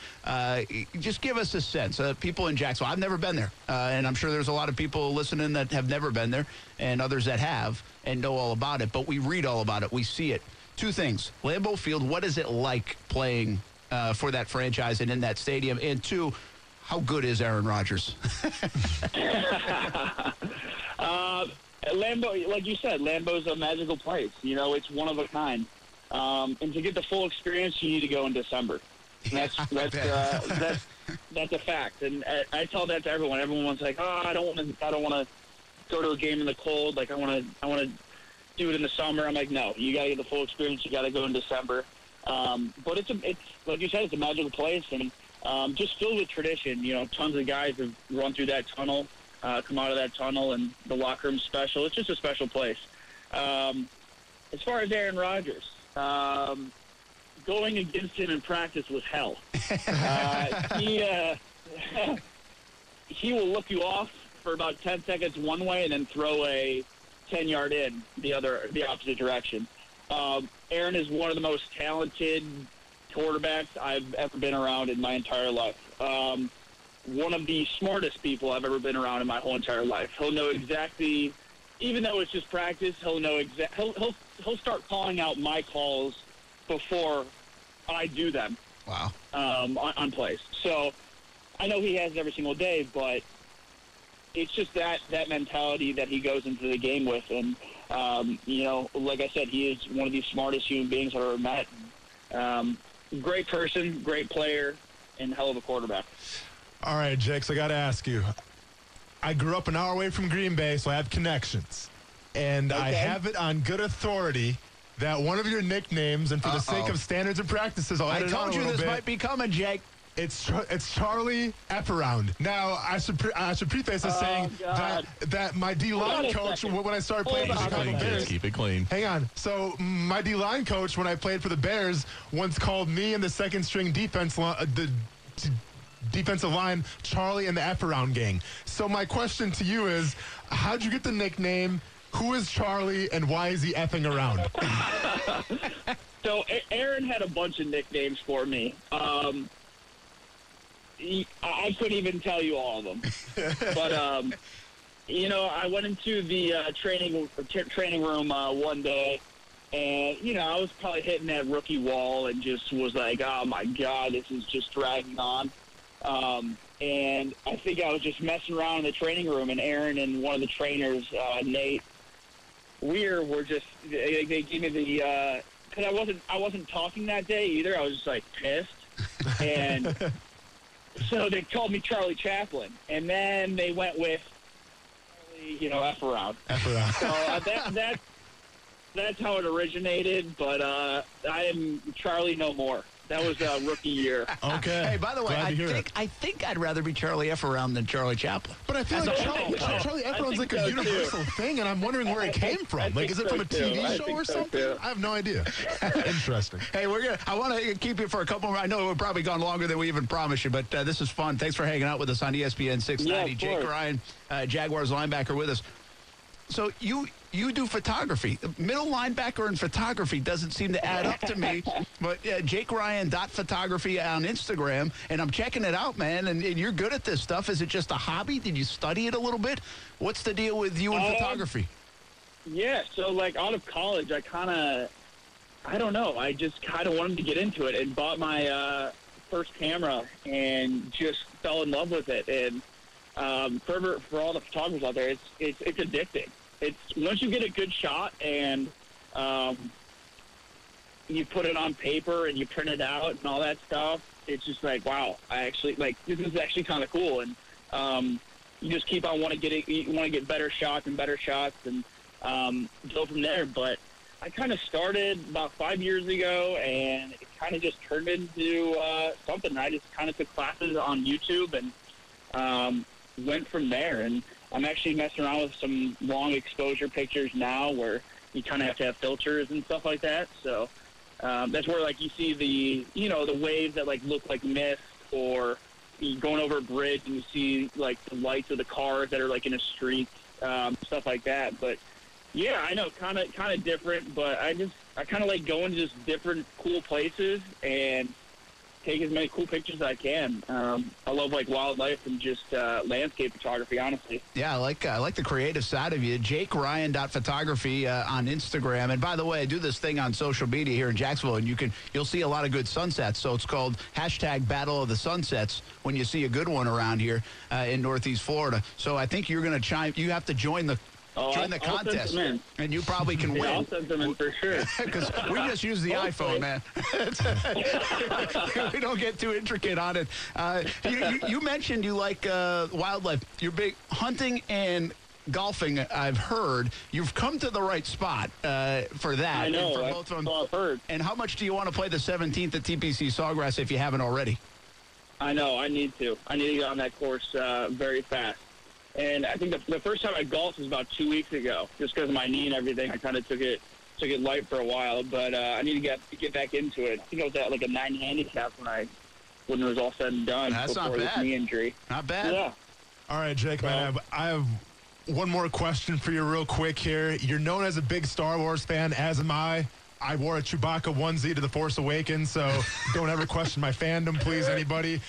just give us a sense. People in Jacksonville, I've never been there. And I'm sure there's a lot of people listening that have never been there and others that have and know all about it. But we read all about it. We see it. Two things. Lambeau Field, what is it like playing for that franchise and in that stadium? And two, how good is Aaron Rodgers? Lambeau, like you said, Lambeau's a magical place. It's one of a kind. And to get the full experience, you need to go in December. That's a fact. And I tell that to everyone. Everyone's like, "Oh, I don't want to go to a game in the cold. Like I want to do it in the summer." I'm like, "No, you got to get the full experience. You got to go in December." But it's like you said, it's a magical place and. Just filled with tradition. Tons of guys have run through that tunnel, come out of that tunnel, and the locker room's special. It's just a special place. As far as Aaron Rodgers, Going against him in practice was hell. He will look you off for about 10 seconds one way and then throw a 10-yard in the opposite direction. Aaron is one of the most talented quarterbacks I've ever been around in my entire life. One of the smartest people I've ever been around in my whole entire life. He'll know exactly, even though it's just practice, he'll know he'll start calling out my calls before I do them. Wow. On plays. So I know he has it every single day, but it's just that mentality that he goes into the game with. And, like I said, he is one of the smartest human beings I've ever met. Great person, great player, and hell of a quarterback. All right, Jakes, I got to ask you. I grew up an hour away from Green Bay, so I have connections. And I have it on good authority that one of your nicknames, and for the sake of standards and practices, I'll edit it out a little bit. I told you this might be coming, Jake. It's Charlie Eparound. Now, I should preface this saying that my D-line coach, when I started playing for the Chicago Bears. Keep it clean. Hang on. So my D-line coach, when I played for the Bears, once called me and the second-string defensive line Charlie and the Eparound gang. So my question to you is, how'd you get the nickname? Who is Charlie, and why is he effing around? So Aaron had a bunch of nicknames for me. I couldn't even tell you all of them. But, I went into the training room one day, and, I was probably hitting that rookie wall and just was like, oh, my God, this is just dragging on. And I think I was just messing around in the training room, and Aaron and one of the trainers, Nate Weir, were just they gave me the because I wasn't talking that day either. I was just like pissed, and so they called me Charlie Chaplin, and then they went with Charlie, F around. So that's how it originated. But I am Charlie no more. That was a rookie year. Okay. Hey, by the way, I think I'd rather be Charlie F. around than Charlie Chaplin. But I feel like Charlie F. around's like a universal thing, and I'm wondering where it came from. Like, is it from a TV show or something? I have no idea. Interesting. Hey, I want to keep you for a couple more. I know we've probably gone longer than we even promised you, but this is fun. Thanks for hanging out with us on ESPN 690. Jake Ryan, Jaguars linebacker, with us. So you do photography. Middle linebacker and photography doesn't seem to add up to me. But JakeRyan.photography on Instagram, and I'm checking it out, man. And you're good at this stuff. Is it just a hobby? Did you study it a little bit? What's the deal with you and photography? Yeah, so out of college, I don't know. I just kind of wanted to get into it and bought my first camera and just fell in love with it. And for all the photographers out there, it's addicting. It's once you get a good shot and you put it on paper and you print it out and all that stuff, it's just like, wow, this is actually kind of cool. And you just keep on wanting to get better shots and go from there. But I kind of started about 5 years ago, and it kind of just turned into something. I just kind of took classes on YouTube and went from there. And I'm actually messing around with some long exposure pictures now where you kind of have to have filters and stuff like that. So that's where, you see the waves that, look like mist, or you going over a bridge and you see, the lights of the cars that are, in a street, stuff like that. But, yeah, I know, kind of different, but I kind of like going to just different cool places and take as many cool pictures as I can. I love wildlife and just landscape photography, honestly. Yeah, I like the creative side of you. JakeRyan.photography on Instagram. And by the way, I do this thing on social media here in Jacksonville, and you'll see a lot of good sunsets. So it's called #Battle of the Sunsets when you see a good one around here in Northeast Florida. So I think you're going to you have to join the contest, and you probably can win. I'll send them in for sure. Because we just use the iPhone, man. We don't get too intricate on it. You mentioned you like wildlife. You're big hunting and golfing. I've heard you've come to the right spot for that. I know. For both of them. I've heard. And how much do you want to play the 17th at TPC Sawgrass if you haven't already? I know. I need to. I need to get on that course very fast. And I think the first time I golfed was about 2 weeks ago. Just because of my knee and everything, I kind of took it took it light for a while, but I need to get back into it. I think I was at like a 9 handicap when it was all said and done. That's before not this bad. knee injury. Not bad. Yeah. All right, Jake, man, I have one more question for you real quick here. You're known as a big Star Wars fan, as am I. I wore a Chewbacca onesie to The Force Awakens, so don't ever question my fandom, please, anybody.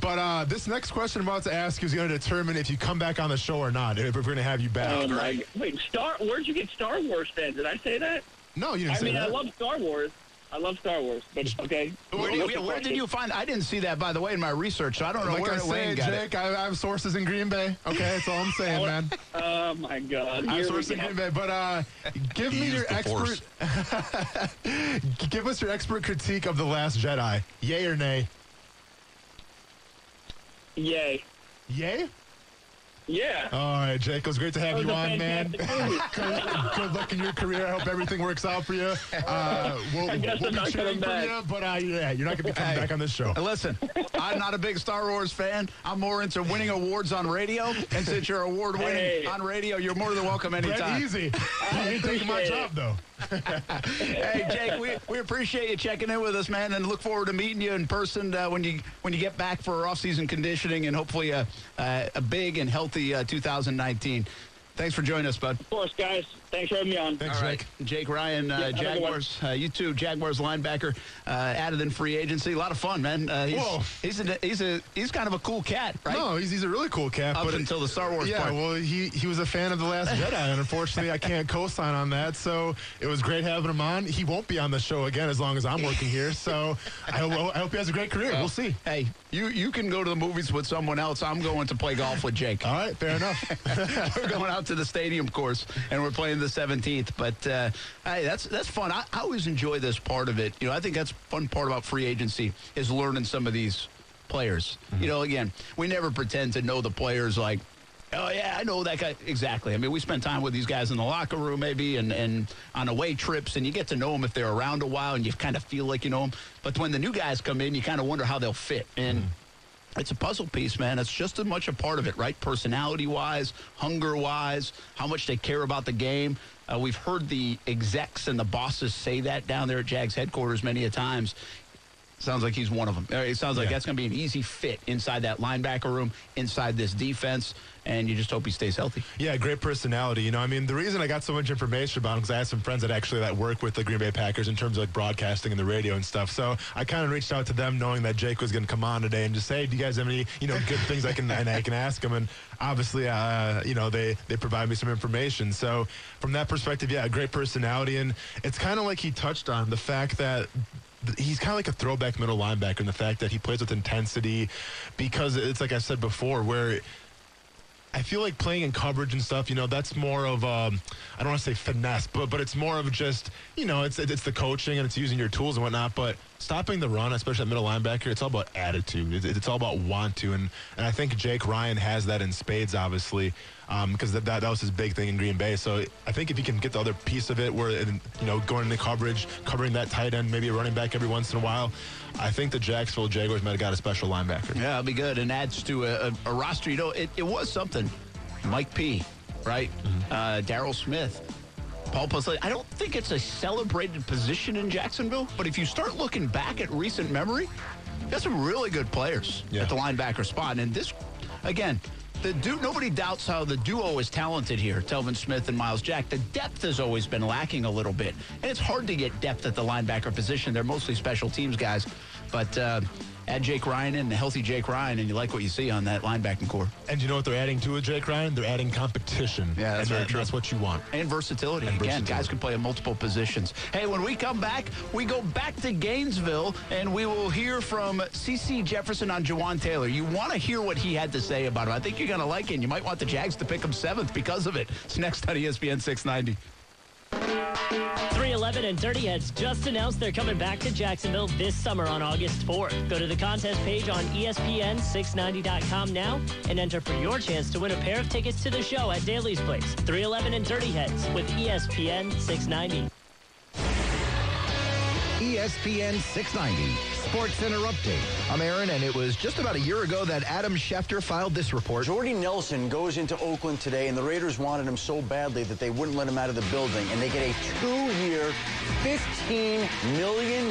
But this next question I'm about to ask you is going to determine if you come back on the show or not, if we're going to have you back. Oh, my. Wait, where'd you get Star Wars fans? Did I say that? No, you didn't say that. I love Star Wars. but okay. Where did you find? I didn't see that, by the way, in my research, so I don't know where Lane got Jake, I have sources in Green Bay. Okay, that's all I'm saying, man. Oh, my God. I have sources in Green Bay, but give me your expert. Give us your expert critique of The Last Jedi. Yay or nay? Yay. Yay? Yeah. All right, Jake. It was great to have you on, man. Good luck in your career. I hope everything works out for you. We'll be cheering for you, but yeah, you're not going to be coming back on this show. Listen, I'm not a big Star Wars fan. I'm more into winning awards on radio, and since you're award-winning on radio, you're more than welcome anytime. That's easy. You ain't taking my job, though. Hey, Jake, we appreciate you checking in with us, man, and look forward to meeting you in person when you get back for off-season conditioning and hopefully a big and healthy 2019. Thanks for joining us, bud. Of course, guys. Thanks for having me on. Thanks, all right. Jake Ryan, Jaguars. You too, Jaguars linebacker, added in free agency. A lot of fun, man. He's kind of a cool cat, right? No, he's a really cool cat. Up until the Star Wars part. Yeah, well, he was a fan of The Last Jedi, and unfortunately, I can't co-sign on that. So it was great having him on. He won't be on the show again as long as I'm working here. So I hope he has a great career. We'll see. Hey, you can go to the movies with someone else. I'm going to play golf with Jake. All right, fair enough. We're going out to the stadium course, and we're playing the 17th. But hey, that's fun. I always enjoy this part of it. You know, I think that's fun part about free agency is learning some of these players. Mm-hmm. You know, again, we never pretend to know the players like, oh, yeah, I know that guy. Exactly. I mean, we spend time with these guys in the locker room maybe and on away trips, and you get to know them if they're around a while, and you kind of feel like you know them. But when the new guys come in, you kind of wonder how they'll fit. And it's a puzzle piece, man. It's just as much a part of it, right? Personality-wise, hunger-wise, how much they care about the game. We've heard the execs and the bosses say that down there at Jags headquarters many a times. Sounds like he's one of them. It sounds like that's going to be an easy fit inside that linebacker room, inside this defense, and you just hope he stays healthy. Yeah, great personality. You know, I mean, the reason I got so much information about him because I had some friends that work with the Green Bay Packers in terms of like broadcasting and the radio and stuff. So I kind of reached out to them knowing that Jake was going to come on today and just say, hey, do you guys have any, good things I can ask him? And obviously, they provide me some information. So from that perspective, yeah, great personality. And it's kind of like he touched on the fact that he's kind of like a throwback middle linebacker in the fact that he plays with intensity because it's like I said before, where I feel like playing in coverage and stuff, that's more of, I don't want to say finesse, but it's more of just, it's the coaching and it's using your tools and whatnot. But stopping the run, especially at middle linebacker, it's all about attitude. It's all about want to. And I think Jake Ryan has that in spades, obviously, because that was his big thing in Green Bay. So I think if he can get the other piece of it where, going into coverage, covering that tight end, maybe a running back every once in a while, I think the Jacksonville Jaguars might have got a special linebacker. Yeah, it'll be good and adds to a roster. It was something. Mike P., right? Darryl Smith, Paul Pusley. I don't think it's a celebrated position in Jacksonville, but if you start looking back at recent memory, got some really good players at the linebacker spot. And this, again, nobody doubts how the duo is talented here, Telvin Smith and Miles Jack. The depth has always been lacking a little bit, and it's hard to get depth at the linebacker position. They're mostly special teams guys, but add Jake Ryan in, a healthy Jake Ryan, and you like what you see on that linebacking core. And you know what they're adding to with Jake Ryan? They're adding competition. Yeah, that's very true. That's what you want. And versatility. Again, guys can play in multiple positions. Hey, when we come back, we go back to Gainesville, and we will hear from C.C. Jefferson on Jawan Taylor. You want to hear what he had to say about him. I think you're going to like it, and you might want the Jags to pick him 7th because of it. It's next on ESPN 690. 311 and Dirty Heads just announced they're coming back to Jacksonville this summer on August 4th. Go to the contest page on ESPN690.com now and enter for your chance to win a pair of tickets to the show at Daly's Place. 311 and Dirty Heads with ESPN 690. ESPN 690. Sports Center update. I'm Aaron, and it was just about a year ago that Adam Schefter filed this report. Jordy Nelson goes into Oakland today, and the Raiders wanted him so badly that they wouldn't let him out of the building, and they get a 2-year, $15 million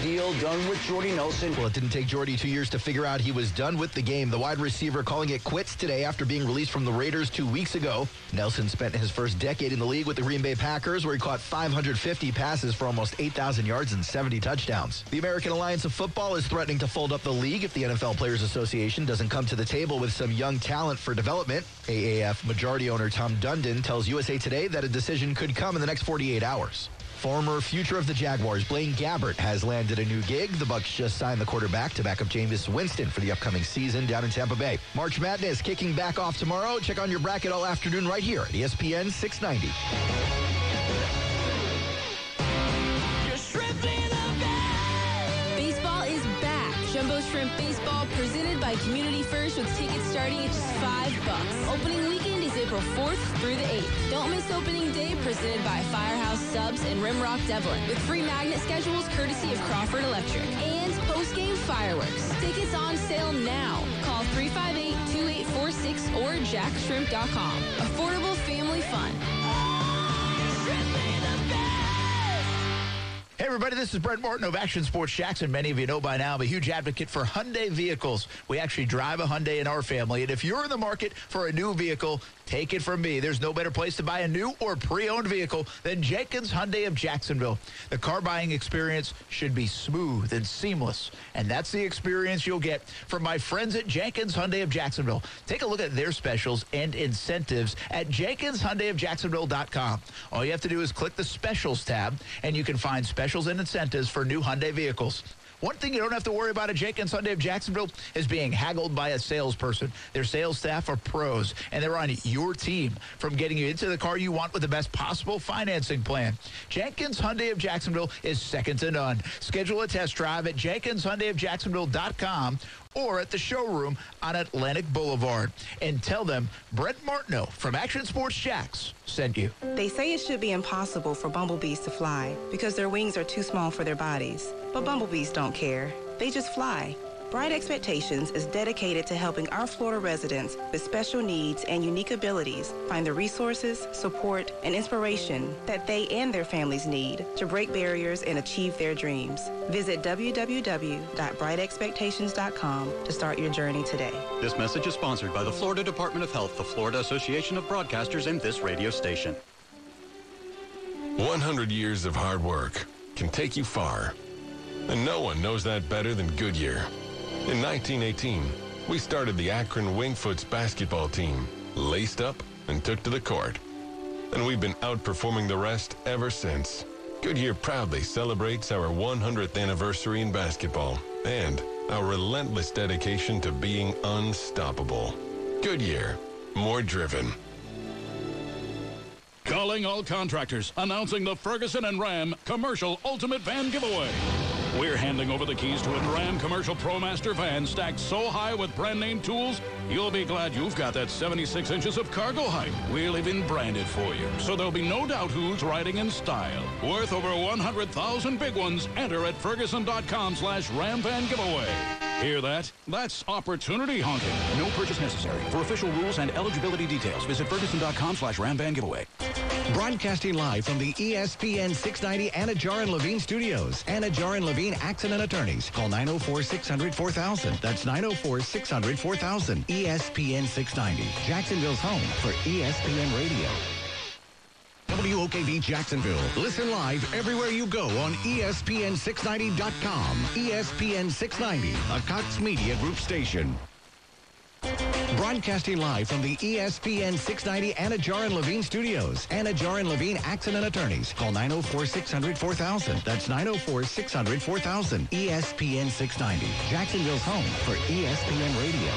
deal done with Jordy Nelson. Well, it didn't take Jordy 2 years to figure out he was done with the game. The wide receiver calling it quits today after being released from the Raiders 2 weeks ago. Nelson spent his first decade in the league with the Green Bay Packers, where he caught 550 passes for almost 8,000 yards and 70 touchdowns. The American Alliance of Football is threatening to fold up the league if the NFL Players Association doesn't come to the table with some young talent for development. AAF majority owner Tom Dundon tells USA Today that a decision could come in the next 48 hours. Former future of the Jaguars, Blaine Gabbert, has landed a new gig. The Bucs just signed the quarterback to back up Jameis Winston for the upcoming season down in Tampa Bay. March Madness kicking back off tomorrow. Check on your bracket all afternoon right here at ESPN 690. Baseball is back. Jumbo Shrimp Baseball presented by Community First with tickets starting at just $5. Opening weekend is April 4th through the 8th. Don't miss opening day presented by Firehouse Subs and Rimrock Devlin with free magnet schedules courtesy of Crawford Electric and post-game fireworks. Tickets on sale now. Call 358-2846 or jackshrimp.com. Affordable family fun. Hey, everybody, this is Brent Martin of Action Sports Jackson. Many of you know by now I'm a huge advocate for Hyundai vehicles. We actually drive a Hyundai in our family, and if you're in the market for a new vehicle, take it from me. There's no better place to buy a new or pre-owned vehicle than Jenkins Hyundai of Jacksonville. The car buying experience should be smooth and seamless, and that's the experience you'll get from my friends at Jenkins Hyundai of Jacksonville. Take a look at their specials and incentives at JenkinsHyundaiofJacksonville.com. All you have to do is click the Specials tab, and you can find specials and incentives for new Hyundai vehicles. One thing you don't have to worry about at Jenkins Hyundai of Jacksonville is being haggled by a salesperson. Their sales staff are pros, and they're on your team from getting you into the car you want with the best possible financing plan. Jenkins Hyundai of Jacksonville is second to none. Schedule a test drive at JenkinsHyundaiofJacksonville.com or at the showroom on Atlantic Boulevard. And tell them Brent Martineau from Action Sports Jacks sent you. They say it should be impossible for bumblebees to fly because their wings are too small for their bodies. But bumblebees don't care. They just fly. Bright Expectations is dedicated to helping our Florida residents with special needs and unique abilities find the resources, support, and inspiration that they and their families need to break barriers and achieve their dreams. Visit www.brightexpectations.com to start your journey today. This message is sponsored by the Florida Department of Health, the Florida Association of Broadcasters, and this radio station. 100 years of hard work can take you far. And no one knows that better than Goodyear. In 1918, we started the Akron Wingfoots basketball team, laced up and took to the court. And we've been outperforming the rest ever since. Goodyear proudly celebrates our 100th anniversary in basketball and our relentless dedication to being unstoppable. Goodyear, more driven. Calling all contractors, announcing the Ferguson and Ram Commercial Ultimate Van Giveaway. We're handing over the keys to a Ram Commercial ProMaster van stacked so high with brand name tools, you'll be glad you've got that 76 inches of cargo height. We'll even brand it for you, so there'll be no doubt who's riding in style. Worth over 100,000 big ones. Enter at Ferguson.com/Ram Van Giveaway. Hear that? That's opportunity hunting. No purchase necessary. For official rules and eligibility details, visit Ferguson.com/Ram Van Giveaway. Broadcasting live from the ESPN 690 Anna Jar and Levine studios. Anna Jar and Levine Accident Attorneys. Call 904-600-4000. That's 904-600-4000. ESPN 690. Jacksonville's home for ESPN Radio. WOKV Jacksonville. Listen live everywhere you go on ESPN690.com. ESPN 690, a Cox Media Group station. Broadcasting live from the ESPN 690 Anna Jar and Levine studios. Anna Jar and Levine Accident Attorneys. Call 904-600-4000. That's 904-600-4000. ESPN 690. Jacksonville's home for ESPN Radio.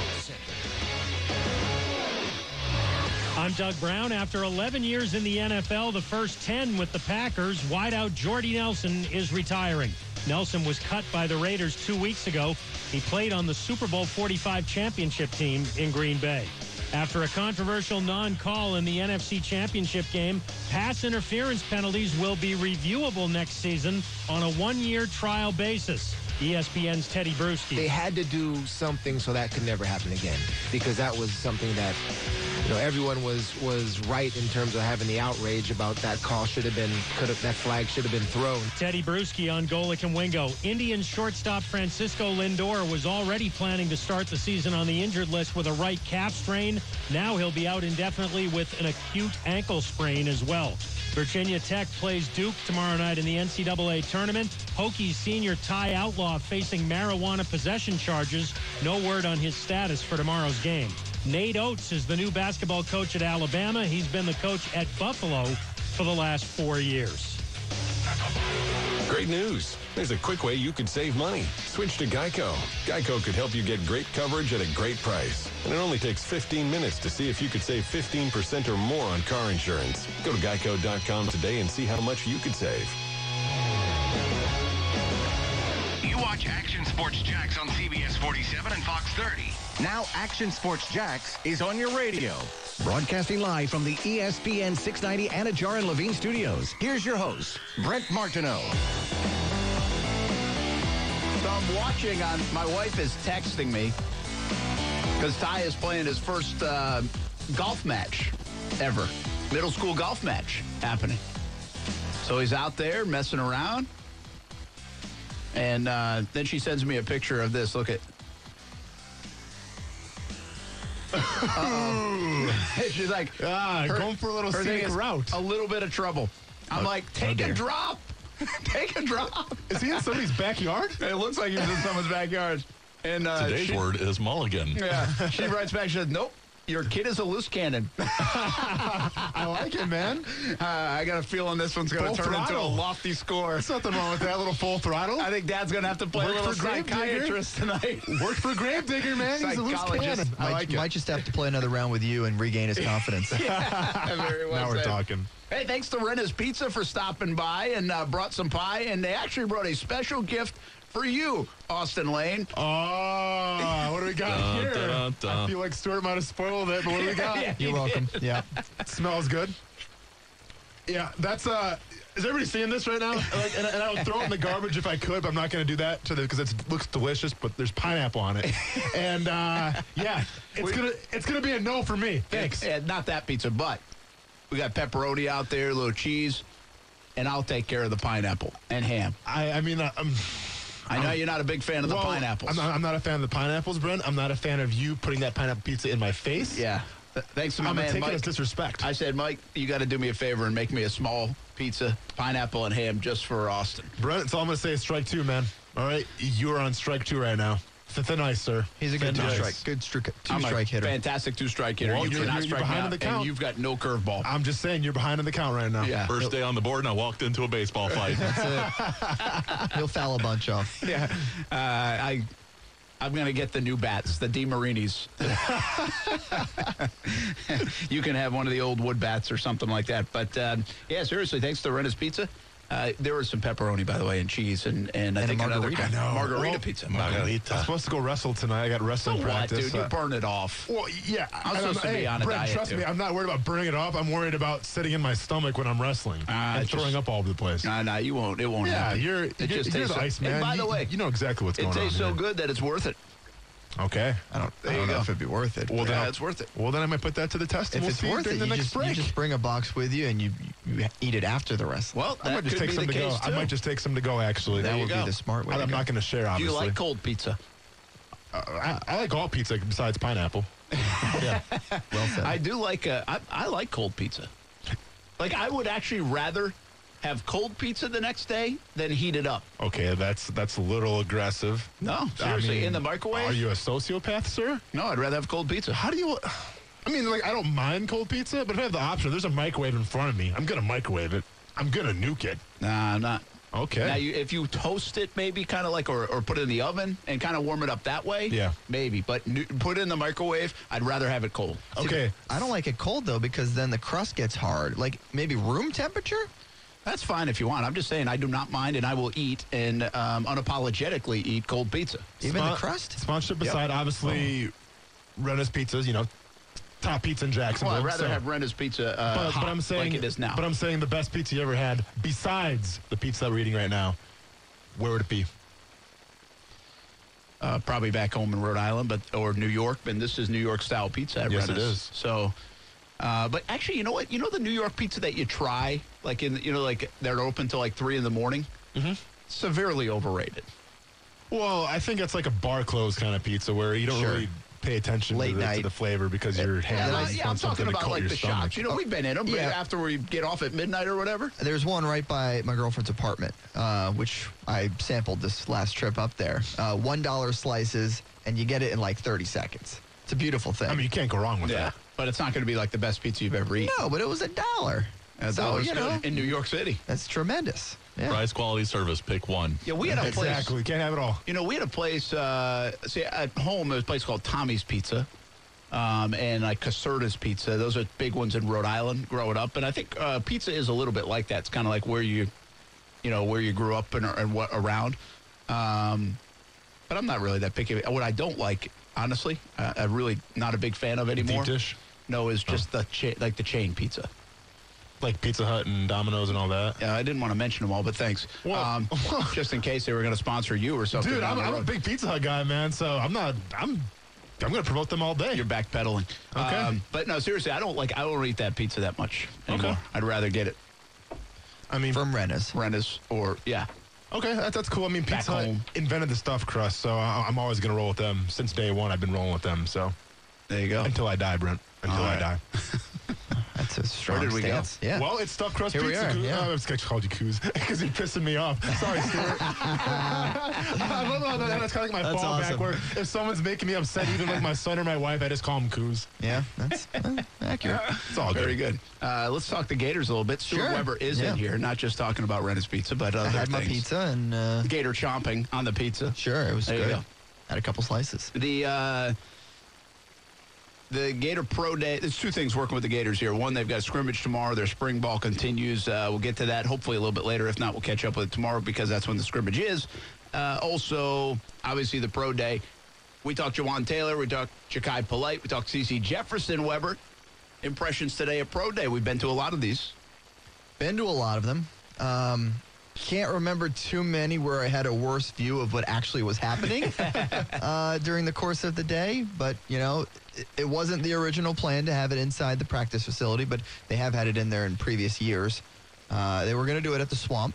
I'm Doug Brown. After 11 years in the NFL, the first 10 with the Packers, wideout Jordy Nelson is retiring. Nelson was cut by the Raiders 2 weeks ago. He played on the Super Bowl 45 championship team in Green Bay. After a controversial non-call in the NFC Championship game, pass interference penalties will be reviewable next season on a one-year trial basis. ESPN's Teddy Bruschi. They had to do something so that could never happen again, because that was something that, everyone was right in terms of having the outrage about that call that flag should have been thrown. Teddy Bruschi on Golic and Wingo. Indians shortstop Francisco Lindor was already planning to start the season on the injured list with a right calf strain. Now he'll be out indefinitely with an acute ankle sprain as well. Virginia Tech plays Duke tomorrow night in the NCAA tournament. Hokies senior Ty Outlaw facing marijuana possession charges. No word on his status for tomorrow's game. Nate Oates is the new basketball coach at Alabama. He's been the coach at Buffalo for the last 4 years. Great news. There's a quick way you could save money. Switch to Geico. Geico could help you get great coverage at a great price. And it only takes 15 minutes to see if you could save 15% or more on car insurance. Go to geico.com today and see how much you could save. You watch Action Sports Jax on CBS 47 and Fox 30. Now Action Sports Jax is on your radio. Broadcasting live from the ESPN 690 Anajar and Levine studios. Here's your host, Brent Martineau. So I'm watching my wife is texting me because Ty is playing his first golf match ever. Middle school golf match happening. So he's out there messing around. And then she sends me a picture of this. Look at. She's like, going for a little scenic route. A little bit of trouble. I'm like, take a drop. Take a drop. Is he in somebody's backyard? It looks like he's in someone's backyard. And today's word is mulligan. Yeah. She writes back, she says, nope. Your kid is a loose cannon. I like it, man. I got a feeling this one's going to turn into a lofty score. There's nothing wrong with that little full throttle. I think Dad's going to have to play a little psychiatrist tonight. Work for Gravedigger, man. He's a loose cannon. Might just have to play another round with you and regain his confidence. Very well now we're said. talking. Hey, thanks to Renna's Pizza for stopping by and brought some pie. And they actually brought a special gift for you, Austin Lane. Oh, what do we got here? I feel like Stuart might have spoiled it, but what do we got? You're welcome. Yeah. Smells good. Yeah, that's is everybody seeing this right now? And I would throw it in the garbage if I could, but I'm not going to do that because it looks delicious. But there's pineapple on it, and yeah, it's gonna be a no for me. Thanks. Yeah, not that pizza, but we got pepperoni out there, a little cheese, and I'll take care of the pineapple and ham. I know you're not a big fan of the pineapples. I'm not a fan of the pineapples, Brent. I'm not a fan of you putting that pineapple pizza in my face. Yeah. Thanks to my man, Mike. As disrespect. I said, Mike, you got to do me a favor and make me a small pizza, pineapple, and ham just for Austin. Brent, that's all I'm going to say is strike two, man. All right? You are on strike two right now. Thin ice, sir. He's a good two-strike hitter. Fantastic two-strike hitter. Well, you're behind the count. And you've got no curveball. I'm just saying, you're behind in the count right now. Yeah. First day on the board, and I walked into a baseball fight. That's it. He'll foul a bunch off. Yeah. I'm going to get the new bats, the DeMarinis. You can have one of the old wood bats or something like that. But, yeah, seriously, thanks to Renna's Pizza. There was some pepperoni, by the way, and cheese, and I think another margarita pizza. Margarita. I'm supposed to go wrestle tonight. I got wrestling practice. Dude, you burn it off. Well, yeah. I'm supposed to be on a Brent, diet, trust too. me, I'm not worried about burning it off. I'm worried about sitting in my stomach when I'm wrestling and throwing up all over the place. No, you won't. It won't happen. You're the ice man. And by the way, you know exactly what's going on. It tastes so good that it's worth it. Okay. I don't know if it'd be worth it. Well, then it's worth it. Well, then I might put that to the test, and if we'll it's see worth during it, the next break. You just bring a box with you, and you eat it after the wrestling. Well, I might just take some to go. I might just take some to go, actually. That would be the smart way. I'm not going to share, obviously. Do you like cold pizza? I like all pizza besides pineapple. Yeah. Well said. I do like I like cold pizza. Like, I would actually rather have cold pizza the next day than heat it up. Okay, that's a little aggressive. No, seriously, in the microwave? Are you a sociopath, sir? No, I'd rather have cold pizza. How do you... I mean, like, I don't mind cold pizza, but if I have the option, there's a microwave in front of me. I'm going to microwave it. I'm going to nuke it. Nah, I'm not. Okay. Now, if you toast it, maybe kind of like, or put it in the oven and kind of warm it up that way, yeah, maybe. But put it in the microwave, I'd rather have it cold. Okay. I don't like it cold, though, because then the crust gets hard. Like, maybe room temperature? That's fine if you want. I'm just saying I do not mind, and I will eat and unapologetically eat cold pizza. Even the crust? Sponsorship aside, obviously, Renna's Pizzas, top pizza in Jacksonville. Well, I'd rather have Renna's Pizza hot I'm saying, like it is now. But I'm saying the best pizza you ever had, besides the pizza that we're eating right now, where would it be? probably back home in Rhode Island, or New York. And this is New York style pizza at Yes, Rennes. it is. So, but actually, you know what? You know the New York pizza that you try, like they're open till like 3 in the morning. Mm-hmm. Severely overrated. Well, I think it's like a bar close kind of pizza where you don't really pay attention to the flavor because your hands I'm talking about like the stomach. shops. We've been in them after we get off at midnight or whatever. There's one right by my girlfriend's apartment, which I sampled this last trip up there. $1 slices, and you get it in like 30 seconds. It's a beautiful thing. I mean, you can't go wrong with that. But it's not going to be like the best pizza you've ever eaten. No, but it was $1. So, in New York City. That's tremendous. Yeah. Price, quality, service, pick one. Yeah, we had a place. Exactly. Can't have it all. We had a place, at home, there's a place called Tommy's Pizza. And like Caserta's Pizza. Those are big ones in Rhode Island growing up. And I think pizza is a little bit like that. It's kind of like where you grew up and what around. But I'm not really that picky. What I don't like, honestly, I'm really not a big fan of anymore. Deep dish? No, is just the chain pizza. Like Pizza Hut and Domino's and all that? Yeah, I didn't want to mention them all, but thanks. Well, just in case they were going to sponsor you or something. Dude, I'm a big Pizza Hut guy, man, so I'm going to promote them all day. You're backpedaling. Okay. But no, seriously, I don't eat that pizza that much anymore. Okay. I'd rather get it. I mean, from Rennes. or, yeah. Okay, that's cool. I mean, Pizza Hut invented the stuffed crust, so I'm always going to roll with them. Since day one, I've been rolling with them, so. There you go. Until I die, Brent. Until I die. That's a strong Where did we stance. go? Yeah. Well, it's stuffed crust Here pizza. we are, yeah. I was going to call you Coos because you're pissing me off. Sorry, Stuart. I love how that's kind of like my fallback awesome. where if someone's making me upset, even like my son or my wife, I just call them Coos. Yeah, that's accurate. It's all Very good. Let's talk the Gators a little bit. Stuart Sure. Weber is in here, not just talking about Rennes Pizza, but other I had things. my pizza and... Gator chomping on the pizza. Sure, it was There you good. go. Had a couple slices. The Gator Pro Day, there's two things working with the Gators here. One, they've got a scrimmage tomorrow. Their spring ball continues. We'll get to that hopefully a little bit later. If not, we'll catch up with it tomorrow because that's when the scrimmage is. Also, obviously, the Pro Day. We talked Jawan Taylor. We talked Ja'Kai Polite. We talked CeCe Jefferson Weber. Impressions today at Pro Day. We've been to a lot of these. Been to a lot of them. Can't remember too many where I had a worse view of what actually was happening during the course of the day. But, it wasn't the original plan to have it inside the practice facility, but they have had it in there in previous years. They were going to do it at the Swamp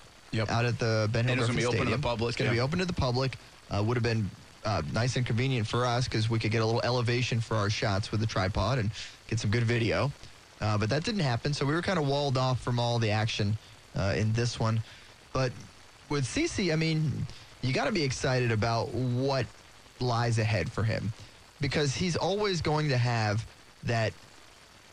out at the Ben Hill And it's going to be Stadium. open to the public. It's going to be open to the public. Would have been nice and convenient for us because we could get a little elevation for our shots with the tripod and get some good video. But that didn't happen, so we were kind of walled off from all the action in this one. But with CeCe, I mean, you got to be excited about what lies ahead for him because he's always going to have that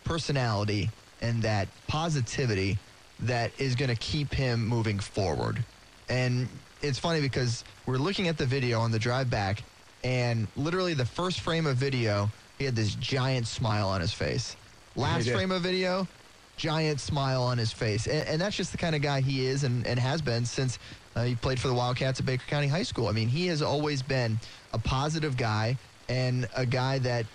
personality and that positivity that is going to keep him moving forward. And it's funny because we're looking at the video on the drive back, and literally the first frame of video, he had this giant smile on his face. Last frame of video, giant smile on his face. And that's just the kind of guy he is and has been since he played for the Wildcats at Baker County High School. I mean, he has always been a positive guy and a guy that,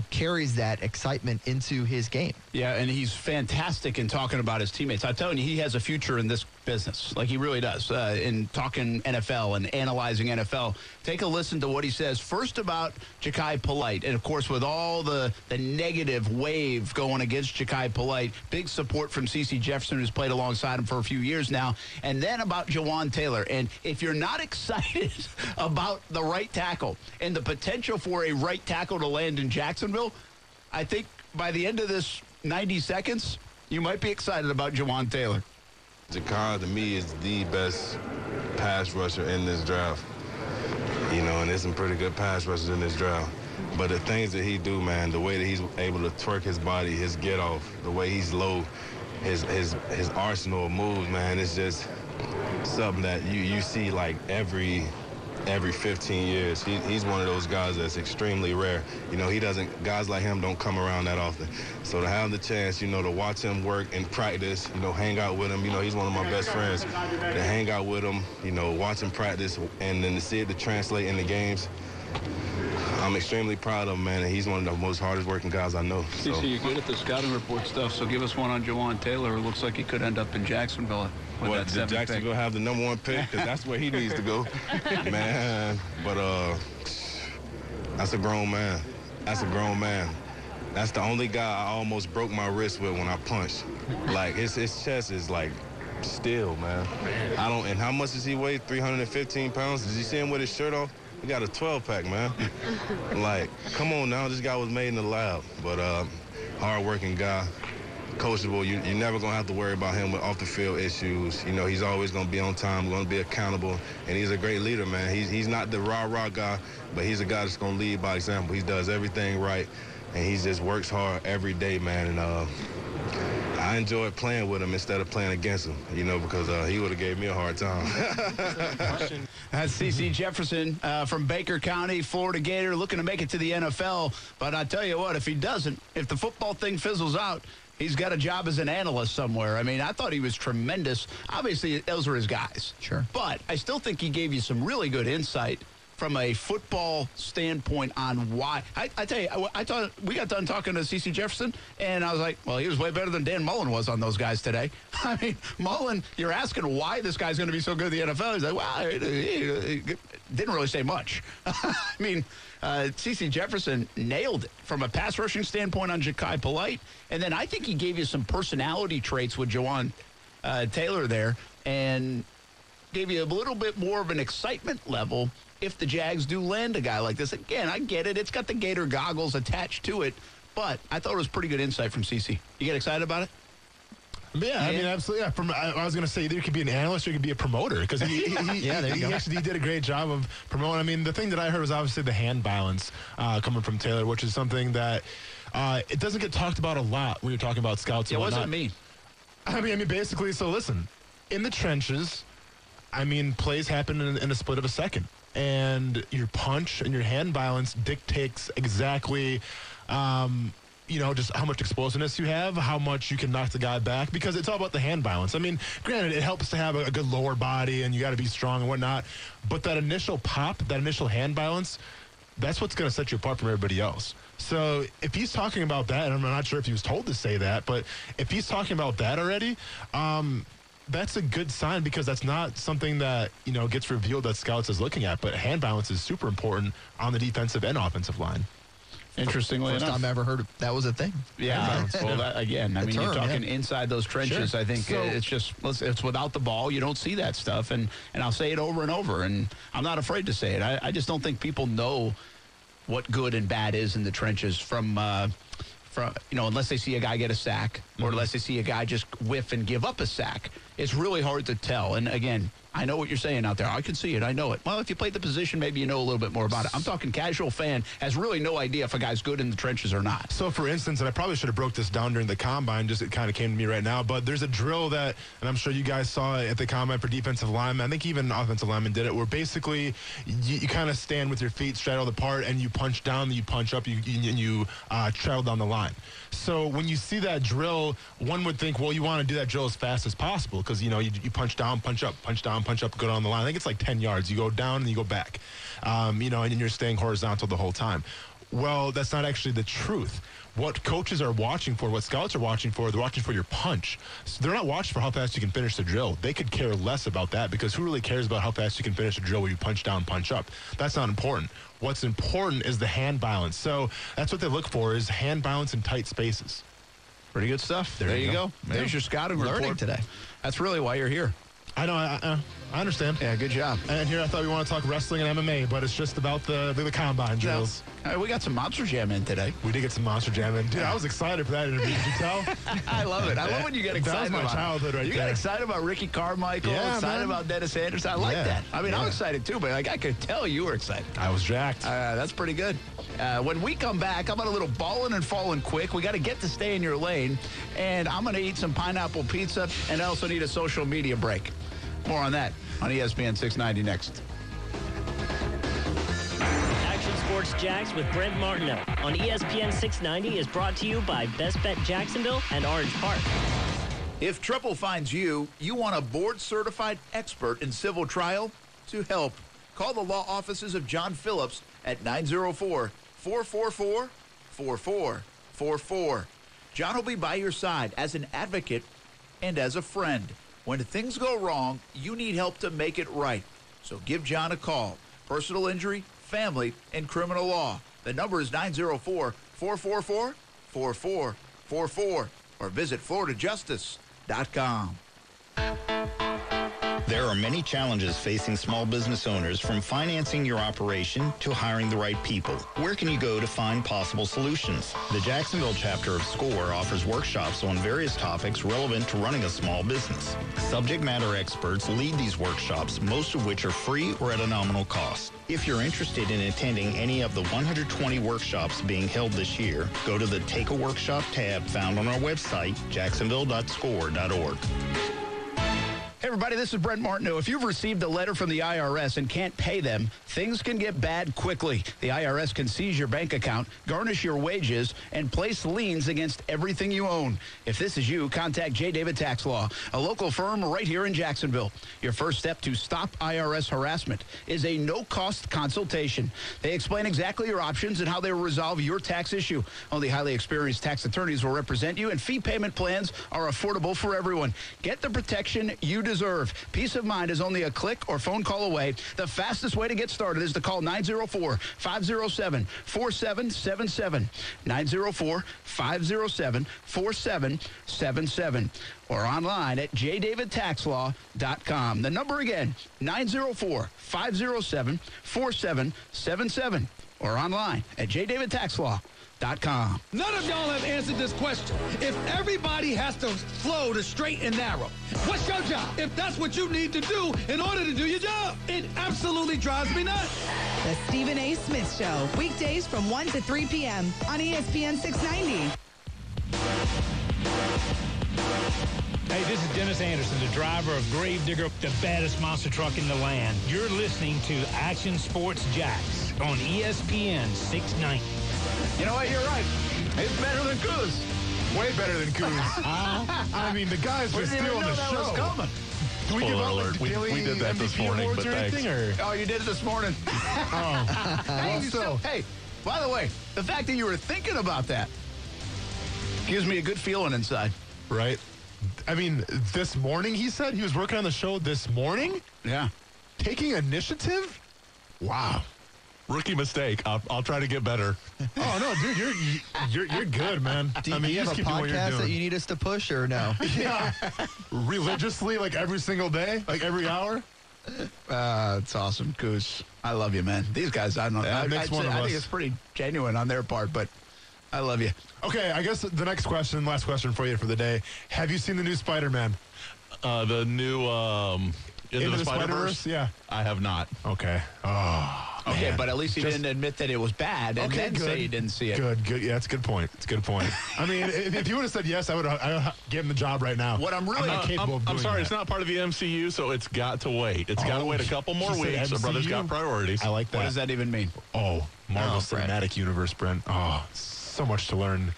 carries that excitement into his game. Yeah, and he's fantastic in talking about his teammates. I'm telling you, he has a future in this business. Like, he really does. In talking NFL and analyzing NFL. Take a listen to what he says. First about Ja'Kai Polite. And, of course, with all the negative wave going against Ja'Kai Polite, big support from CeCe Jefferson, who's played alongside him for a few years now. And then about Jawan Taylor. And if you're not excited about the right tackle and the potential for a right tackle to land in Jacksonville, I think by the end of this 90 seconds, you might be excited about Jawan Taylor. Ja'Kai, to me, is the best pass rusher in this draft. And there's some pretty good pass rushers in this draft. But the things that he do, man, the way that he's able to twerk his body, his get off, the way he's low, his arsenal of moves, man, it's just something that you see like every 15 years. He's one of those guys that's extremely rare. Guys like him don't come around that often. So to have the chance, to watch him work and practice, hang out with him, he's one of my best friends. To hang out with him, watch him practice, and then to see it to translate in the games, I'm extremely proud of him, man, and he's one of the most hardest working guys I know. So. CC, you're good at the scouting report stuff, so give us one on Jawan Taylor. It looks like he could end up in Jacksonville. Well, did Jacksonville have the number 1 pick? Because that's where he needs to go. Man, but that's a grown man. That's a grown man. That's the only guy I almost broke my wrist with when I punched. Like, his chest is like steel, man. And how much does he weigh? 315 pounds? Did you see him with his shirt off? He got a 12-pack, man. Like, come on now, this guy was made in the lab. But hard-working guy, coachable. You're never going to have to worry about him with off-the-field issues. You know, he's always going to be on time, going to be accountable, and he's a great leader, man. He's not the rah-rah guy, but he's a guy that's going to lead by example. He does everything right, and he just works hard every day, man. And I enjoyed playing with him instead of playing against him, you know, because he would have gave me a hard time. That's C.C. Jefferson from Baker County, Florida Gator, looking to make it to the NFL. But I tell you what, if he doesn't, if the football thing fizzles out, he's got a job as an analyst somewhere. I mean, I thought he was tremendous. Obviously, those were his guys. Sure. But I still think he gave you some really good insight from a football standpoint on why. I tell you, I thought we got done talking to C.C. Jefferson, and I was like, well, he was way better than Dan Mullen was on those guys today. I mean, Mullen, you're asking why this guy's going to be so good in the NFL. He's like, well, he didn't really say much. I mean, C.C. Jefferson nailed it from a pass rushing standpoint on Ja'Kai Polite, and then I think he gave you some personality traits with Jawan Taylor there, and gave you a little bit more of an excitement level if the Jags do land a guy like this. Again, I get it. It's got the Gator goggles attached to it, but I thought it was pretty good insight from CC. You get excited about it? Yeah, I mean, absolutely. Yeah. I was going to say either he could be an analyst or he could be a promoter because he did a great job of promoting. I mean, the thing that I heard was obviously the hand balance coming from Taylor, which is something that it doesn't get talked about a lot when you're talking about scouts. Yeah, what does it mean? I mean, basically, so listen, in the trenches, I mean, plays happen in a split of a second. And your punch and your hand balance dictates exactly, just how much explosiveness you have, how much you can knock the guy back, because it's all about the hand balance. I mean, granted, it helps to have a good lower body and you got to be strong and whatnot, but that initial pop, that initial hand balance, that's what's going to set you apart from everybody else. So if he's talking about that, and I'm not sure if he was told to say that, but if he's talking about that already, that's a good sign because that's not something that, gets revealed that scouts is looking at. But hand balance is super important on the defensive and offenve line. Interestingly First enough. time I ever heard that was a thing. Yeah. Well, that, again, I mean, you're talking inside those trenches. Sure. I think it's without the ball. You don't see that stuff. And I'll say it over and over. And I'm not afraid to say it. I just don't think people know what good and bad is in the trenches from unless they see a guy get a sack or unless they see a guy just whiff and give up a sack. It's really hard to tell. And again, I know what you're saying out there. I can see it. I know it. Well, if you played the position, maybe you know a little bit more about it. I'm talking casual fan has really no idea if a guy's good in the trenches or not. So, for instance, and I probably should have broke this down during the combine, just it kind of came to me right now, but there's a drill that, and I'm sure you guys saw it at the combine for defensive linemen. I think even offensive linemen did it, where basically you kind of stand with your feet straddled apart and you punch down, then you punch up, you straddle down the line. So when you see that drill, one would think, well, you want to do that drill as fast as possible because, you punch down, punch up, punch down, punch up, go down the line. I think it's like 10 yards. You go down and you go back, and you're staying horizontal the whole time. Well, that's not actually the truth. What coaches are watching for, what scouts are watching for, they're watching for your punch. So they're not watching for how fast you can finish the drill. They could care less about that because who really cares about how fast you can finish a drill where you punch down, punch up? That's not important. What's important is the hand balance. So that's what they look for is hand balance in tight spaces. Pretty good stuff. There you go. There's your scouting report today. That's really why you're here. I know. I understand. Yeah, good job. And here I thought we want to talk wrestling and MMA, but it's just about the combine drills. We got some Monster Jam in today. We did get some Monster Jam in. Dude, I was excited for that interview. Did you tell? I love it. I love when you get excited. That was my childhood right there. You got excited about Ricky Carmichael, excited about Dennis Anderson. I like that. I mean, I'm excited too, but I could tell you were excited. I was jacked. That's pretty good. When we come back, how about a little ballin' and fallin' quick? We got to get to stay in your lane, and I'm going to eat some pineapple pizza, and I also need a social media break. More on that on ESPN 690 next. Action Sports Jacks with Brent Martineau on ESPN 690 is brought to you by Best Bet Jacksonville and Orange Park. If trouble finds you, you want a board-certified expert in civil trial to help. Call the law offices of John Phillips at 904 444-4444. John will be by your side as an advocate and as a friend. When things go wrong, you need help to make it right. So give John a call. Personal injury, family, and criminal law. The number is 904-444-4444 or visit floridajustice.com. There are many challenges facing small business owners, from financing your operation to hiring the right people. Where can you go to find possible solutions? The Jacksonville chapter of SCORE offers workshops on various topics relevant to running a small business. Subject matter experts lead these workshops, most of which are free or at a nominal cost. If you're interested in attending any of the 120 workshops being held this year, go to the Take a Workshop tab found on our website, jacksonville.score.org. Hey, everybody, this is Brent Martineau. If you've received a letter from the IRS and can't pay them, things can get bad quickly. The IRS can seize your bank account, garnish your wages, and place liens against everything you own. If this is you, contact J. David Tax Law, a local firm right here in Jacksonville. Your first step to stop IRS harassment is a no-cost consultation. They explain exactly your options and how they will resolve your tax issue. Only highly experienced tax attorneys will represent you, and fee payment plans are affordable for everyone. Get the protection you deserve. Peace of mind is only a click or phone call away. The fastest way to get started is to call 904-507-4777. 904-507-4777. Or online at jdavidtaxlaw.com. The number again, 904-507-4777. Or online at jdavidtaxlaw.com. None of y'all have answered this question. If everybody has to flow the straight and narrow, what's your job? If that's what you need to do in order to do your job, it absolutely drives me nuts. The Stephen A. Smith Show, weekdays from 1 to 3 p.m. on ESPN 690. Hey, this is Dennis Anderson, the driver of Gravedigger, the baddest monster truck in the land. You're listening to Action Sports Jacks on ESPN 690. You know what? You're right. It's better than Coos. Way better than Coos. I mean, the guys were still on the show. Coming. Can we give out like, the daily we did that MVP this morning, awards but or anything? Or? Oh, you did it this morning. Hey, by the way, the fact that you were thinking about that gives me a good feeling inside. Right? I mean, this morning, he said he was working on the show this morning? Yeah. Taking initiative? Wow. Rookie mistake. I'll try to get better. Oh no, dude, you're good, man. Do you have a podcast that you need us to push or no? Yeah, religiously, like every single day, like every hour. It's awesome, Goose. I love you, man. These guys, I don't know. Yeah, I think it's pretty genuine on their part, but I love you. Okay, I guess the last question for you for the day. Have you seen the new Spider-Man? The new Into the Spider-Verse? Yeah. I have not. Okay. Oh. Okay, Man. but at least he didn't admit that it was bad and then say he didn't see it. Good. Yeah, that's a good point. It's a good point. I mean, if you would have said yes, I would have given him the job right now. What I'm really not capable of doing I'm sorry, that. It's not part of the MCU, so it's got to wait. It's got to wait a couple more weeks. The brother's got priorities. I like that. What does that even mean? Oh, Marvel Cinematic Universe, Brent. Oh, so much to learn.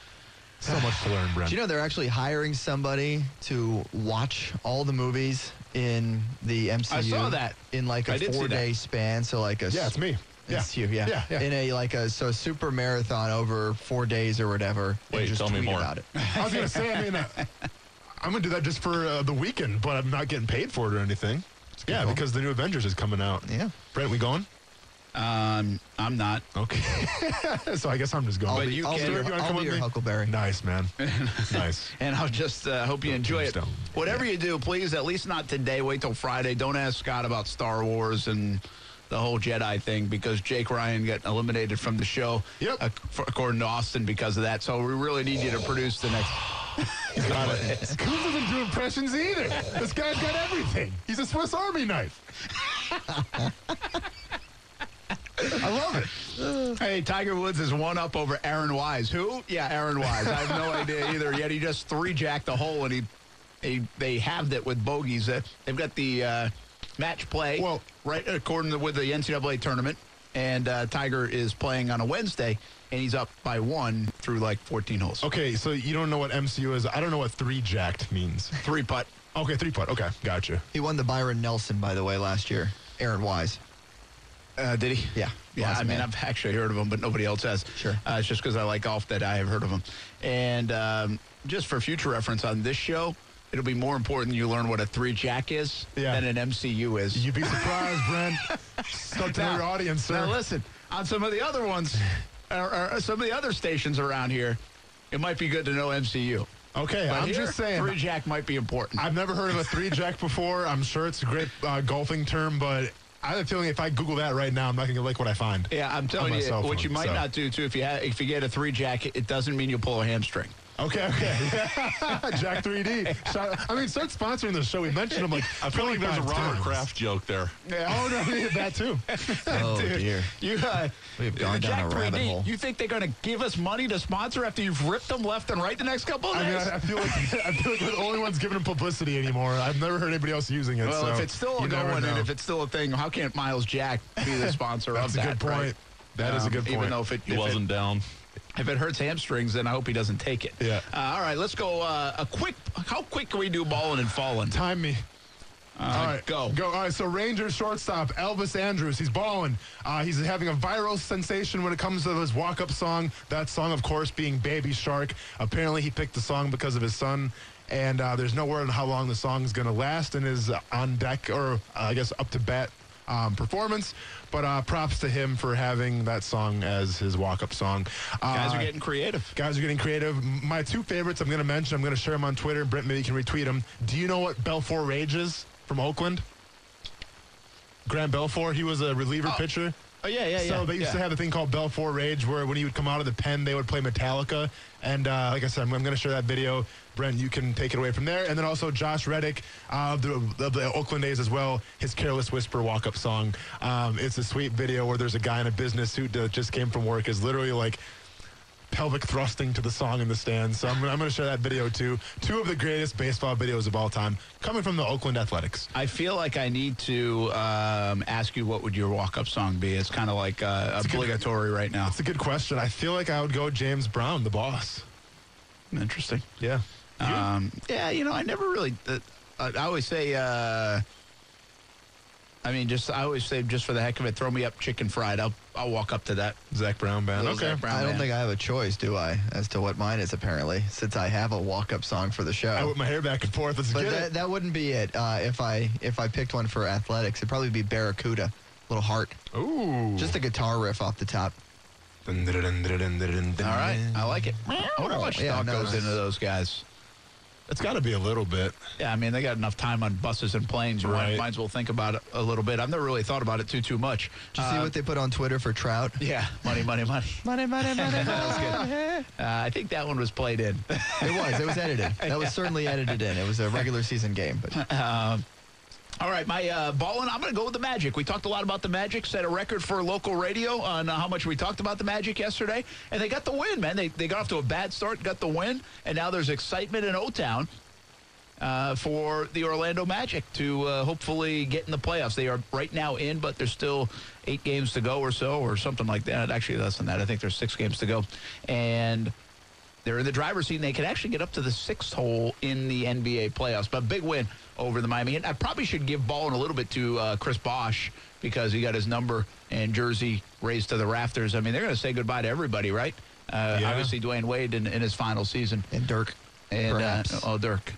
So much to learn, Brent. Do you know they're actually hiring somebody to watch all the movies in the MCU? I saw that. In like a 4-day span. So like a... Yeah, it's me. It's you, yeah. In a super marathon over 4 days or whatever. Wait, just tell me tweet more. about it. I was going to say, I'm going to do that just for the weekend, but I'm not getting paid for it or anything. Yeah, because the new Avengers is coming out. Yeah. Brent, we going? I'm not. Okay. So I guess I'm just going. I'll be your Huckleberry. Nice, man. Nice. And I'll just hope you enjoy it. Whatever you do, please, at least not today. Wait till Friday. Don't ask Scott about Star Wars and the whole Jedi thing, because Jake Ryan got eliminated from the show, according to Austin, because of that. So we really need you to produce the next. Got it. Coos doesn't do impressions either. This guy's got everything. He's a Swiss Army knife. I love it. Hey, Tiger Woods is one up over Aaron Wise. Who? Yeah, Aaron Wise. I have no idea either. Yet he just three-jacked the hole, and they halved it with bogeys. They've got the match play, right according with the NCAA tournament, and Tiger is playing on a Wednesday, and he's up by 1 through like 14 holes. Okay, so you don't know what MCU is. I don't know what three-jacked means. Three-putt. Okay, three-putt. Okay, gotcha. He won the Byron Nelson, by the way, last year. Aaron Wise. Did he? Yeah. Yeah, I mean, I've actually heard of him, but nobody else has. Sure. It's just because I like golf that I have heard of him. And just for future reference on this show, it'll be more important you learn what a 3-jack is than an MCU is. You'd be surprised, Brent. Don't tell your audience, sir. Now, listen, on some of the other ones, or some of the other stations around here, it might be good to know MCU. Okay, But I'm here, just saying. 3-jack might be important. I've never heard of a 3-jack before. I'm sure it's a great golfing term, but I have a feeling if I Google that right now, I'm not going to like what I find. Yeah, I'm telling you, what you might not do, too, if you get a 3-jack, it doesn't mean you'll pull a hamstring. Okay. Jack 3D. Start sponsoring the show. We mentioned him like I feel like there's a 25 Robert times. Kraft joke there. Yeah. Oh, no, that too. Oh, dear. We've gone down Jack a rabbit 3D, hole. You think they're going to give us money to sponsor after you've ripped them left and right the next couple of I mean, days? I feel like we're the only ones giving him publicity anymore. I've never heard anybody else using it. Well, so if it's still you never going know. and if it's still a thing, how can't Miles Jack be the sponsor of that? That's a good point. Right? That is a good point. Even though if He wasn't down. If it hurts hamstrings, then I hope he doesn't take it. Yeah. All right, let's go. How quick can we do balling and falling? Time me. All right, go. All right, so Rangers shortstop Elvis Andrus, he's balling. He's having a viral sensation when it comes to his walk-up song. That song, of course, being Baby Shark. Apparently, he picked the song because of his son, and there's no word on how long the song is going to last in his on-deck or, I guess, up-to-bat performance. But props to him for having that song as his walk-up song. Guys are getting creative. Guys are getting creative. My two favorites I'm going to mention, I'm going to share them on Twitter. Brent, maybe you can retweet them. Do you know what Belfour Rage is from Oakland? Grant Belfour, he was a reliever pitcher. Oh, yeah. So they used to have a thing called Belfour Rage where when he would come out of the pen, they would play Metallica. And like I said, I'm going to share that video. Brent, you can take it away from there. And then also Josh Reddick of the Oakland A's as well, his Careless Whisper walk-up song. It's a sweet video where there's a guy in a business suit that just came from work, is literally like pelvic thrusting to the song in the stands. So I'm going to share that video too. Two of the greatest baseball videos of all time coming from the Oakland Athletics. I feel like I need to ask you what would your walk-up song be. It's kind of like obligatory right now. That's a good question. I feel like I would go James Brown, The Boss. Interesting. Yeah. Yeah, I never really. I always say. I always say just for the heck of it, throw me up chicken fried. I'll walk up to that. Zach Brown band. Little Okay. Zach Brown I don't band. think I have a choice, do I, as to what mine is, apparently, since I have a walk-up song for the show. I whip my hair back and forth. Let's get it. That wouldn't be it. If I picked one for athletics, it'd probably be Barracuda, Little Heart. Ooh. Just a guitar riff off the top. All right, I like it. I wonder how much thought goes into those guys. It's got to be a little bit. Yeah, I mean, they got enough time on buses and planes. You Right. might as well think about it a little bit. I've never really thought about it too much. Did you see what they put on Twitter for Trout? Yeah, money. Money. That was good. I think that one was played in. It was edited. That was certainly edited in. It was a regular season game. But All right, my ballin', I'm going to go with the Magic. We talked a lot about the Magic, set a record for local radio on how much we talked about the Magic yesterday, and they got the win, man. They got off to a bad start, got the win, and now there's excitement in O-Town for the Orlando Magic to hopefully get in the playoffs. They are right now in, but there's still 8 games to go or so, or something like that. Actually, less than that. I think there's 6 games to go. And they're in the driver's seat, and they could actually get up to the 6th hole in the NBA playoffs. But big win over the Miami Heat. I probably should give ballin' a little bit to Chris Bosh because he got his number and jersey raised to the rafters. I mean, they're going to say goodbye to everybody, right? Obviously, Dwayne Wade in his final season. And Dirk, perhaps. Dirk.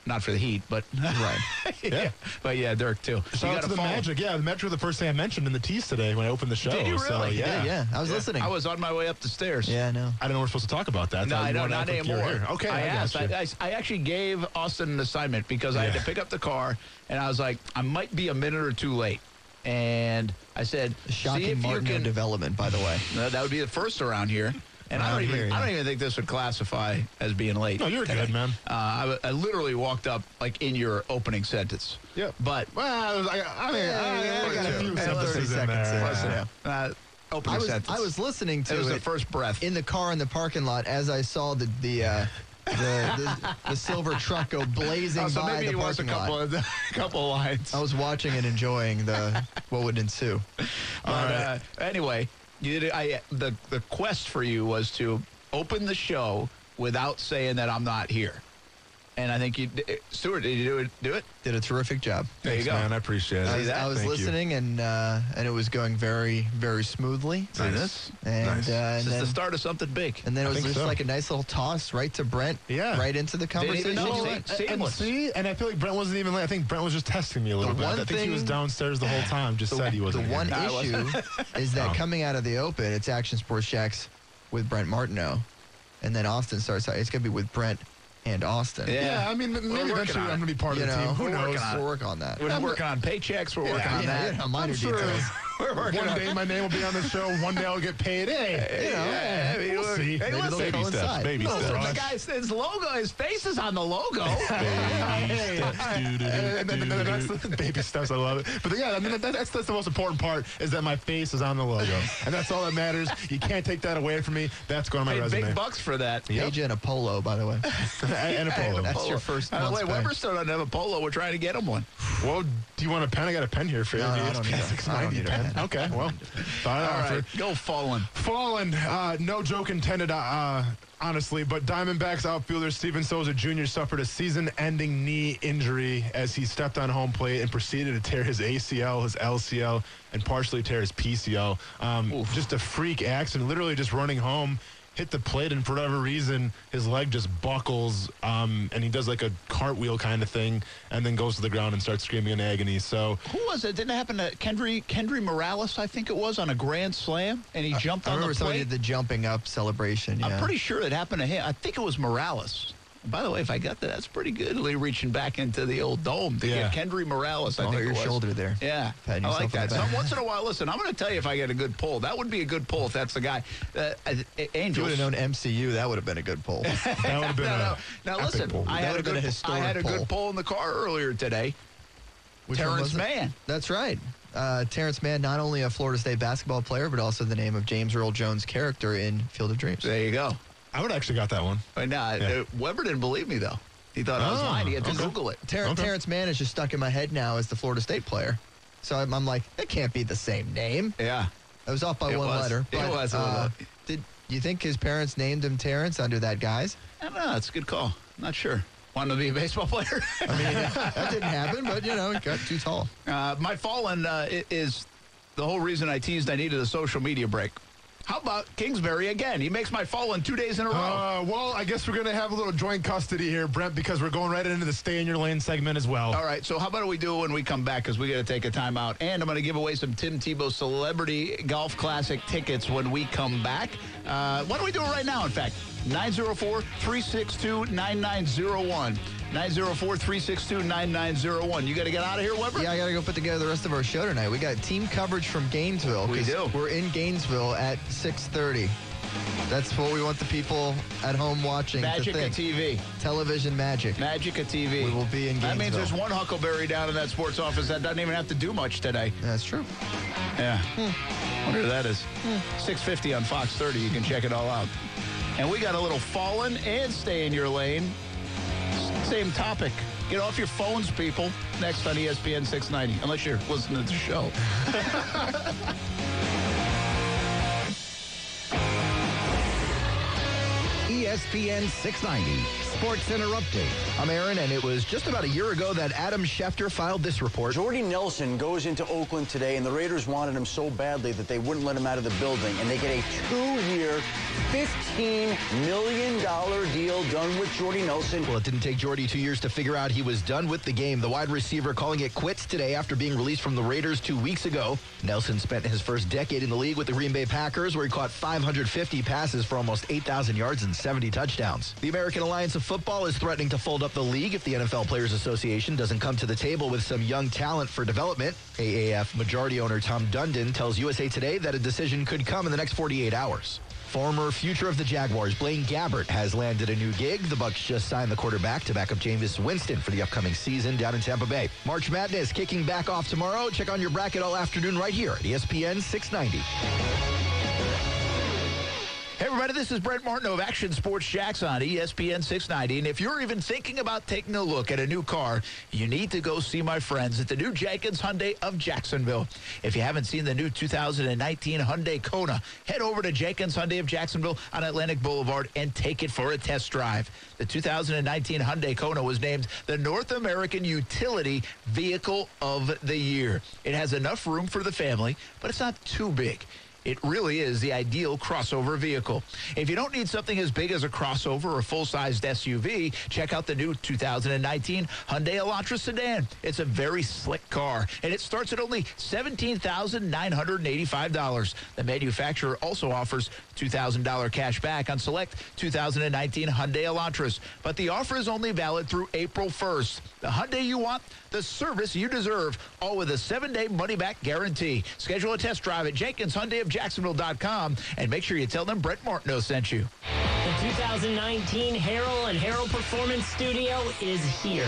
Not for the Heat, but right. Yeah. But yeah, Dirk too. Shout out to the Magic. Yeah, the Magic were the first thing I mentioned in the tease today when I opened the show. Did you really? So, Yeah. I was listening. I was on my way up the stairs. Yeah, I know. I don't know we're supposed to talk about that. No, I know, not anymore. Okay, I asked. got you. I actually gave Austin an assignment because I had to pick up the car, and I was like, I might be a minute or two late. And I said, Shocking see if Martineau you can. development, by the way. That would be the first around here. And I don't even think this would classify as being late. No, you're good, man. I literally walked up like in your opening sentence. Yeah. But well, I got a few sentences in there. Opening sentence. I was listening to it. Was the first breath in the car in the parking lot as I saw the silver truck go blazing so by maybe the it was parking a lot. couple lines. I was watching and enjoying what would ensue. But anyway. The quest for you was to open the show without saying that I'm not here. And I think Stuart, did you do it? Did a terrific job. There you go. Man, I appreciate it. I was listening, and it was going very, very smoothly. Nice. And, This is the start of something big. And then it was just like a nice little toss right to Brent. Yeah. Right into the conversation. And I feel like Brent wasn't even late. I think Brent was just testing me a little bit. I think he was downstairs the whole time, just said he wasn't. The one issue is that coming out of the Open, it's Action Sports Jacks with Brent Martineau. And then Austin starts out. It's going to be with Brent and Austin. Yeah, I mean, maybe eventually I'm going to be part of the team. Who knows? We're working on that. We're working on paychecks. We're working on that. Minor details. One day my name will be on the show. One day I'll get paid. Hey, we'll see. Hey, Maybe listen, baby steps. Baby steps. The guy's his logo, his face is on the logo. That's the baby steps. I love it. But yeah, I mean that's the most important part is that my face is on the logo, and that's all that matters. You can't take that away from me. That's going on my resume. Big bucks for that. Page and a polo, by the way. And a polo. That's your first. By the way, Weber still doesn't have a polo. We're trying to get him one. Well, do you want a pen? I got a pen here for you. No, I don't need a pen. Okay, well, all right, go Fallen. Fallen, no joke intended, honestly, but Diamondbacks outfielder Steven Souza Jr. suffered a season-ending knee injury as he stepped on home plate and proceeded to tear his ACL, his LCL, and partially tear his PCL. Just a freak accident, literally just running home. Hit the plate, and for whatever reason, his leg just buckles, and he does like a cartwheel kind of thing, and then goes to the ground and starts screaming in agony. So, who was it? Didn't it happen to Kendry Morales? I think it was on a grand slam, and he jumped on the plate. I remember somebody did the jumping up celebration. Yeah. I'm pretty sure it happened to him. I think it was Morales. By the way, if I got that, that's pretty good. Reaching back into the old dome to get Kendry Morales. I think your shoulder there. Yeah, I like that. So once in a while, listen, I'm going to tell you if I get a good pull. That would be a good pull if that's the guy. Angels. If you would have known MCU, that would have been a good pull. That would have been Now listen, I had a good pull in the car earlier today. Terrence Mann. That's right. Terrence Mann, not only a Florida State basketball player, but also the name of James Earl Jones' character in Field of Dreams. There you go. I would have actually got that one. Weber didn't believe me, though. He thought I was lying. He had to Google it. Terrence Mann is just stuck in my head now as the Florida State player. So I'm like, that can't be the same name. Yeah. I was off by one letter. It was. Did you think his parents named him Terrence under that guise? I don't know. That's a good call. Not sure. Wanted to be a baseball player? I mean, that didn't happen, but, he got too tall. My fallen is the whole reason I teased I needed a social media break. How about Kingsbury again? He makes my fallen 2 days in a row. Well, I guess we're going to have a little joint custody here, Brent, because we're going right into the Stay in Your Lane segment as well. All right, so how about we do it when we come back, because we got to take a time out. And I'm going to give away some Tim Tebow Celebrity Golf Classic tickets when we come back. Why don't we do it right now, in fact? 904-362-9901. 904-362-9901. You got to get out of here, Weber? Yeah, I got to go put together the rest of our show tonight. We got team coverage from Gainesville. We do. We're in Gainesville at 6:30. That's what we want the people at home watching Magic to think. of TV. Television magic. Magic of TV. We will be in Gainesville. That means there's one Huckleberry down in that sports office that doesn't even have to do much today. That's true. Yeah. Wonder who that is. 6:50 on Fox 30. You can check it all out. And we got a little Fallen and Stay in Your Lane. Same topic. Get off your phones, people. Next on ESPN 690. Unless you're listening to the show. ESPN 690 Sports Center Update. I'm Aaron, and it was just about a year ago that Adam Schefter filed this report. Jordy Nelson goes into Oakland today, and the Raiders wanted him so badly that they wouldn't let him out of the building, and they get a 2-year, $15 million deal done with Jordy Nelson. Well, it didn't take Jordy 2 years to figure out he was done with the game. The wide receiver calling it quits today after being released from the Raiders 2 weeks ago. Nelson spent his first decade in the league with the Green Bay Packers, where he caught 550 passes for almost 8,000 yards and 70 touchdowns. The American Alliance of Football is threatening to fold up the league if the NFL Players Association doesn't come to the table with some young talent for development. AAF majority owner Tom Dundon tells USA Today that a decision could come in the next 48 hours. Former future of the Jaguars, Blaine Gabbert, has landed a new gig. The Bucs just signed the quarterback to back up Jameis Winston for the upcoming season down in Tampa Bay. March Madness kicking back off tomorrow. Check on your bracket all afternoon right here at ESPN 690. Hey, everybody. everybody. This is Brent Martineau of Action Sports Jacks on ESPN 690. And if you're even thinking about taking a look at a new car, you need to go see my friends at the new Jenkins Hyundai of Jacksonville. If you haven't seen the new 2019 Hyundai Kona, head over to Jenkins Hyundai of Jacksonville on Atlantic Boulevard and take it for a test drive. The 2019 Hyundai Kona was named the North American Utility Vehicle of the Year. It has enough room for the family, but it's not too big. It really is the ideal crossover vehicle. If you don't need something as big as a crossover or full-sized SUV, check out the new 2019 Hyundai Elantra sedan. It's a very slick car, and it starts at only $17,985. The manufacturer also offers $2,000 cash back on select 2019 Hyundai Elantras. But the offer is only valid through April 1st. The Hyundai you want, the service you deserve, all with a 7-day money-back guarantee. Schedule a test drive at JenkinsHyundaiofJacksonville.com and make sure you tell them Brent Martineau sent you. The 2019 Harrell and Harrell Performance Studio is here,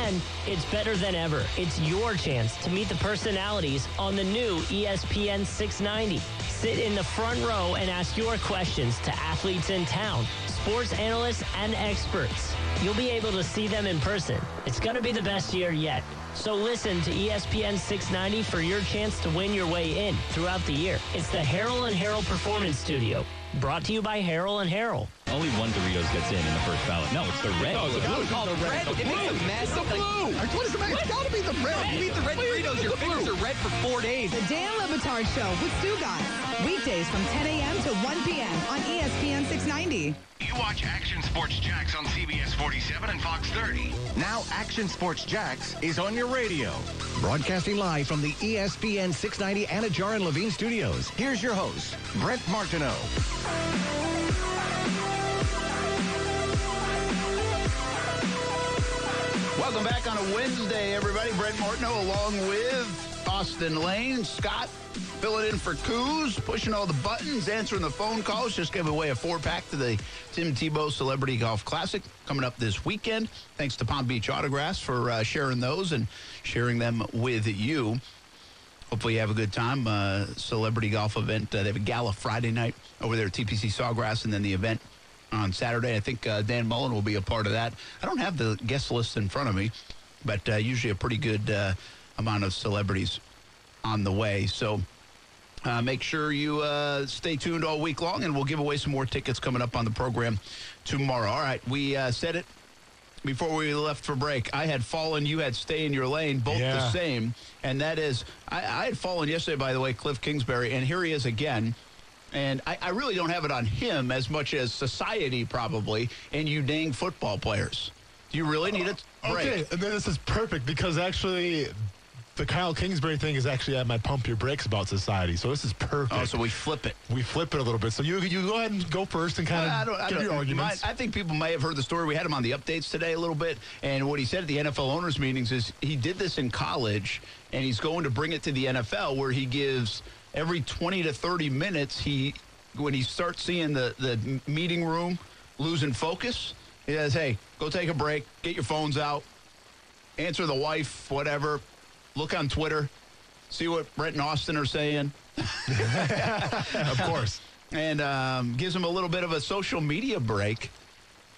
and it's better than ever. It's your chance to meet the personalities on the new ESPN 690. Sit in the front row and ask your questions to athletes in town, sports analysts, and experts. You'll be able to see them in person. It's going to be the best year yet. So listen to ESPN 690 for your chance to win your way in throughout the year. It's the Harrell and Harrell Performance Studio, brought to you by Harrell and Harrell. Only one Doritos gets in the first ballot. No, it's the red. No, it's the blue. Called the red. It makes a mess. It's the blue. What is the matter? It's got to be the red. You eat the red Doritos, your fingers are red for 4 days. The Dan Le Batard Show with Stu Guys. Weekdays from 10 a.m. to 1 p.m. on ESPN 690. You watch Action Sports Jacks on CBS 47 and Fox 30. Now Action Sports Jacks is on your radio. Broadcasting live from the ESPN 690 Anajar and Levine studios. Here's your host, Brent Martineau. Welcome back on a Wednesday, everybody. Brent Martineau along with Austin Lane. Scott filling in for Coos, pushing all the buttons, answering the phone calls. Just gave away a 4-pack to the Tim Tebow Celebrity Golf Classic coming up this weekend. Thanks to Palm Beach Autographs for sharing those and sharing them with you. Hopefully you have a good time. Celebrity golf event. They have a gala Friday night over there at TPC Sawgrass, and then the event on Saturday. I think Dan Mullen will be a part of that. I don't have the guest list in front of me, but usually a pretty good amount of celebrities on the way. So make sure you stay tuned all week long, and we'll give away some more tickets coming up on the program tomorrow. All right, we said it before we left for break. I had fallen, you had stay in your lane, both the same. And that is, I had fallen yesterday, by the way, Cliff Kingsbury, and here he is again. And I really don't have it on him as much as society probably, and you dang football players. Do you really need a break? Okay, and then this is perfect because actually the Kyle Kingsbury thing is actually at my pump your brakes about society. So this is perfect. Oh, so we flip it. We flip it a little bit. So you go ahead and go first and kind of give your arguments. I think people may have heard the story. We had him on the updates today a little bit. And what he said at the NFL owners meetings is he did this in college, and he's going to bring it to the NFL where he gives every 20 to 30 minutes, when he starts seeing the meeting room losing focus, he says, hey, go take a break, get your phones out, answer the wife, whatever, look on Twitter, see what Brent and Austin are saying. Of course. And gives him a little bit of a social media break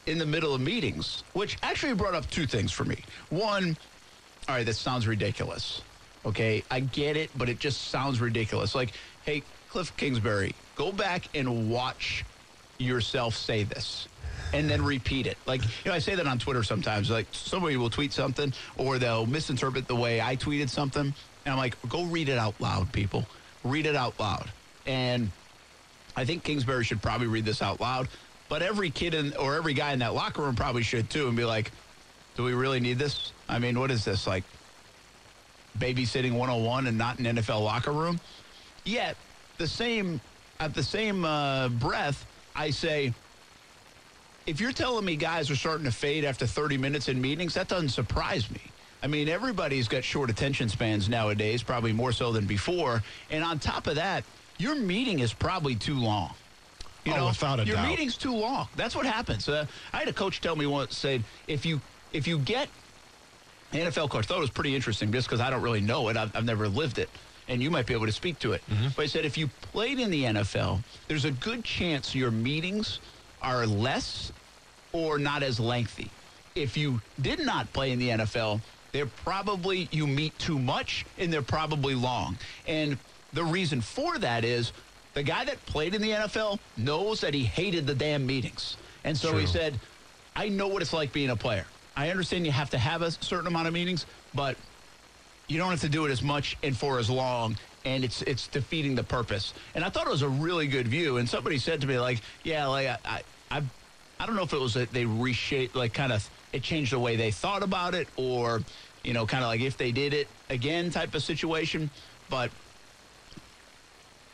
in the middle of meetings, which actually brought up two things for me. One, all right, that sounds ridiculous. Okay, I get it, but it just sounds ridiculous. Like, hey, Cliff Kingsbury, go back and watch yourself say this and then repeat it. Like, I say that on Twitter sometimes. Like, somebody will tweet something or they'll misinterpret the way I tweeted something. And I'm like, go read it out loud, people. Read it out loud. And I think Kingsbury should probably read this out loud. But every kid or every guy in that locker room probably should, too, and be like, do we really need this? I mean, what is this, like babysitting 101 and not an NFL locker room? Yet, at the same breath, I say, if you're telling me guys are starting to fade after 30 minutes in meetings, that doesn't surprise me. I mean, everybody's got short attention spans nowadays, probably more so than before. And on top of that, your meeting is probably too long. Without a doubt. Your meeting's too long. That's what happens. I had a coach tell me once, said, if you get, an NFL coach, thought it was pretty interesting just because I don't really know it. I've never lived it. and you might be able to speak to it. But he said if you played in the NFL, there's a good chance your meetings are less or not as lengthy. If you did not play in the NFL, you meet too much, and they're probably long. And the reason for that is the guy that played in the NFL knows that he hated the damn meetings. And so he said, I know what it's like being a player. I understand you have to have a certain amount of meetings, but you don't have to do it as much and for as long, and it's defeating the purpose. And I thought it was a really good view. And somebody said to me, like, yeah, like I don't know if it was that they reshaped, like kind of it changed the way they thought about it, or, you know, kind of like if they did it again type of situation. But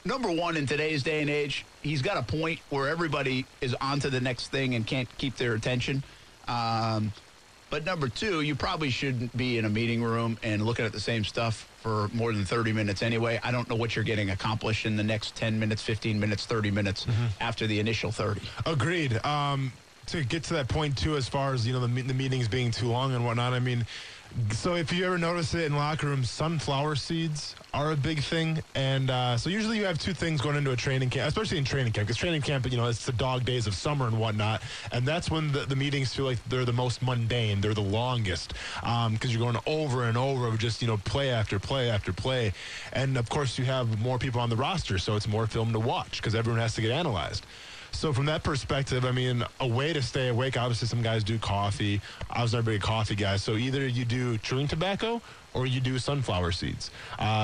number one, in today's day and age, he's got a point where everybody is on to the next thing and can't keep their attention. But number two, you probably shouldn't be in a meeting room and looking at the same stuff for more than 30 minutes anyway. I don't know what you're getting accomplished in the next 10 minutes, 15 minutes, 30 minutes after the initial 30. Agreed. To get to that point, too, as far as, you know, the meetings being too long and whatnot, I mean, so if you ever notice it in locker rooms, sunflower seeds are a big thing. And so usually you have two things going into a training camp, especially in training camp, because training camp, you know, it's the dog days of summer and whatnot. And that's when the meetings feel like they're the most mundane. They're the longest because you're going over and over of just, you know, play after play after play. And, of course, you have more people on the roster, so it's more film to watch because everyone has to get analyzed. So from that perspective, I mean, a way to stay awake, obviously some guys do coffee. I was never a big coffee guy. So either you do chewing tobacco or you do sunflower seeds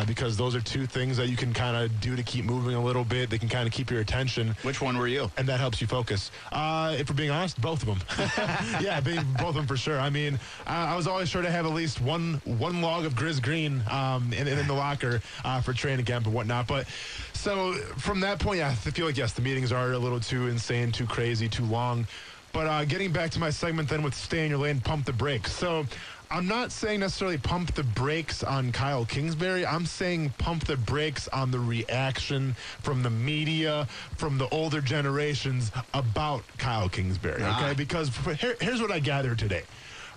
because those are two things that you can kind of do to keep moving a little bit. They can kind of keep your attention. Which one were you? And that helps you focus. If we're being honest, both of them. Yeah, both of them for sure. I mean, I was always sure to have at least one log of Grizz Green in the locker for training camp and whatnot. But so from that point, yeah, I feel like, yes, the meetings are a little too insane, too crazy, too long. But getting back to my segment then with stay in your lane, pump the brakes. So I'm not saying necessarily pump the brakes on Kyle Kingsbury. I'm saying pump the brakes on the reaction from the media, from the older generations about Kyle Kingsbury, okay? Because here's what I gathered today.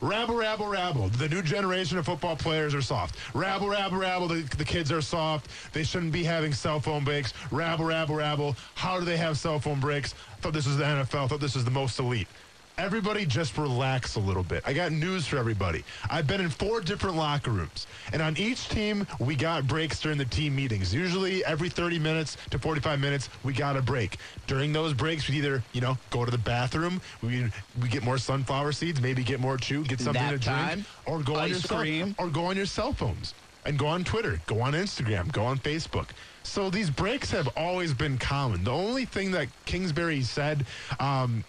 Rabble, rabble, rabble. The new generation of football players are soft. Rabble, rabble, rabble. The kids are soft. They shouldn't be having cell phone breaks. Rabble, rabble, rabble. How do they have cell phone breaks? I thought this was the NFL. I thought this was the most elite. Everybody just relax a little bit. I got news for everybody. I've been in 4 different locker rooms, and on each team, we got breaks during the team meetings. Usually every 30 minutes to 45 minutes, we got a break. During those breaks, we either, you know, go to the bathroom, we get more sunflower seeds, maybe get more chew, get something to drink, or go on your cell phones and go on Twitter, go on Instagram, go on Facebook. So these breaks have always been common. The only thing that Kingsbury said,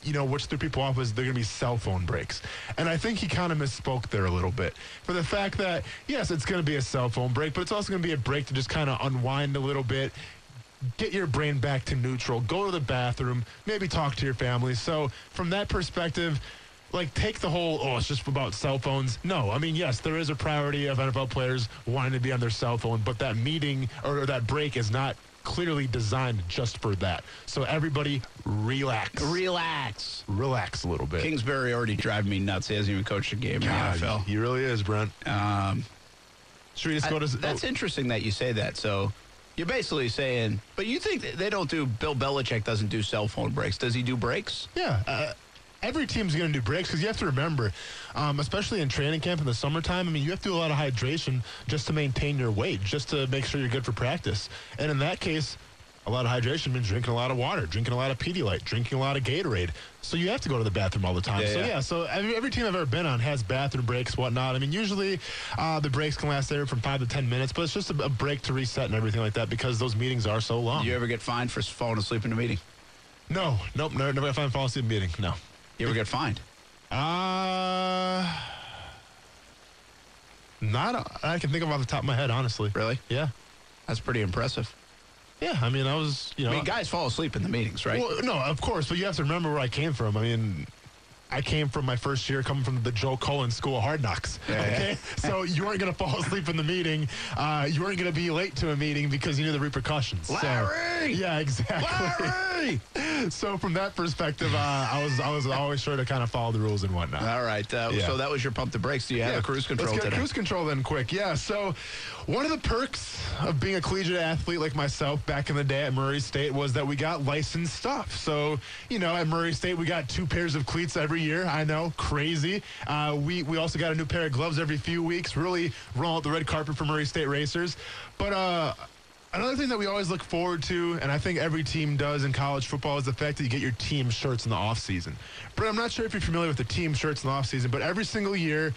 you know, which threw people off, was they're going to be cell phone breaks. And I think he kind of misspoke there a little bit for the fact that, yes, it's going to be a cell phone break, but it's also going to be a break to just kind of unwind a little bit, get your brain back to neutral, go to the bathroom, maybe talk to your family. So from that perspective, like, take the whole, it's just about cell phones. No, I mean, yes, there is a priority of NFL players wanting to be on their cell phone, but that meeting or that break is not clearly designed just for that. So everybody relax. Relax a little bit. Kingsbury already driving me nuts. He hasn't even coached a game in the NFL. He really is, Brent. Should we just go to... That's interesting that you say that. So you're basically saying, but you think they don't do, Bill Belichick doesn't do cell phone breaks. Does he do breaks? Yeah. Every team's going to do breaks because you have to remember, especially in training camp in the summertime, I mean, you have to do a lot of hydration just to maintain your weight, just to make sure you're good for practice. And in that case, a lot of hydration means drinking a lot of water, drinking a lot of Pedialyte, drinking a lot of Gatorade. So you have to go to the bathroom all the time. So every team I've ever been on has bathroom breaks, whatnot. I mean, usually the breaks can last there from 5 to 10 minutes, but it's just a break to reset and everything like that because those meetings are so long. Do you ever get fined for falling asleep in a meeting? No. Nope. Never got fined for falling asleep in a meeting. No. You ever get fined? Not I can think of off the top of my head, honestly. Really? Yeah. That's pretty impressive. Yeah, I mean, I was, you know. I mean, guys fall asleep in the meetings, right? Well, no, of course, but you have to remember where I came from. I mean, I came from my first year coming from the Joe Cullen School of Hard Knocks. Okay? So you weren't going to fall asleep in the meeting. You weren't going to be late to a meeting because you knew the repercussions. Larry! So, yeah, exactly. Larry! So from that perspective, I was always sure to kind of follow the rules and whatnot. All right. So that was your pump the brakes. Do you have a cruise control Let's get today? cruise control then quick. Yeah. So one of the perks of being a collegiate athlete like myself back in the day at Murray State was that we got licensed stuff. So, at Murray State, we got 2 pairs of cleats every year. I know, crazy. We also got a new pair of gloves every few weeks. Really roll out the red carpet for Murray State racers. But another thing that we always look forward to, and I think every team does in college football, is the fact that you get your team shirts in the offseason. But I'm not sure if you're familiar with the team shirts in the offseason, but every single year,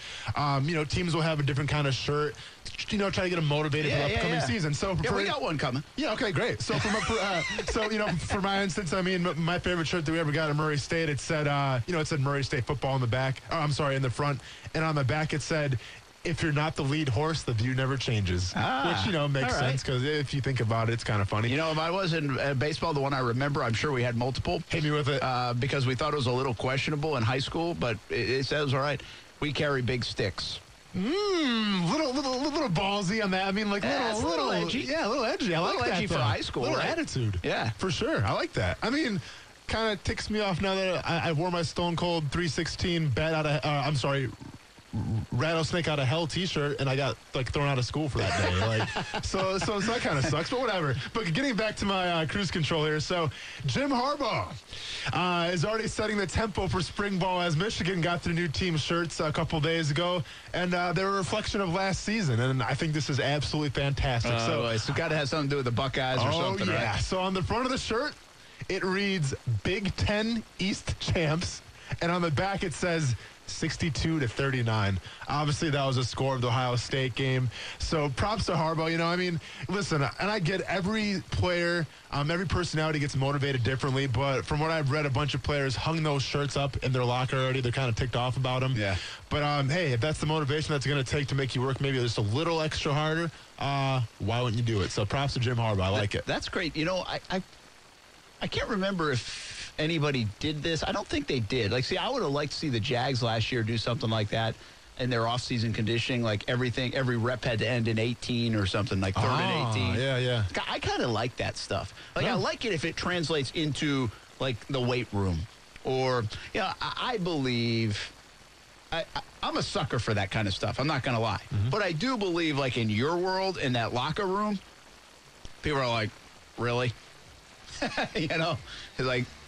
teams will have a different kind of shirt, try to get them motivated for the upcoming season. So we got one coming. Yeah, okay, great. So for my instance, my favorite shirt that we ever got at Murray State, it said, it said Murray State football in the back. Oh, I'm sorry, in the front. And on the back, it said, if you're not the lead horse, the view never changes. Which, makes sense because if you think about it, it's kind of funny. If I was in baseball, the one I remember, I'm sure we had multiple. Hit me with it. Because we thought it was a little questionable in high school, but it says, all right, we carry big sticks. Little ballsy on that. Little edgy. Yeah, a little edgy. I like that. A little edgy for high school, little right? attitude. Yeah. For sure. I like that. Kind of ticks me off now that I wore my Stone Cold 316 rattlesnake out of hell t-shirt and I got thrown out of school for that day. So that kind of sucks, but whatever. But getting back to my cruise control here. So Jim Harbaugh is already setting the tempo for spring ball as Michigan got their new team shirts a couple days ago, and they're a reflection of last season, and I think this is absolutely fantastic. So it's got to have something to do with the Buckeyes or something, yeah. Right? So on the front of the shirt, it reads Big Ten East Champs, and on the back it says 62-39. Obviously, that was a score of the Ohio State game. So props to Harbaugh. Listen, and I get every player, every personality gets motivated differently, but from what I've read, a bunch of players hung those shirts up in their locker already. They're kind of ticked off about them. Yeah. But, hey, if that's the motivation that's going to take to make you work maybe just a little extra harder, why wouldn't you do it? So props to Jim Harbaugh. I like it. That's great. I can't remember if anybody did this. I don't think they did. I would have liked to see the Jags last year do something like that in their off-season conditioning. Every rep had to end in 18 or something, third and 18. Yeah. I kind of like that stuff. I like it if it translates into, the weight room. Or, I believe... I'm a sucker for that kind of stuff. I'm not going to lie. Mm-hmm. But I do believe, in your world, in that locker room, people are like, really?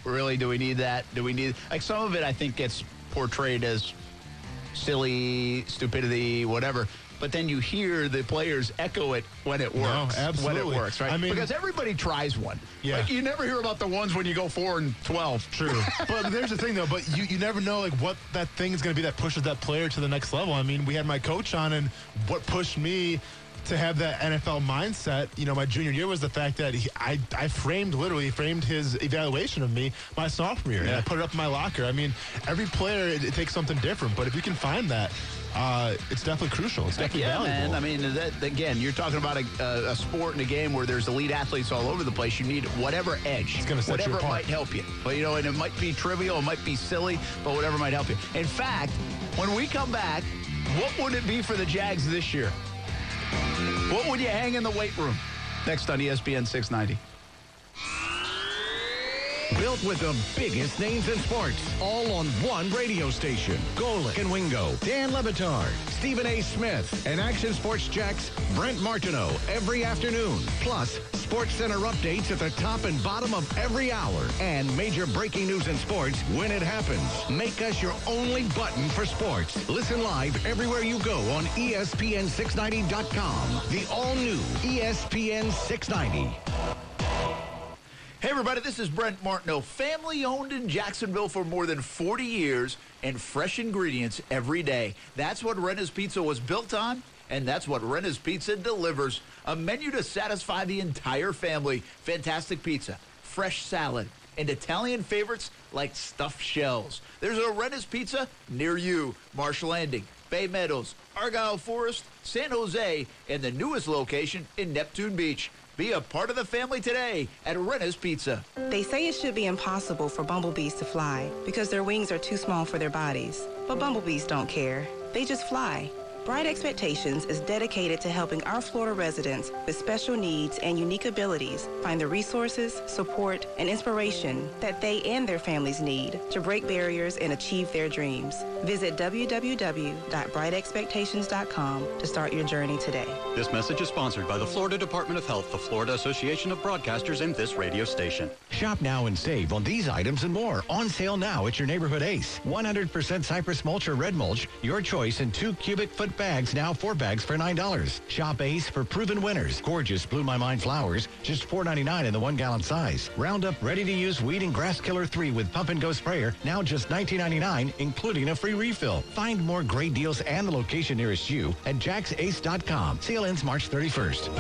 Really, do we need that? Do we need... some of it, I think, gets portrayed as silly, stupidity, whatever. But then you hear the players echo it when it works. No, absolutely. When it works, right? Because everybody tries one. Yeah. You never hear about the ones when you go 4-12. True. But there's the thing, though. But you never know, what that thing is going to be that pushes that player to the next level. We had my coach on, and what pushed me to have that NFL mindset, my junior year was the fact that I literally framed his evaluation of me my sophomore year. Yeah. And I put it up in my locker. Every player, it takes something different. But if you can find that, it's definitely crucial. It's definitely valuable. Man. That, again, you're talking about a sport and a game where there's elite athletes all over the place. You need whatever edge. It's going to set you apart. Whatever might help you. But, and it might be trivial, it might be silly, but whatever might help you. In fact, when we come back, what would it be for the Jags this year? What would you hang in the weight room? Next on ESPN 690. Built with the biggest names in sports, all on one radio station. Golick and Wingo, Dan Lebatard, Stephen A. Smith, and Action Sports Jack's Brent Martineau every afternoon. Plus, Sports Center updates at the top and bottom of every hour. And major breaking news in sports when it happens. Make us your only button for sports. Listen live everywhere you go on ESPN690.com. The all-new ESPN 690. Hey, everybody, this is Brent Martineau, family-owned in Jacksonville for more than 40 years, and fresh ingredients every day. That's what Renna's Pizza was built on, and that's what Renna's Pizza delivers. A menu to satisfy the entire family. Fantastic pizza, fresh salad, and Italian favorites like stuffed shells. There's a Renna's Pizza near you. Marsh Landing, Bay Meadows, Argyle Forest, San Jose, and the newest location in Neptune Beach. Be a part of the family today at Renna's Pizza. They say it should be impossible for bumblebees to fly because their wings are too small for their bodies. But bumblebees don't care. They just fly. Bright Expectations is dedicated to helping our Florida residents with special needs and unique abilities find the resources, support, and inspiration that they and their families need to break barriers and achieve their dreams. Visit www.brightexpectations.com to start your journey today. This message is sponsored by the Florida Department of Health, the Florida Association of Broadcasters, and this radio station. Shop now and save on these items and more. On sale now at your neighborhood Ace. 100% Cypress mulch or red mulch. Your choice in 2 cubic foot bags, now 4 bags for $9. Shop Ace for proven winners. Gorgeous Blew My Mind flowers, just $4.99 in the 1 gallon size. Roundup ready-to-use weed and grass killer 3 with pump and go sprayer, now just $19.99, including a free refill. Find more great deals and the location nearest you at jacksace.com. Sale ends March 31st.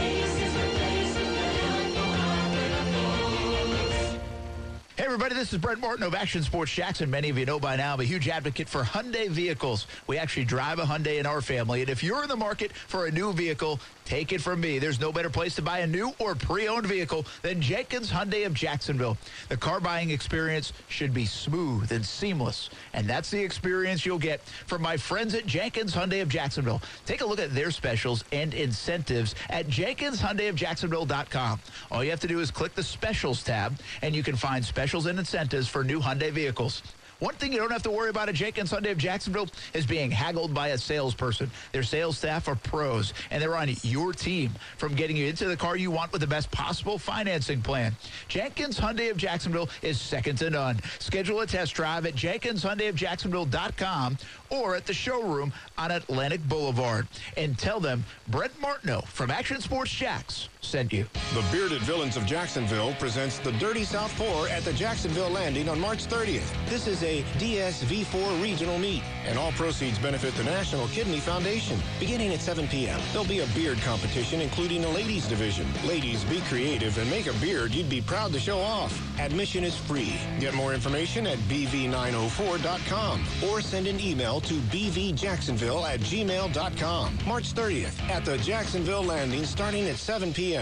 Hey, everybody, this is Brent Martin of Action Sports Jackson. Many of you know by now I'm a huge advocate for Hyundai vehicles. We actually drive a Hyundai in our family, and if you're in the market for a new vehicle, take it from me. There's no better place to buy a new or pre-owned vehicle than Jenkins Hyundai of Jacksonville. The car buying experience should be smooth and seamless, and that's the experience you'll get from my friends at Jenkins Hyundai of Jacksonville. Take a look at their specials and incentives at JenkinsHyundaiofJacksonville.com. All you have to do is click the Specials tab, and you can find specials and incentives for new Hyundai vehicles. One thing you don't have to worry about at Jenkins Hyundai of Jacksonville is being haggled by a salesperson. Their sales staff are pros, and they're on your team from getting you into the car you want with the best possible financing plan. Jenkins Hyundai of Jacksonville is second to none. Schedule a test drive at JenkinsHyundaiofJacksonville.com or at the showroom on Atlantic Boulevard. And tell them Brent Martineau from Action Sports Jacks sent you. The Bearded Villains of Jacksonville presents the Dirty South Pour at the Jacksonville Landing on March 30th. This is a DSV4 regional meet, and all proceeds benefit the National Kidney Foundation. Beginning at 7 p.m., there'll be a beard competition, including a ladies division. Ladies, be creative and make a beard you'd be proud to show off. Admission is free. Get more information at bv904.com or send an email to bvjacksonville@gmail.com. March 30th at the Jacksonville Landing starting at 7 p.m.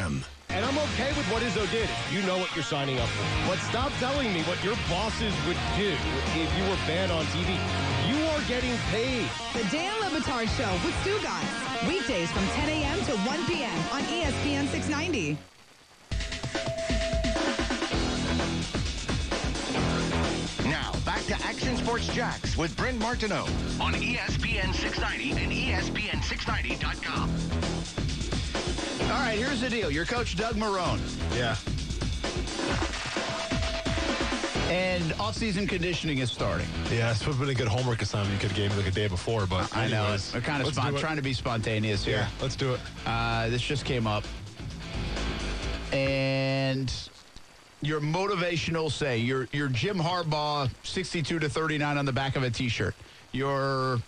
And I'm okay with what Izzo did. You know what you're signing up for. But stop telling me what your bosses would do if you were banned on TV. You are getting paid. The Dan Le Batard Show with Stu Guys. Weekdays from 10 a.m. to 1 p.m. on ESPN 690. Now, back to Action Sports Jacks with Brent Martineau on ESPN 690 and ESPN690.com. All right, here's the deal. Your coach, Doug Marrone. Yeah. And off-season conditioning is starting. Yeah, it's been a good homework assignment you could have gave me like a day before, but I know. anyways, We're kind of trying to be spontaneous here. Yeah, let's do it. This just came up. And your motivational say, your Jim Harbaugh 62-39 on the back of a T-shirt. Your,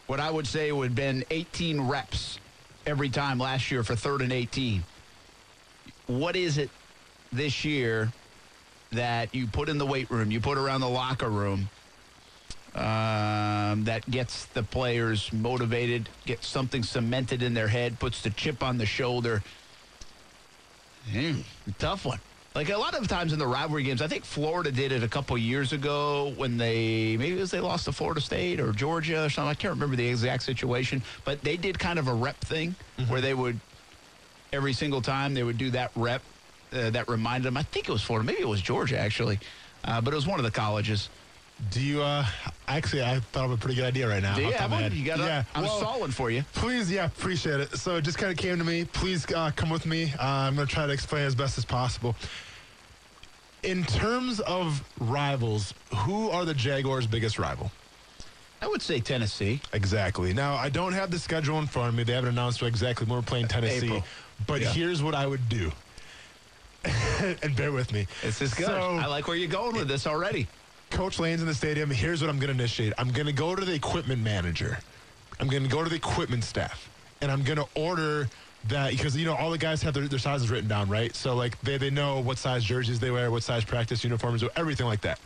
what I would say would have been 18 reps every time last year for 3rd and 18. What is it this year that you put in the weight room, you put around the locker room, that gets the players motivated, gets something cemented in their head, puts the chip on the shoulder? Tough one. Like a lot of times in the rivalry games, I think Florida did it a couple years ago when maybe it was they lost to Florida State or Georgia or something. I can't remember the exact situation, but they did kind of a rep thing where they would, every single time they would do that rep that reminded them. I think it was Florida. Maybe it was Georgia, actually. But it was one of the colleges. Do you, actually, I thought of a pretty good idea right now. Do you have one? You got yeah. I'm stalling for you. Please, yeah, appreciate it. So it just kind of came to me. Please come with me. I'm going to try to explain as best as possible. In terms of rivals, who are the Jaguars' biggest rival? I would say Tennessee. Exactly. Now, I don't have the schedule in front of me. They haven't announced exactly when we're playing Tennessee. April. But here's what I would do. And bear with me. This is good. So, I like where you're going with this already. Coach Lane's in the stadium. Here's what I'm going to initiate. I'm going to go to the equipment manager. I'm going to go to the equipment staff. And I'm going to order that, because, you know, all the guys have their sizes written down, right? So, like, they know what size jerseys they wear, what size practice uniforms, everything like that.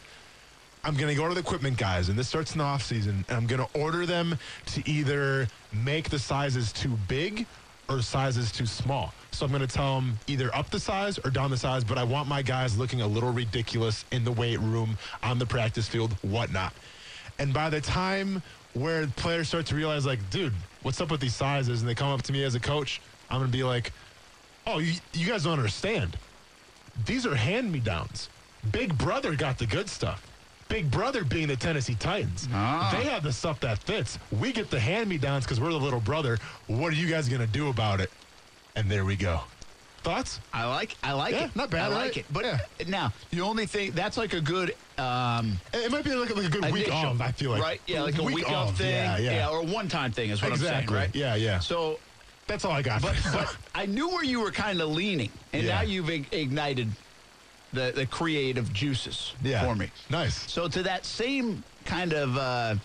I'm going to go to the equipment guys, and this starts in the offseason, and I'm going to order them to either make the sizes too big or sizes too small. So I'm going to tell them either up the size or down the size, but I want my guys looking a little ridiculous in the weight room, on the practice field, whatnot. And by the time where players start to realize, like, dude, what's up with these sizes? And they come up to me as a coach, I'm going to be like, oh, you guys don't understand. These are hand-me-downs. Big Brother got the good stuff. Big Brother being the Tennessee Titans. They have the stuff that fits. We get the hand-me-downs because we're the little brother. What are you guys going to do about it? And there we go. Thoughts? I like it. Not bad, I right? like it. But now, the only thing, that's like a good... it might be like a good week off, I feel like. Right? Yeah, like a week off thing. Yeah, or a one-time thing is what I'm saying, right? Yeah. So... That's all I got. But I knew where you were kind of leaning, and now you've ignited the creative juices for me. Nice. So to that same kind of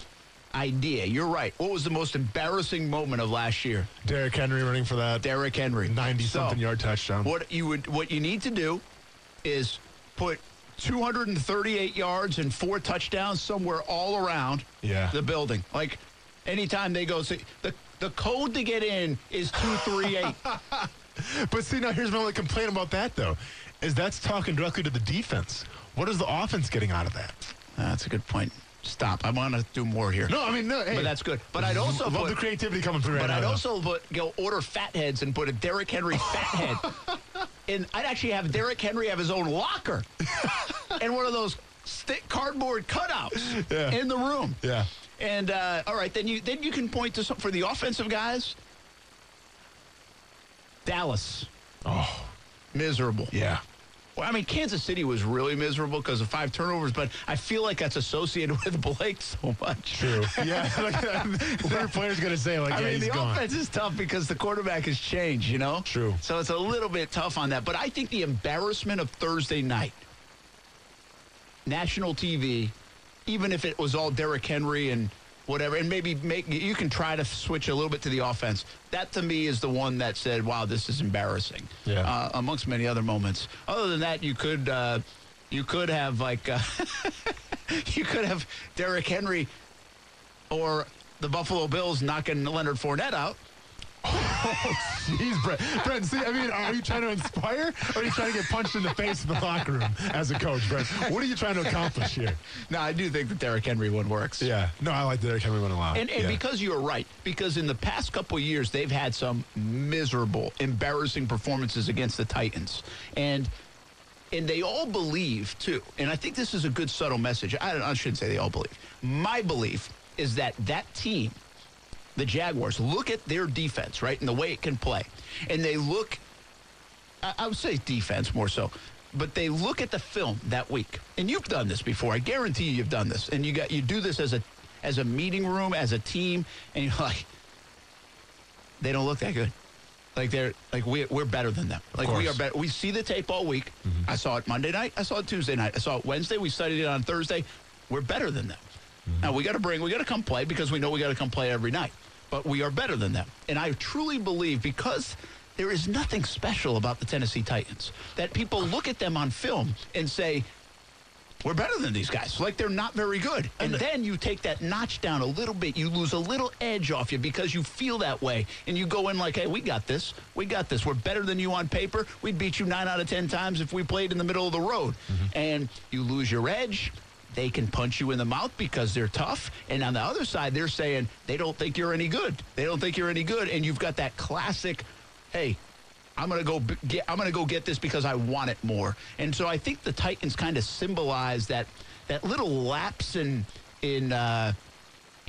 idea, you're right. What was the most embarrassing moment of last year? Derrick Henry running for that. Derrick Henry. 90-something yard touchdown. What you need to do is put 238 yards and 4 touchdowns somewhere all around the building. Like, anytime they go, the code to get in is 238. But see, now here's my only complaint about that, though, is that's talking directly to the defense. What is the offense getting out of that? That's a good point. Stop. I want to do more here. No, I mean, no. Hey, but that's good. But I'd also love the creativity coming through. But I'd also order fatheads and put a Derrick Henry fathead. And I'd actually have Derrick Henry have his own locker and one of those cardboard cutouts in the room. Yeah. And all right, then you can point to something for the offensive guys. Dallas. Oh, miserable. Yeah. Well, I mean, Kansas City was really miserable because of 5 turnovers, but I feel like that's associated with Blake so much. True. Yeah. What are players going to say? Like, I mean, he's the gone. offense is tough because the quarterback has changed, you know? True. So it's a little bbit tough on that. But I think the embarrassment of Thursday night, national TV, even if it was all Derrick Henry and whatever, and maybe you can try to switch a little bit to the offense. That, to me, is the one that said, wow, this is embarrassing, amongst many other moments. Other than that, you could have, like, you could have Derrick Henry or the Buffalo Bills knocking Leonard Fournette out. Oh, jeez, Brent. See, I mean, are you trying to inspire, or are you trying to get punched in the face in the locker room as a coach, Brent? What are you trying to accomplish here? No, I do think the Derrick Henry one works. Yeah. No, I like the Derrick Henry one a lot. And because you're right, because in the past couple of years, they've had some miserable, embarrassing performances against the Titans. And they all believe, too, and I think this is a good subtle message. I shouldn't say they all believe. My belief is that team, the Jaguars, look at their defense, right, and the way it can play. And they look, I would say defense more so, but they look at the film that week. And you've done this before. I guarantee you've done this. And you do this as a meeting room, as a team, and you're like, they don't look that good. Like we're better than them. Like we are better. We see the tape all week. Mm-hmm. I saw it Monday night. I saw it Tuesday night. I saw it Wednesday. We studied it on Thursday. We're better than them. Mm-hmm. Now we got to come play because we know we got to come play every night. But we are better than them. And I truly believe, because there is nothing special about the Tennessee Titans, that people look at them on film and say, we're better than these guys. Like, they're not very good. And then you take that notch down a little bit. You lose a little edge off you because you feel that way. And you go in like, hey, we got this. We got this. We're better than you on paper. We'd beat you 9 out of 10 times if we played in the middle of the road. Mm-hmm. And you lose your edge. They can punch you in the mouth because they're tough. And on the other side, they're saying they don't think you're any good. They don't think you're any good. And you've got that classic, hey, I'm going to go get this because I want it more. And so I think the Titans kind of symbolize that little lapse in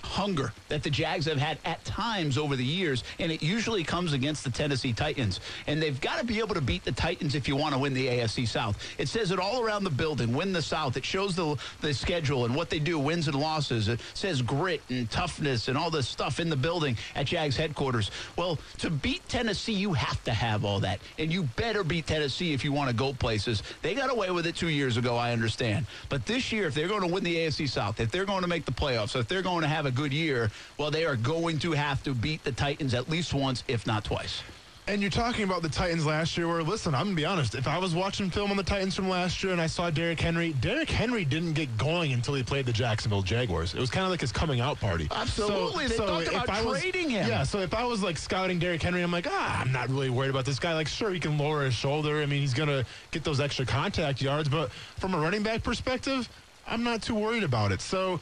hunger that the Jags have had at times over the years, and it usually comes against the Tennessee Titans. And they've got to be able to beat the Titans if you want to win the AFC South. It says it all around the building, win the South. It shows the schedule and what they do, wins and losses. It says grit and toughness and all this stuff in the building at Jags headquarters. Well, to beat Tennessee, you have to have all that. And you better beat Tennessee if you want to go places. They got away with it 2 years ago, I understand. But this year, if they're going to win the AFC South, if they're going to make the playoffs, if they're going to have a good year, well, they are going to have to beat the Titans at least once, if not twice. And you're talking about the Titans last year where, listen, I'm going to be honest. If I was watching film on the Titans from last year and I saw Derrick Henry didn't get going until he played the Jacksonville Jaguars. It was kind of like his coming out party. Absolutely. They talked about trading him. Yeah, so if I was, like, scouting Derrick Henry, I'm like, I'm not really worried about this guy. Like, sure, he can lower his shoulder. I mean, he's going to get those extra contact yards. But from a running back perspective, I'm not too worried about it. So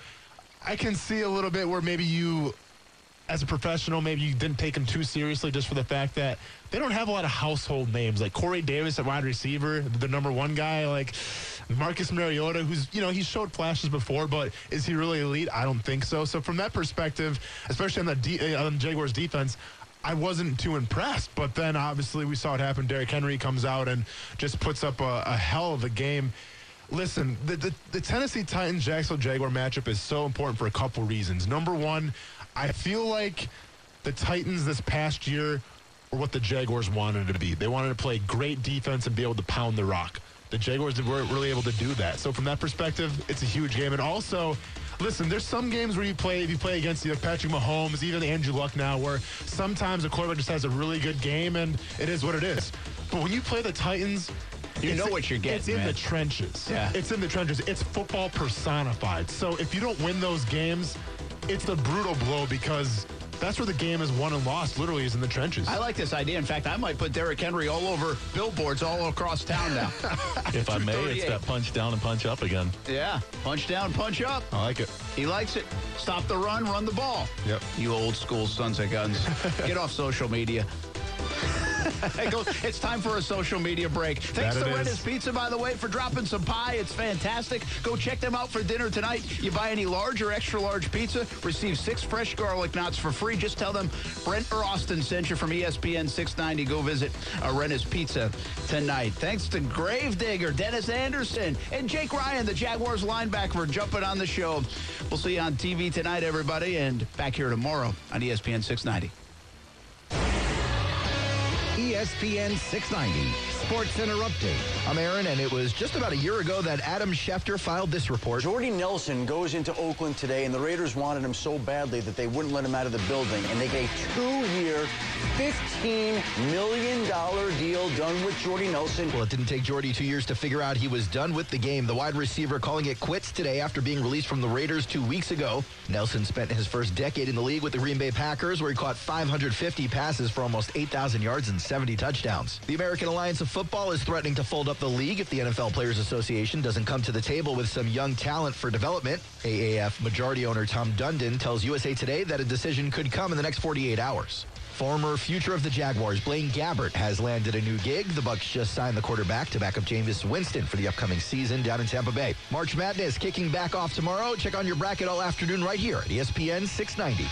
I can see a little bit where maybe you, as a professional, maybe you didn't take them too seriously just for the fact that they don't have a lot of household names. Like Corey Davis at wide receiver, the number one guy, like Marcus Mariota, who's, he showed flashes before, but is he really elite? I don't think so. So from that perspective, especially on the Jaguars defense, I wasn't too impressed. But then obviously we saw it happen. Derrick Henry comes out and just puts up a hell of a game. Listen, the Tennessee Titans-Jacksonville Jaguar matchup is so important for a couple reasons. Number one, I feel like the Titans this past year were what the Jaguars wanted to be. They wanted to play great defense and be able to pound the rock. The Jaguars weren't really able to do that. So from that perspective, it's a huge game. And also, listen, there's some games where if you play against Patrick Mahomes, even Andrew Luck now, where sometimes a quarterback just has a really good game and it is what it is. But when you play the Titans, you know what you're getting. It's in the trenches. Yeah. It's in the trenches. It's football personified. So if you don't win those games, it's a brutal blow because that's where the game is won and lost, literally, is in the trenches. I like this idea. In fact, I might put Derrick Henry all over billboards all across town now. If I may, it's that punch down and punch up again. Yeah, punch down, punch up. I like it. He likes it. Stop the run, run the ball. Yep. You old school sons of guns. Get off social media. It's time for a social media break. Thanks to Renna's Pizza, by the way, for dropping some pie. It's fantastic. Go check them out for dinner tonight. You buy any large or extra large pizza, receive 6 fresh garlic knots for free. Just tell them Brent or Austin sent you from ESPN 690. Go visit Renna's Pizza tonight. Thanks to Gravedigger, Dennis Anderson, and Jake Ryan, the Jaguars linebacker, for jumping on the show. We'll see you on TV tonight, everybody, and back here tomorrow on ESPN 690. ESPN 690 Sports Center Update. I'm Aaron, and it was just about a year ago that Adam Schefter filed this report. Jordy Nelson goes into Oakland today, and the Raiders wanted him so badly that they wouldn't let him out of the building, and they get a 2-year, $15 million deal done with Jordy Nelson. Well, it didn't take Jordy 2 years to figure out he was done with the game. The wide receiver calling it quits today after being released from the Raiders 2 weeks ago. Nelson spent his first decade in the league with the Green Bay Packers, where he caught 550 passes for almost 8,000 yards and 70 touchdowns. The American Alliance of Football is threatening to fold up the league if the NFL Players Association doesn't come to the table with some young talent for development. AAF majority owner Tom Dundon tells USA Today that a decision could come in the next 48 hours. Former future of the Jaguars, Blaine Gabbert, has landed a new gig. The Bucs just signed the quarterback to back up Jameis Winston for the upcoming season down in Tampa Bay. March Madness kicking back off tomorrow. Check on your bracket all afternoon right here at ESPN 690.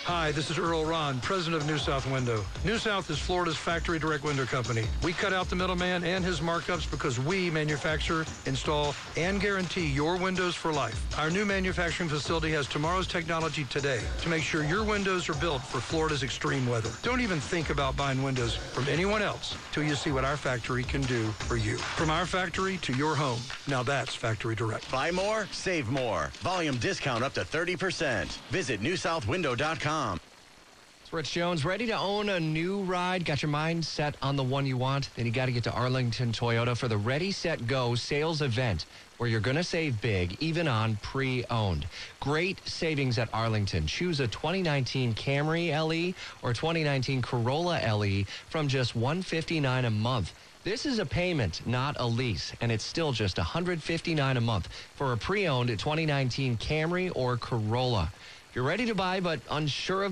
Hi, this is Earl Ron, president of New South Window. New South is Florida's factory direct window company. We cut out the middleman and his markups because we manufacture, install, and guarantee your windows for life. Our new manufacturing facility has tomorrow's technology today to make sure your windows are built for Florida's extreme weather. Don't even think about buying windows from anyone else till you see what our factory can do for you. From our factory to your home. Now that's factory direct. Buy more, save more. Volume discount up to 30%. Visit newsouthwindow.com. It's Rich Jones, ready to own a new ride? Got your mind set on the one you want? Then you got to get to Arlington Toyota for the Ready, Set, Go sales event, where you're going to save big, even on pre-owned. Great savings at Arlington. Choose a 2019 Camry LE or 2019 Corolla LE from just $159 a month. This is a payment, not a lease, and it's still just $159 a month for a pre-owned 2019 Camry or Corolla. You're ready to buy but unsure of